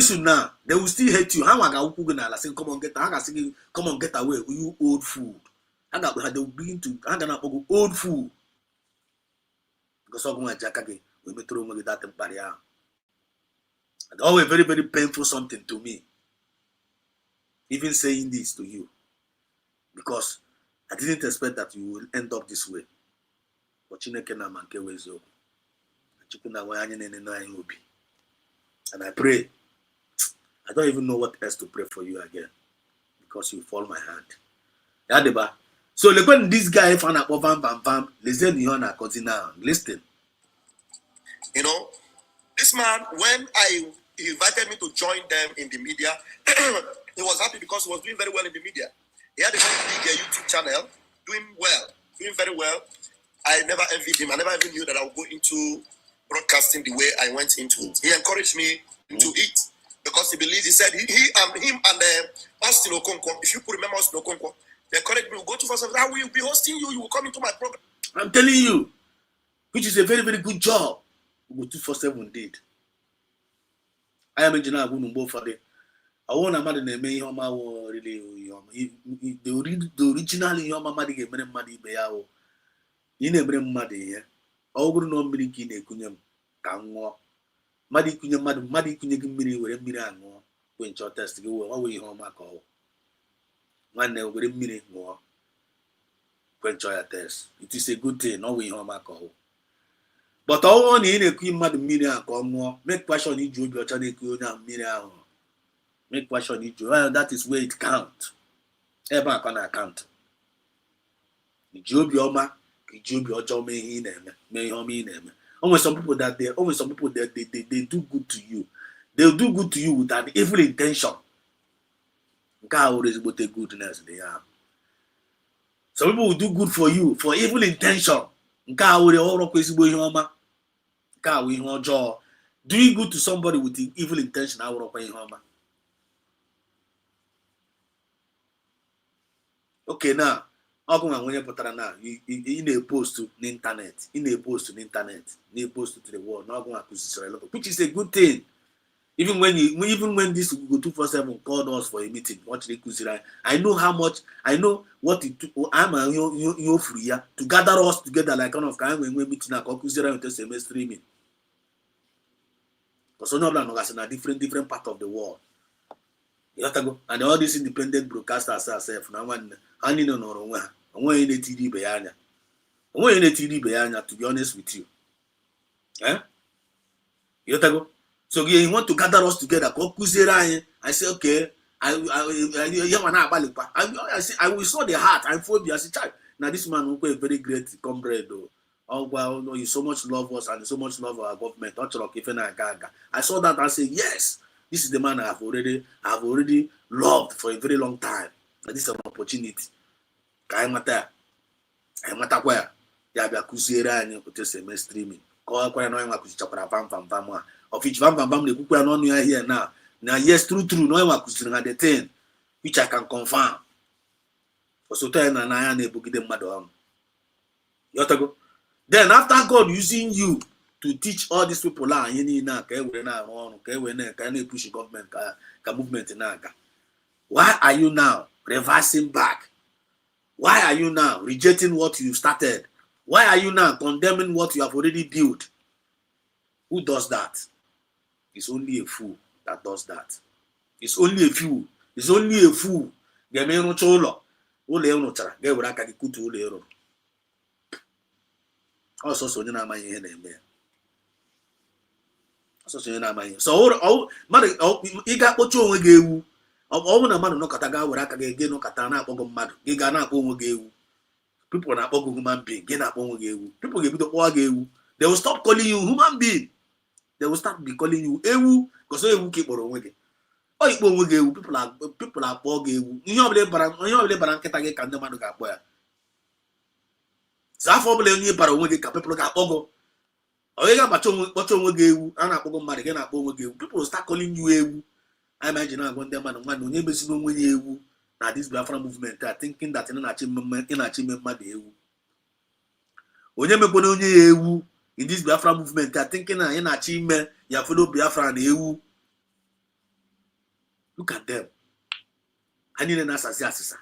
Speaker 9: soon now, they will still hate you. How come on, get away, you old fool. They will begin to old fool. Because of my jacket, we may throw me that barrier. And always very, very painful something to me. Even saying this to you. Because I didn't expect that you will end up this way. But you know, and I pray. I don't even know what else to pray for you again. Because you fall my hand. Yadeba. So when this guy found out listen listen.
Speaker 12: You know, this man, when he invited me to join them in the media, he was happy because he was doing very well in the media. He had a very big YouTube channel, doing very well. I never envied him. I never even knew that I would go into broadcasting the way I went into it. He encouraged me to it because he believes, he said, him and Austin Okonkwo, if you could remember Austin Okonkwo, they encouraged me to go to first. I will be hosting you. You will come into my program.
Speaker 9: I'm telling you, which is a very, very good job. We go 247 did. I am engineer for the. I want a man in the main really the original in your mamma get money beao. You never muddy, all no milky necunyum, can Muddy cunyum, muddy cunyum mini with a mirror more. When your test to go away home, I call. One day with a minute more. When your test. It is a good thing, no way home, I call. But all on in a queen mad mirror come more, make passion in you, your channel mirror. Make passion in you, and that is where it counts. Ever can account. Job your ma, Job your jaw may name. Always some people that they do good to you. They'll do good to you with an evil intention. God always about the goodness they have. Some people will do good for you for evil intention. God will always be your ma. God will your jaw. Doing good to somebody with the evil intention, I will pay your ma. Okay, now. When you put now, in a post to the internet, to the world, which is a good thing. Even when this go 247 called us for a meeting, what they consider, I know what it took. I'm a free to gather us together like kind of when we meet now, consider it as a streaming. Because no a different part of the world. You have to go and all these independent broadcasters ourselves now one to be honest with you. You have to go. So you want to gather us together. I say, okay, I will saw the heart. I phobia as a child. Now this man will be a very great comrade though. Oh well, no, you so much love us and so much love our government. I saw that and say, yes, this is the man I have already loved for a very long time. And this is an opportunity. I matter where. Ya be akuzere anyị otu eme streaming. Ko kwa no enwa kuzichakwara vam of each vam le kukwa no nu here now. Now yes true no enwa kuziri na the thing which I can confirm. Osoto na ya na ebugide mmadu am. Yotago. Then after God using you to teach all these people now ka e were na arụ ka e were na ka na push government ka movement na aga. Why are you now reversing back? Why are you now rejecting what you started? Why are you now condemning what you have already built? Who does that? It's only a fool that does that. It's only a few. It's only a fool. Also, so you know my hand so you got what you want to ọ na mmadụ nọkọta ga were aka ga nọkọta na-akpọgo mmadụ gị ga na-akpọ onwe gị ewu. People na-akpọgo human being gị na-akpọ onwe gị ewu. People ga-ebido kpọwa gị ewu. They will stop calling you human being. They will start be calling you ewu because ewu ka ị kpọrọ onwe gị. O ikpo onwe gị ewu, people akpọ gị ewu. Ihe ọbụla bara nkịta gị ka ndị mmadụ ga-akpọ ya. So afọ ọbụla onye bara onwe gị ka people ga-akpọ gị. Onye ga-akpọcha onwe gị ewu, a na-akpọ gị mmadụ, gị na-akpọ onwe gị ewu. People start calling you ewu. I imagine agwa ndị mmadụ nwanne onye mesiri onwe ya ewu na this Biafra movement are thinking that ị na-achị ime mmadụ ewu. Onye mekwana onye ya ewu in this Biafra movement are thinking na ị na-achị ime ya fellow Biafra na ewu. Look at them. Ha niile na-asazi asịsa.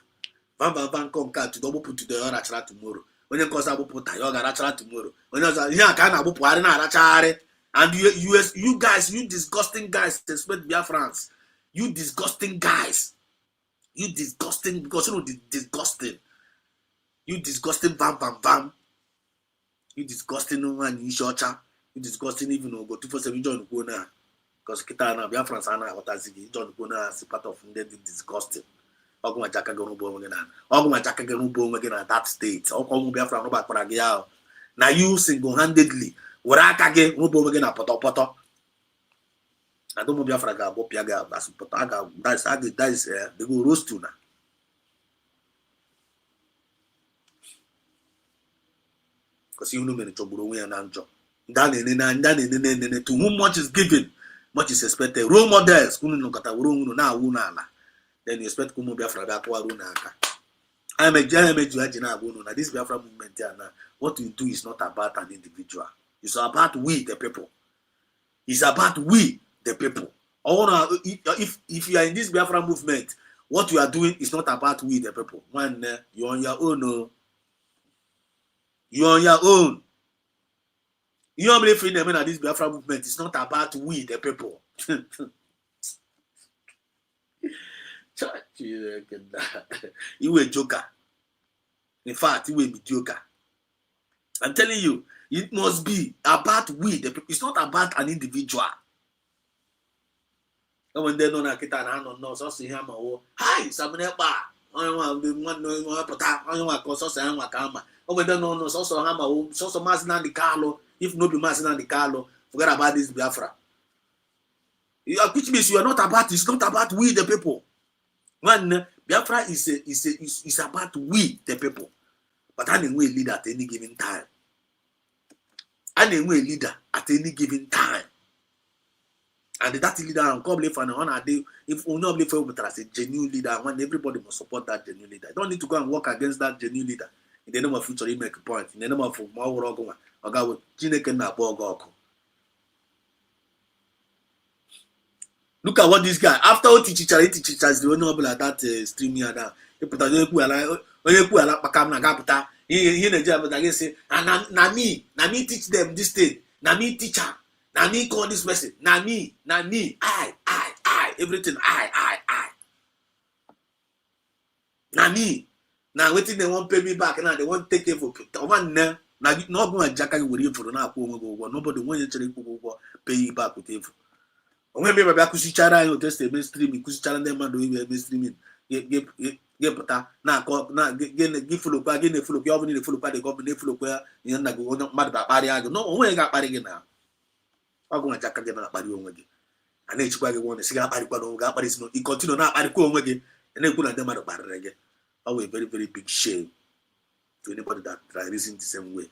Speaker 9: Vamba nkọ nke a tudo ọgbụpụ tudo ya rachara tomorrow. Onye nke ọzọ agbụpụta ya ọ ga-arachara tomorrow. Onye ọzọ ihe a ka a na-agbụpụgharị na-arachagharị. And you guys, you disgusting guys, expect Biafrans. You disgusting guys. You disgusting, because you know disgusting. You disgusting bam. You disgusting one you shorter. You disgusting even go 247 join go now. Because kita na Biafrans ana otazigi join go now as part of the disgusting. Oguma jaka go no bo nwe na. Oguma jaka go no bo nwe na that state. Oguma Biafra no ba kwara gi ya. Na you single-handedly were aka gị nwebe onwe gị na pọtọpọtọ. Na ụmụ Biafra ga-agbọpịa gị asụ pọtọ they go roast you na. Because you know mere chọgburu onwe ya na njọ. Ndị a na-enene to whom much is given, much is expected. Role models unu nọkọta were onwe unu na-awụ n'ala. Then you expect ka ụmụ Biafra bịa tụwarụ n'aka. Emeju aji na-agwa unu na this Biafra movement ya na what you do is not about an individual. It's about we, the people. It's about we, the people. If you are in this Biafra movement, what you are doing is not about we, the people. One, you're on your own. No. You're on your own. You don't believe in this Biafra movement. It's not about we, the people. You a joker. In fact, you a mediocre. I'm telling you, it must be about we, the people. It's not about an individual. And when they know that kita na no so see him oh hi sabune ba onwa be one pota onwa ko so say anwa ka ama o when they know so hama oh so Mazina the Carlo if no be Mazina the Carlo forget about this Biafra. Which means you are not about, it's not about we the people. One Biafra is about we the people. But I need a leader at any given time. I need a leader at any given time. And that leader, I'm probably for on day. If we not believe for as a genuine leader, I want everybody must support that genuine leader. I don't need to go and work against that genuine leader. In the name of future, you make a point. In the name of more work, I got with Chineke na Bogo. Look at what this guy. After all teachers, the honorable at that stream here now. He put a new pakam gaputa. He the job again say, and na me teach them this thing. Na me teacher. Na me call this person. Na me. I. Everything I. Na me. Now waiting they won't pay me back. Now they won't take it for one now. Now not going to jack with for now. Nobody wants to pay you back with him. When we back to Chara, you test the mainstream, because Chara them are doing mainstreaming. Get pata na give full up again, full up, you have the full up, the government full up where you know go not mad about party. No, we got party now. I'm going to jack again at party again. And each one want to see how party got party. He continue now at the again, and then put them at the party again. Oh, a very, very big shame to anybody that reason the same way.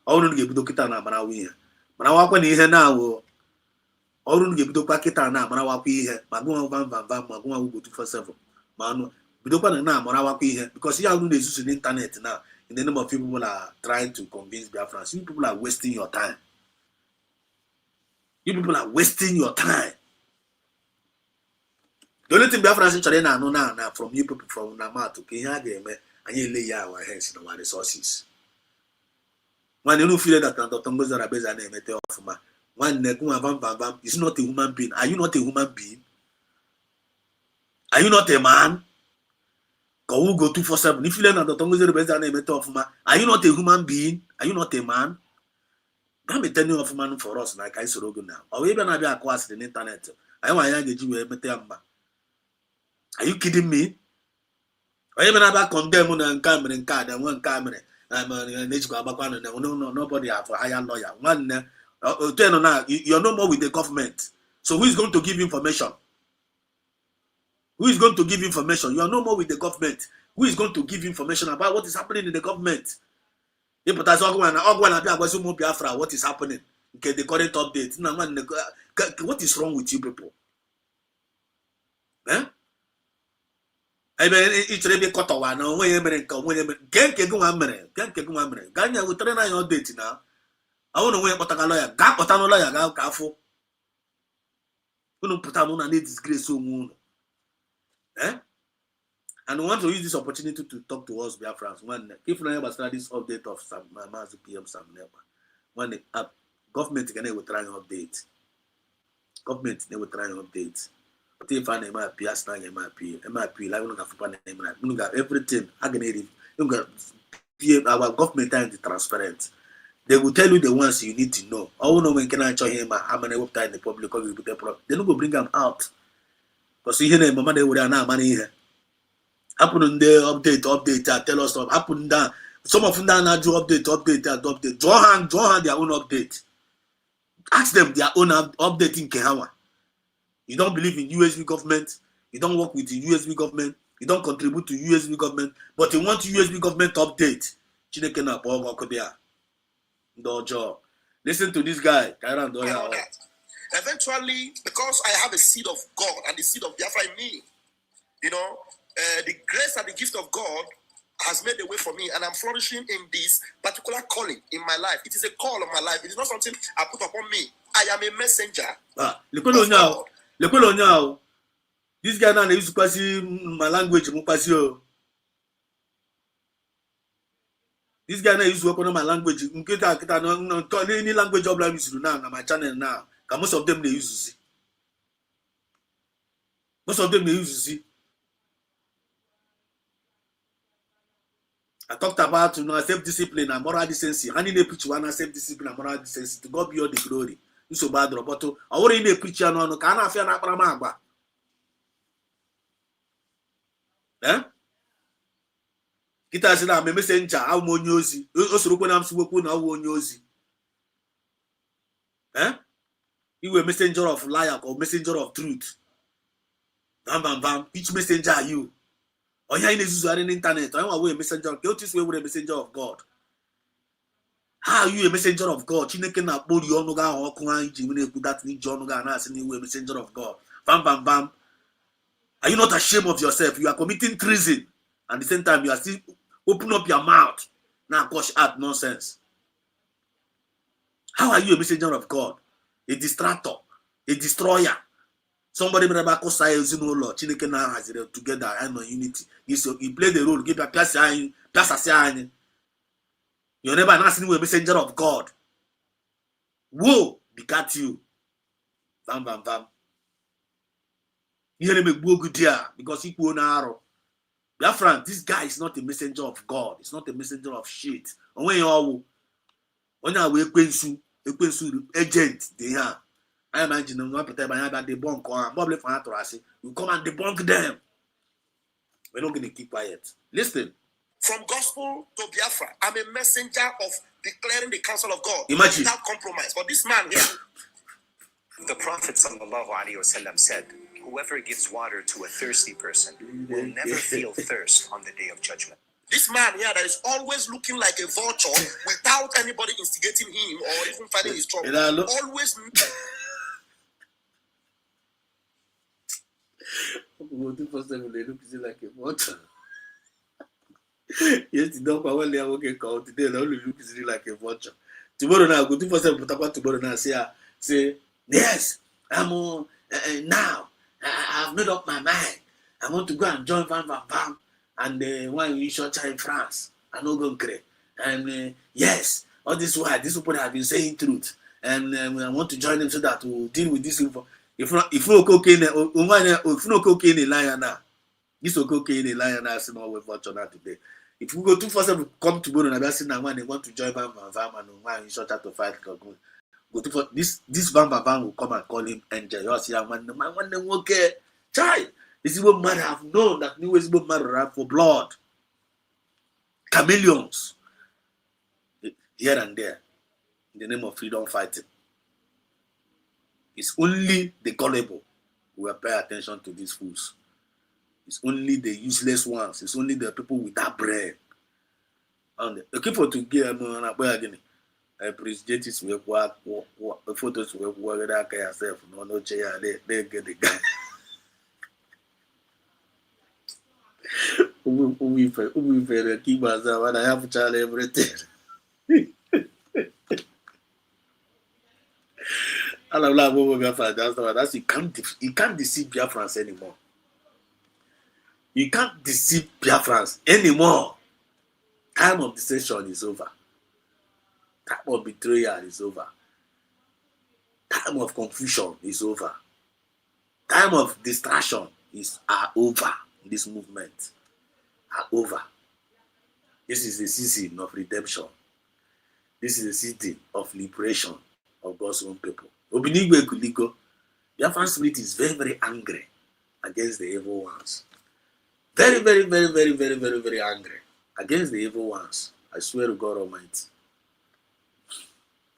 Speaker 9: I want to give Dokita na Manawi. Manawa when he now. Ọrụ ga-ebidokwa kịta na-amarawakwa ihe ma gụnwa vam ma gụnwa ugbo 247 ma anụ bidokwa na-amarawakwa ihe because ihe ahụ na-ezuzu n'ịntanetị na in the name of people are trying to convince Biafrans. You people are wasting your time. You people are wasting your time. The only thing Biafrans chọrọ na-anụ na from you people from Namatu ka ihe a ga-eme anyị ele ya our hands na our resources. Nwanne unu feel that na Dr. Ngozi Arabeza na-emete ọfụma. One vam is not a human being. Are you not a human being? Are you not a man? Go 247. If you learn that the tongue is the best are you not a human being? Are you not a man? I'm telling you of man for us, like I said now. Or even I be across the internet. I want to get you a. Are you kidding me? Or even I condemn on camera and card and one camera. I'm nobody have a higher lawyer. One. You're no more with the government. So who is going to give information? Who is going to give information? You are no more with the government. Who is going to give information about what is happening in the government? What is happening? Okay, the current update. What is wrong with you people? Eh? Each ebe kọtọwa na onwe ya mere nke onwe ya mere nke gị nwa mere gaa nya wetara na ya update na ahụ na onwe ya kpọtaga lọya gaa kpọta n'ụlọ ya gaa ka afọ unu pụta mụ na disgrace onwe unu. And we want to use this opportunity to talk to us Biafrans. If you know about this update of Maazị PM Sam Nepa, when government can never try an update. Government never try an update. But if I name MIP, I snag MIP, like we don't have we got everything. I can our government is transparent. They will tell you the ones you need to know. I don't know when can I show him how many website in the public they don't go bring them out. Because you hear mama they would have money here. Happen in there, update, tell us stuff. Happen down. Some of them now do update. Draw hand their own update. Ask them their own update in Kehawa. You don't believe in USB government. You don't work with the USB government. You don't contribute to USB government. But you want USB government update. Listen to this guy.
Speaker 12: Eventually, because I have a seed of God and the seed of Biafra in me, the grace and the gift of God has made a way for me, and I'm flourishing in this particular calling in my life. It is a call of my life. It is not something I put upon me. I am a messenger.
Speaker 9: This guy now used to pass my language. This guy now used to work on my language. Any language job like this now on my channel now. Most of them they used to see. Most of them they used to see. I talked about self-discipline and moral decency. I need to preach one self-discipline and moral decency. To God be all the glory. You so bad, but I want to preach no can I fear na paramagba. Kita say na me messenger, how mo nyozi. Osoro na msuwoku na wo nyozi. You a messenger of liar or messenger of truth. Bam. Which messenger are you? Or you in the internet? I'm a messenger. Go this way with a messenger of God. How are you a messenger of God? Chineke na body onuga okuan jimine kudat ni jonuga na asini we messenger of God. Bam. Are you not ashamed of yourself? You are committing treason. At the same time, you are still open up your mouth. Now gush out nonsense. How are you a messenger of God? A distractor, a destroyer. Somebody Rabako Sayes in Lord, Chineke now has it together and on unity. You play the role, give a plus. You're never asking a messenger of God. Whoa, begat you. Bam. You hear me go good here because he won't arrow. Biafran, this guy is not a messenger of God. It's not a messenger of shit. And when you agent, they are. I imagine one protect by that debunk or probably for us. You come and debunk them. We're not going to keep quiet. Listen.
Speaker 12: From gospel to Biafra, I'm a messenger of declaring the counsel of God.
Speaker 9: Imagine.
Speaker 12: Without compromise. For this man here.
Speaker 13: The Prophet ﷺ said, whoever gives water to a thirsty person will never feel thirst on the day of judgment.
Speaker 12: This man here that is always looking like a vulture without anybody instigating him or even finding his trouble. Always.
Speaker 9: Like a vulture. Yes, the dog when they are working out today, they only look like a vulture. Tomorrow now, go to for some tomorrow now. Say, yes, I'm on now. I've made up my mind. I want to go and join Van and one in short time in France. I know go great. And yes, all this while these people have been saying truth. And I want to join them so that we'll deal with this info. If no cocaine liar now. This will cocaine a liar now, so we're fortunate today. If we go 247 come tomorrow and I'm saying when they want to join Van and one in short to fight go to for this Van will come and call him angel. You see, man, okay. Chai, this Igbo man have known that new Igbo man rap for blood. Chameleons. Here and there. In the name of freedom fighting. It's only the gullible who will pay attention to these fools. It's only the useless ones. It's only the people without brain. And okay for to get again. I appreciate it. We work photos. We work that yourself. No chair. They get the guy. We keep myself and I have to tell everything. I love Biafra. That's you can't deceive Biafrans anymore. You can't deceive Biafrans anymore. Time of deception is over. Time of betrayal is over. Time of confusion is over. Time of distraction are over. This movement are over. This is the season of redemption. This is the season of liberation of God's own people. Obinigwe Kuliko, Biafran spirit is very, very angry against the evil ones. Very, very, very, very, very, very, very angry against the evil ones. I swear to God Almighty.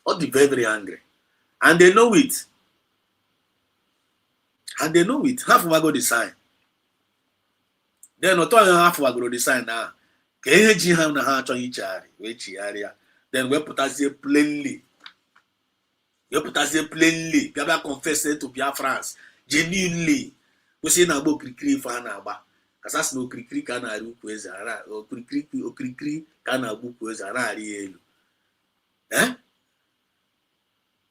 Speaker 9: All the very, very angry. And they know it. And they know it. Half of them go the sign. Then not half of them go the sign now. Then we put us here plainly. We put us here plainly. Gaba confess to Biafrans genuinely. We say na bo krikri fa na ba. Kasas no krikri kana ari kweza ara. O krikri kana bu kweza ara ari elu.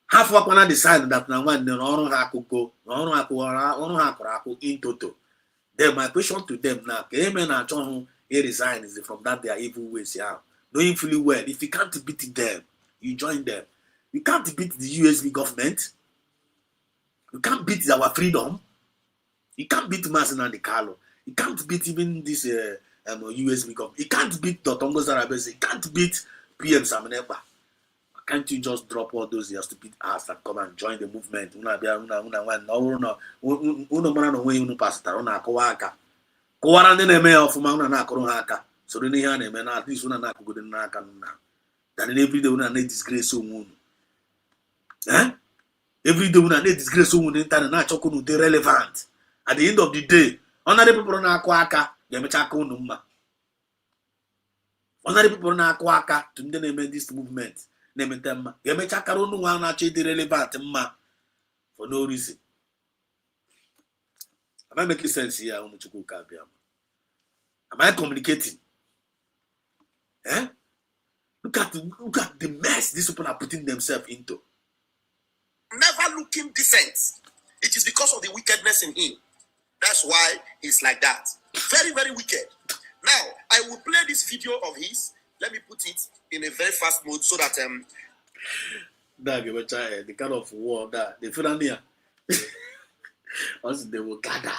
Speaker 9: Half of them decide that now one no ọrụ ha akụkọ, ọrụ ha akụrụ akụ in total. Then my question to them now, Amen and John he resigns from that their evil ways. Yeah. Knowing fully well, if you can't beat them, you join them. You can't beat the USB government. You can't beat our freedom. You can't beat Masin and the Carlo. You can't beat even this USB government. You can't beat Dotongo Zarabese. You can't beat PM Samenepa. Can't you just drop all those your stupid ass and come and join the movement? Kụwara ndị na-eme ya ọfụma una na-akụrụ ha aka soro n'ihe a na-eme na at least una na-akụgodo n'aka nna dan everyday una na-disgrace onwe unu everyday una na-disgrace onwe unu n'ịntanet na-achọkwa unu dị relevant at the end of the day ọnarị pepụrụ na-akụ aka ga-emecha aka unu mma ọnarị pepụrụ na-akụ aka to ndị na-eme this movement na-emete mma ga-emecha akara unu nwa na-achọ ịdị relevant mma for no reason. Am I making sense here? Am I communicating? Look at the mess these people are putting themselves into.
Speaker 12: Never looking decent. It is because of the wickedness in him. That's why he's like that. Very, very wicked. Now, I will play this video of his. Let me put it in a very fast mode so that
Speaker 9: the kind of war that they feel near. Also, they will gather.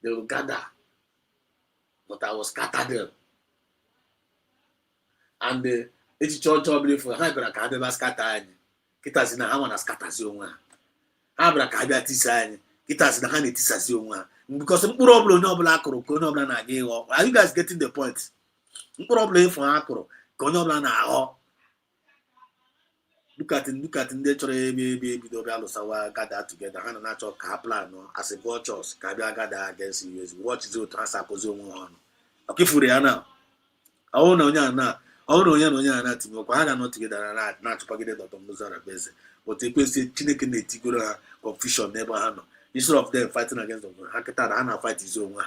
Speaker 9: They will gather. But I will scatter them. And each church for how can I never scatter? Kitas in a hammer scatter one. How can I tisani? Kitas in a honey tisas one. Because the problem no black or conoblan again. Are you guys getting the point? Problem for Akro. Conoblan. Look at the baby Sawa gather together. Hana natural car plan as a vultures. Kabia gather against you. Watch the transfer position on. Okay, for Rihanna. I own Onyana. I own Onyana to work. I not together not to forget that on Mozara base. But they say Chineke Tigura confusion never handle. Instead of them fighting against them, Hakata Hana fight his own one.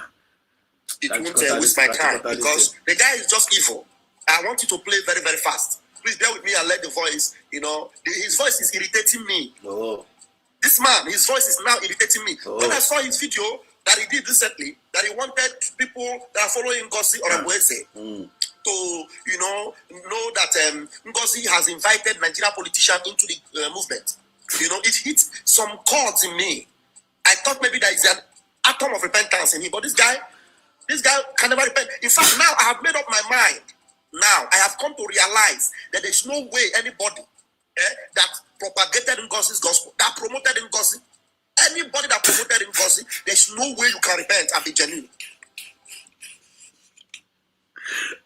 Speaker 12: It won't waste my time because the guy is just evil. I want you to play very, very fast. Please bear with me and let the voice, his voice is irritating me.
Speaker 9: Oh.
Speaker 12: This man, his voice is now irritating me.
Speaker 9: Oh.
Speaker 12: When I saw his video that he did recently, that he wanted people that are following Ngozi Oramweze to, know that Ngozi has invited Nigerian politicians into the movement. It hit some chords in me. I thought maybe there is an atom of repentance in him, but this guy can never repent. In fact, now I have made up my mind. Now, I have come to realize that there's no way anybody that propagated Ngozi's gospel, that promoted Ngozi, anybody that promoted Ngozi, there's no way you can repent and be genuine.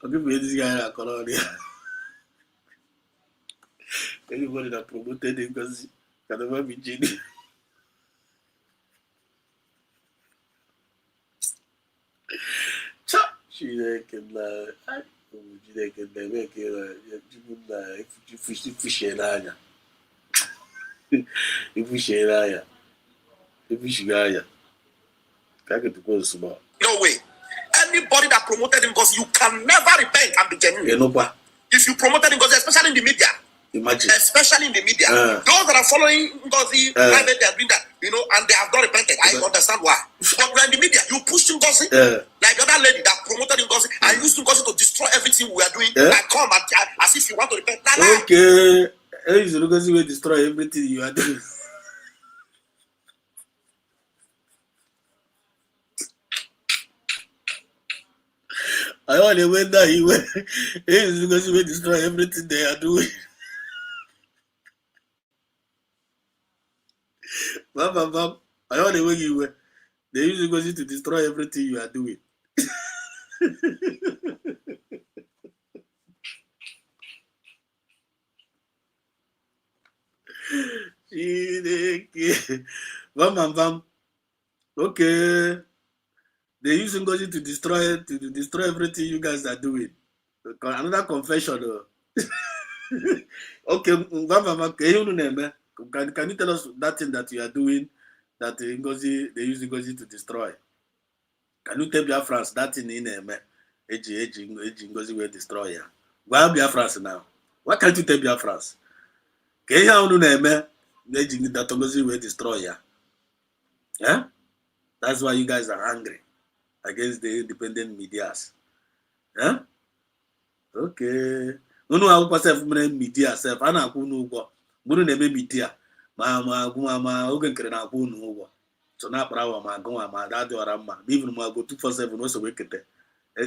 Speaker 9: Okay, this guy anybody that promoted Ngozi can never be genuine. Chineke na Chineke na-eme ka ifuchie n'anya ifuchie n'anya ifuchie anya ka ketukwa nsogbu.
Speaker 12: No way. Anybody that promoted him, because you can never repent and be genuine. If you promoted him, especially in the media.
Speaker 9: Imagine.
Speaker 12: Especially in the media. Those that are following Ngozi, private, they are doing that, and they have not repented. I understand why. But when in the media, you pushed Ngozi, like the other lady that promoted Ngozi, and used Ngozi to destroy everything we are doing, and come as if you want to repent.
Speaker 9: Okay. Ngozi will destroy everything you are doing. I only went there, because he will destroy everything they are doing. Bam. I only when you were. They use Ngozi to destroy everything you are doing. Bam. Okay. They use Ngozi to destroy everything you guys are doing. Another confession. Okay, Bam. Can you tell us that thing that you are doing that they use Ngozi to destroy? Can you tell Biafrans that thing in Ngozi will destroy ya? Why Biafrans now? Why can't you tell Biafrans? Can you have that Ngozi will destroy ya? Yeah? That's why you guys are angry against the independent medias. Yeah? Okay. No, I will pass media self. I know who Munu neme media. Ma ogen kere na akwụ n'ụgwọ. So na akpara ma agụnwa ma ada dị ọra mma. Even ma go 247 o so wekete.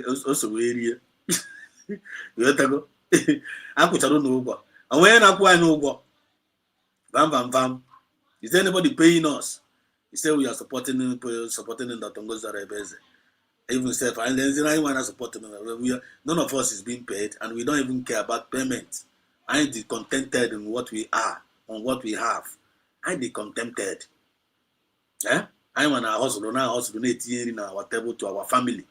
Speaker 9: O so we rie. You tago. Akwụchara n'ụgwọ. Onwe na akwụ anyị n'ụgwọ. Bam. Is there anybody paying us? He said we are supporting Dr. Ngozi Rebeze. Even self, and then I want to support him. None of us is being paid, and we don't even care about payment. I am contented in what we are, on what we have. I am contented. I want to hustle in our table to our family.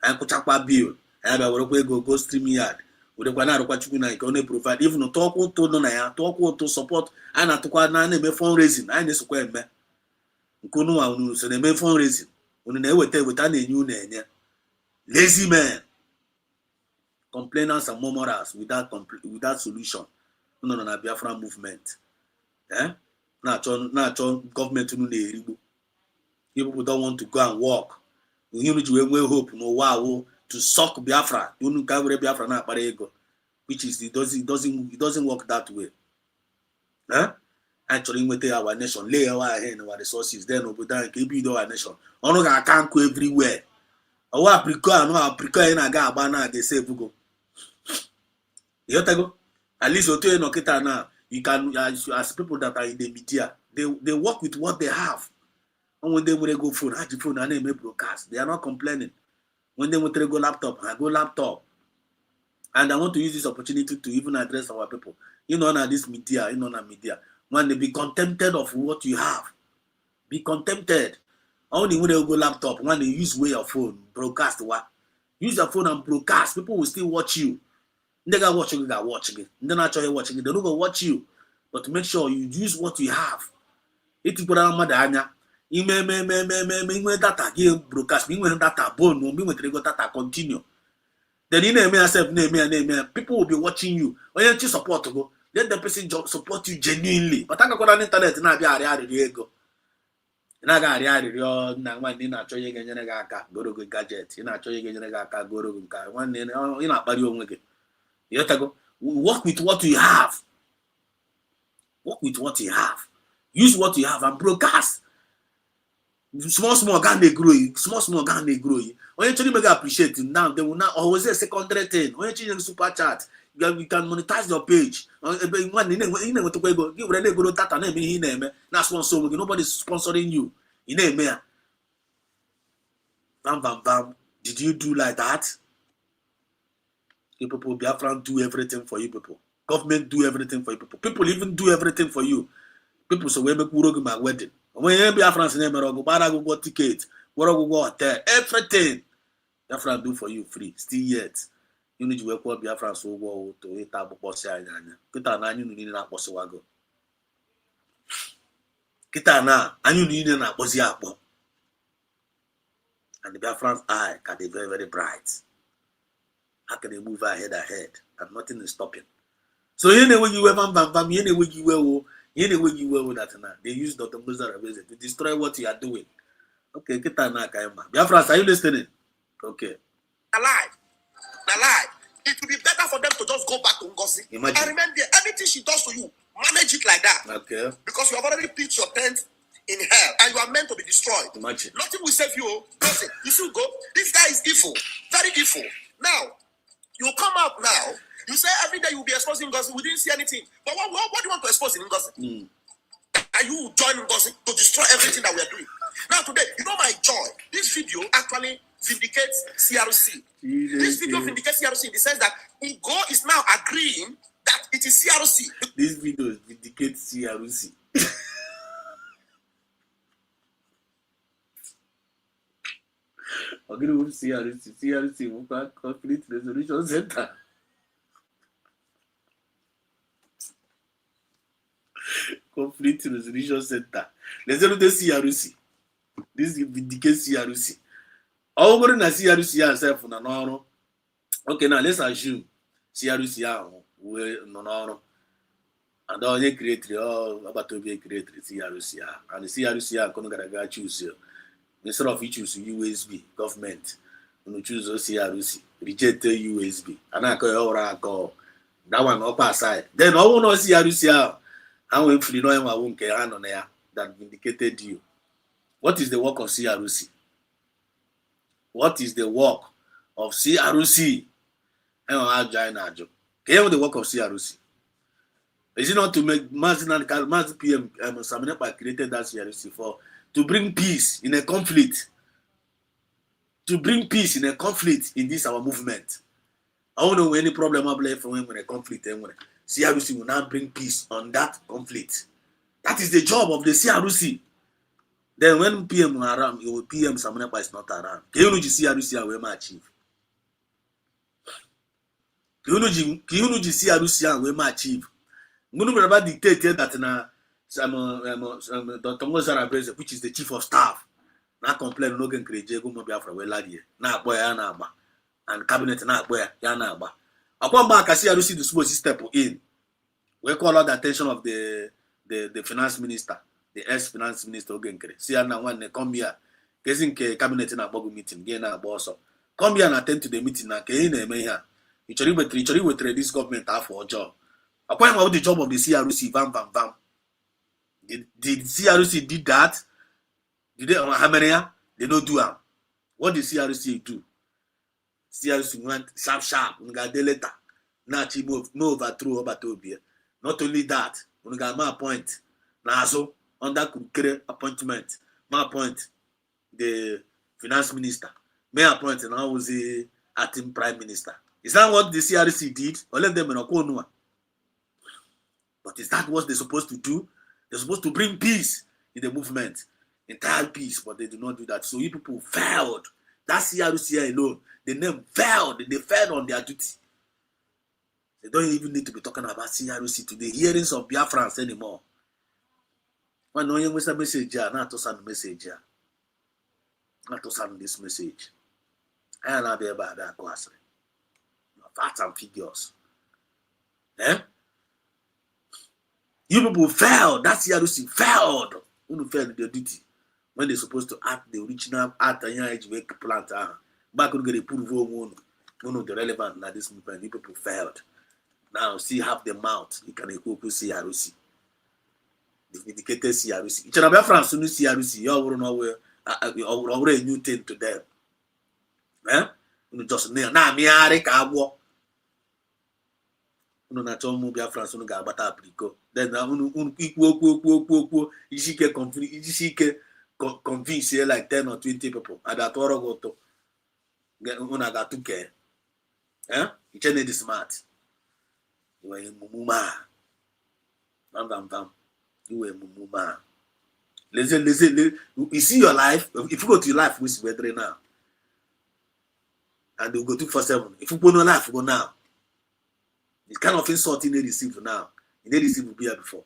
Speaker 9: I am kuchakwa bill. I am go stream yard. We don't want to provide even talk to support. I am to fundraising. I am square me. Nkunu so they fundraising. Lazy men, complainants and murmurers without solution. No, Biafra movement. Not government. People don't want to go and work. We hope to suck Biafra. You can't Biafra na parego, which is it doesn't work that way. Actually, we our nation, lay our hand our resources, then over there can build our nation. I can't go everywhere. Africa na ga agba na dey say bugo. You go. At least now, you can as people that are in the media, they work with what they have. And when they will go phone, and they make broadcast. They are not complaining. When they want to go laptop, I go laptop. And I want to use this opportunity to even address our people. Now this media, when they be contented of what you have. Be contented. Only when they go laptop, when they use your phone, broadcast what? Use your phone and broadcast. People will still watch you. They got watching, they're not actually watching it. They're not gonna watch you. But make sure you use what you have. It's put on madanya. Data give broadcast. Data bone. Data continue. Then people will be watching you. When you support to go, let the person support you genuinely. But I got on internet now. Be go. Na-aga arịọ na nwanne na-achọ ihe ga-enyere gị aka gorogo gadget ị na-achọ ihe ga-enyere gị aka gorogo nke nwanne ị na-akpari onwe gị. Yotago, work with what you have. Work with what you have. Use what you have and broadcast. Small can they grow you. Small can they grow you. When you actually make appreciate it now, they will not always say secondary thing. When you change super chat, you can monetize your page. Nobody's sponsoring you. Bam. Did you do like that? You people, Biafran do everything for you people. Government do everything for you people. People even do everything for you. People say we make my wedding. When you Biafrans name go ticket, go hotel, everything. Biafra do for you free. Still yet. You need to work with Biafra so well to hit up bossy. Kita na you need na bossy wago. Kita na you need na bossy apple. And the Biafran's eye can be very, very bright. How can they move ahead and nothing is stopping? So anyway you were anyway you were that now. They use Dr. Musa to destroy what you are doing. Okay, kita na kaima. Biafra, are you listening? Okay.
Speaker 12: Alive. It would be better for them to just go back to Ngozi.
Speaker 9: Imagine.
Speaker 12: And remember, anything she does to you, manage it like that.
Speaker 9: Okay.
Speaker 12: Because you have already pitched your tent in hell and you are meant to be destroyed.
Speaker 9: Imagine.
Speaker 12: Nothing will save you. Nothing. You should go. This guy is evil. Very evil. Now, you come out now. You say every day you will be exposing Ngozi. We didn't see anything. But what do you want to expose in Ngozi? And you join Ngozi to destroy everything that we are doing. Now today, you know my joy. This video actually vindicates CRC. This video vindicates CRC in the sense that Ugo is now agreeing that it is CRC.
Speaker 9: This video vindicates CRC. Agree with CRC, Conflict Resolution Center. Conflict Resolution Center. Let's look at CRC. This vindicates CRC. All going to CRC herself on an honor. Okay, now let's assume CRC no. And all the creators, all about to be created CRC. And the CRC are going to choose instead of you choose USB government, you choose CRC, reject USB. And I call that one up aside. Then I want to CRC. I will free no one won't care on there that vindicated you. What is the work of CRC? What is the work of CRC? Can you know the work of CRC? Is it not to make mass PM Saminepa created that CRC for to bring peace in a conflict? To bring peace in a conflict in this our movement. I don't know any problem I believe from when a conflict and when CRC will now bring peace on that conflict. That is the job of the CRC. Then when PM are around, PM Saminepa is not around. Can you know the CRC will achieve? Can you know the CRC will achieve? Munu braba dictate that na Dr. Mozara Breze, which is the chief of staff, na complain no gen create go mo Biafra we ladi na agbo ya na agba and cabinet na agbo ya na agba. Upon back CRC the supposed step in. We call out the attention of the finance minister, the ex-finance minister Ogenkere. See now when they come here, guessing cabinet na agbo meeting, get na agbo also. Come here and attend to the meeting na ke na eme here. Ichori we this government have for job. According to the job of the CRC, bam. Did CRC did that? Did they on Hameria? They don't do it. What did CRC do? CRC went sharp. We got the letter. Now she move overthrow Obatobia. Not only that, we got my appoint. Now so under concrete appointment, my appoint the finance minister. My appoint and I was the acting prime minister. Is that what the CRC did? Or let them in a corner. But is that what they're supposed to do? They're supposed to bring peace in the movement. Entire peace, but they do not do that. So you people failed. That CRC alone, the name failed. They failed on their duty. They don't even need to be talking about CRC to the hearings of Biafrans anymore. When no one a message here, not to send a message here. Not to send this message. I am not about that class. Facts and figures. You people failed. That CRC failed. Who failed their duty when they're supposed to act the original act and HVAC plant. Back when they put one of the relevant in this movement, you people failed. Now see half the mouth. You can equal CRC. The vindicated CRC. It's about France who CRC. You all know where already a new thing to them. You just now me are cabo. No na chọ mu Biafra so no ga agbata apriko then na unu ikwu isike convince here like 10 or 20 people adatoro go to una ga tuke iche need smart you are mumuma bam you are mumuma listen you see your life if you go to your life with brethren now and they go 247. If you go no life, go now. It's kind of insult in they receive now. In they receive will be here before.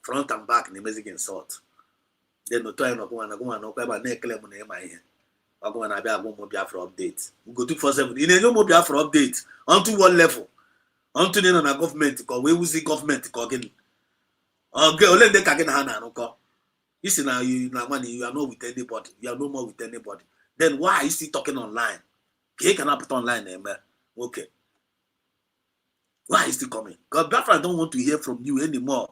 Speaker 9: Front and back in the basic insult. Then no time no go and no go about neck claim on my here. I go and I be a go Biafra update. We go 247. In a no Biafra update onto one level. Onto the government because we will see government again. Okay, only they can get hand no call. You see now you money you are not with anybody. You are no more with anybody. Then why are you still talking online? He cannot put online man. Okay. Why is he coming? Because Biafra don't want to hear from you anymore.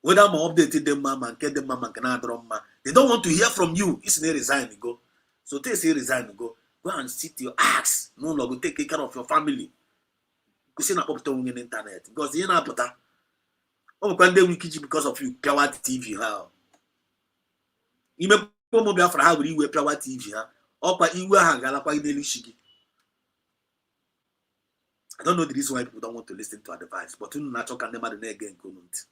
Speaker 9: Whether I'm updating them, mama, and get them, mama, and cannot drum, they don't want to hear from you. It's not resign, go. So they say resign, go and sit your ass. No longer take care of your family. Because you're not up to the internet. Because you're not put. Oh, when they will kill you because of you, Pure TV, how? You may come Biafra, how will you wear Pure TV, huh? Or by you hang, I like daily shiggy. I don't know the reason why people don't want to listen to advice, but you not talk and never the again couldn't.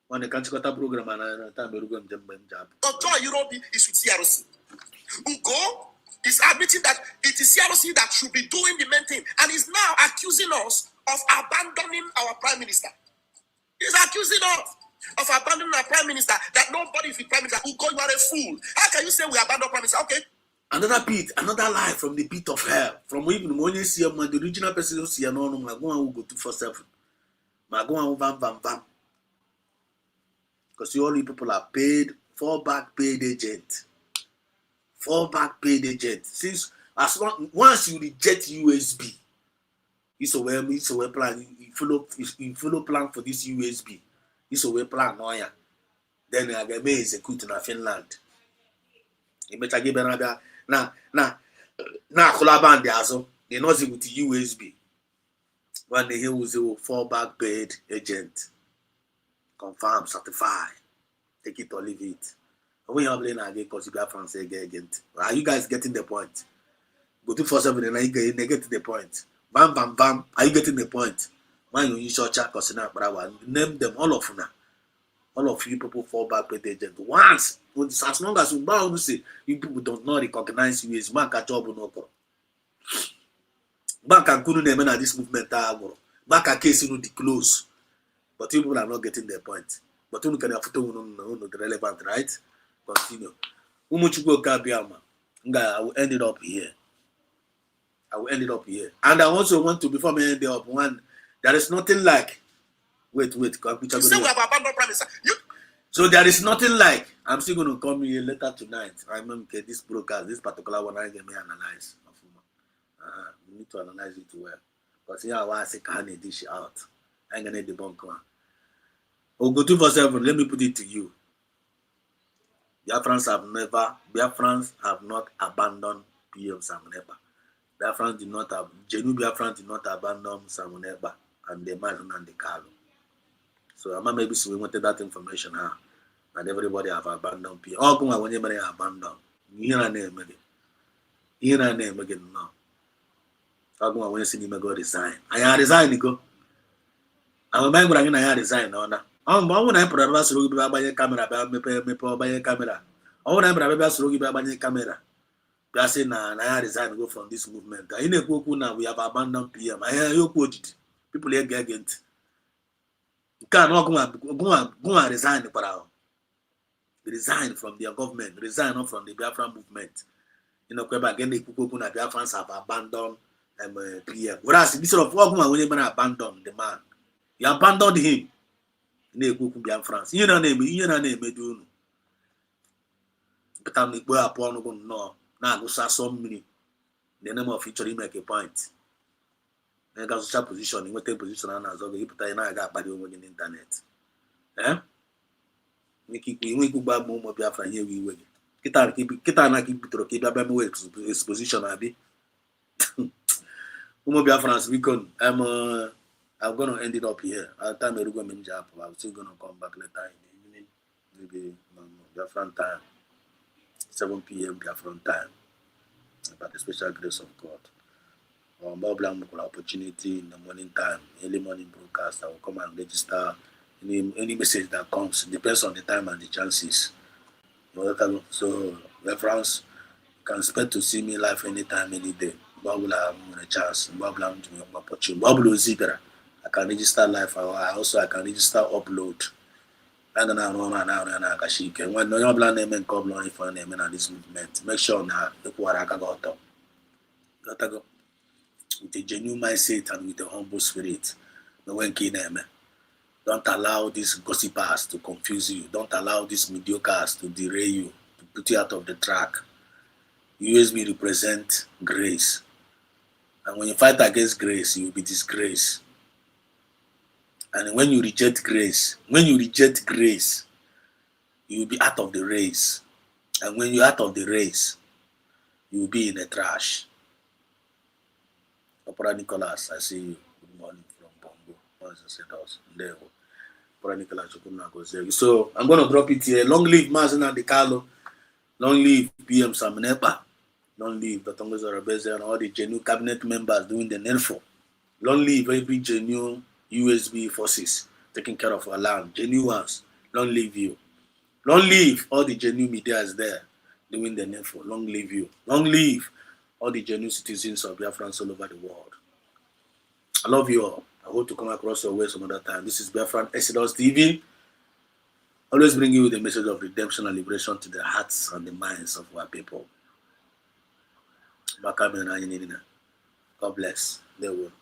Speaker 9: When the country got a program and time we go job.
Speaker 12: Dr. Europe is with CRC. Ugo is admitting that it is CRC that should be doing the main thing and is now accusing us of abandoning our prime minister. He's accusing us of abandoning our prime minister, that nobody is the prime minister. Ugo, you are a fool. How can you say we abandon prime minister? Okay.
Speaker 9: Another pit, another lie from the pit of hell. From even when you see the original person who see no, my go and go 247. My go and bam. Because all you people are paid, fallback paid agent. Fallback paid agent. Since once you reject USB, it's a way plan. You follow plan for this USB. It's a way plan no ya. Then I get me execute in Finland. You better give another now collaband also. They not with the USB. When they hear was a fallback paid agent. Confirm, certify. Take it or leave it. When you're playing again, because you got France agent. Are you guys getting the point? Go 247 and you get to the point. Bam. Are you getting the point? When you use your chat, name them all of now. All of you people fall back with agent. Once, as long as you say you people don't not recognize you as bank at job no go. Bank and couldn't name this movement. Bank a case the close. But you people are not getting their point. But you can have the relevant, right? Continue. I will end it up here. And I also want to, before me end it up, one, there is nothing like, wait,
Speaker 12: you say we have abandoned prime minister.
Speaker 9: So there is nothing like, I'm still going to come here later tonight. I remember this broadcast, this particular one, I get me analyze. We need to analyze it well. Because here I say, can I dish out? I'm going to debunk one. Go 247, let me put it to you. Biafrans have not abandoned PM Samuneba. Biafrans did not have, Biafrans did not abandon Samuneba and the man and the Carlo. So I'm maybe we wanted that information now. And everybody have abandoned PM. Oh, come on, when you abandon. Here and name again now. Oh, come on, when you see me go resign. I resign, go. I'm a member again, I resign, no. I'm going to put a rush by your camera, by your camera. I want to have a rush by your camera. They are saying, I resign go from this movement. In a book now, we have abandoned PM. I hear you quote it. People here get it. You cannot go and resign. Resign from their government, resign not from the Biafra movement. You know, again, the Kukuna Biafrans have abandoned PM. Whereas this sort of work when you abandon the man, you abandoned him. France. You know name, do. But I'm the boy upon no. Now go say some many. The name of feature make a point. I got social position, you take position and as you put in I got body on the internet. We go back more Biafra here we will. Kita na keep to keep up exposition abi. Biafrans we can I'm gonna end it up here. I'll time I go in job. I'm still gonna come back later in the evening. Maybe Biafran time. 7 p.m. Biafran time. By the special grace of God. More opportunity in the morning time, early morning broadcast. I will come and register any message that comes. It depends on the time and the chances. So reference, you can expect to see me live anytime, any day. Babula, I'm a chance. Babula, I'm doing my opportunity. Babula Zibera. I can register live. I can register upload. I don't know when no your plan name and come on for name and this movement. Make sure now the Kuaraka got up. Gotta go with a genuine mindset and with a humble spirit. No one can name. Don't allow these gossipers to confuse you. Don't allow these mediocres to derail you, to put you out of the track. USB represent grace. And when you fight against grace, you will be disgraced. And when you reject grace, you will be out of the race. And when you're out of the race, you will be in the trash. Opera Nicholas, I see you. Good morning from Bongo. So I'm going to drop it here. Long live Mazina De Carlo. Long live PM Samenepa. Long live the Tongas Arabese and all the genuine cabinet members doing the needful. Long live every genuine USB forces taking care of our land. Genuine ones. Long live you. Long live all the genuine media is there doing the needful. Long live you. Long live all the genuine citizens of Biafrans all over the world. I love you all. I hope to come across your way some other time. This is Biafran Exodus TV. Always bring you the message of redemption and liberation to the hearts and the minds of our people. God bless. They will.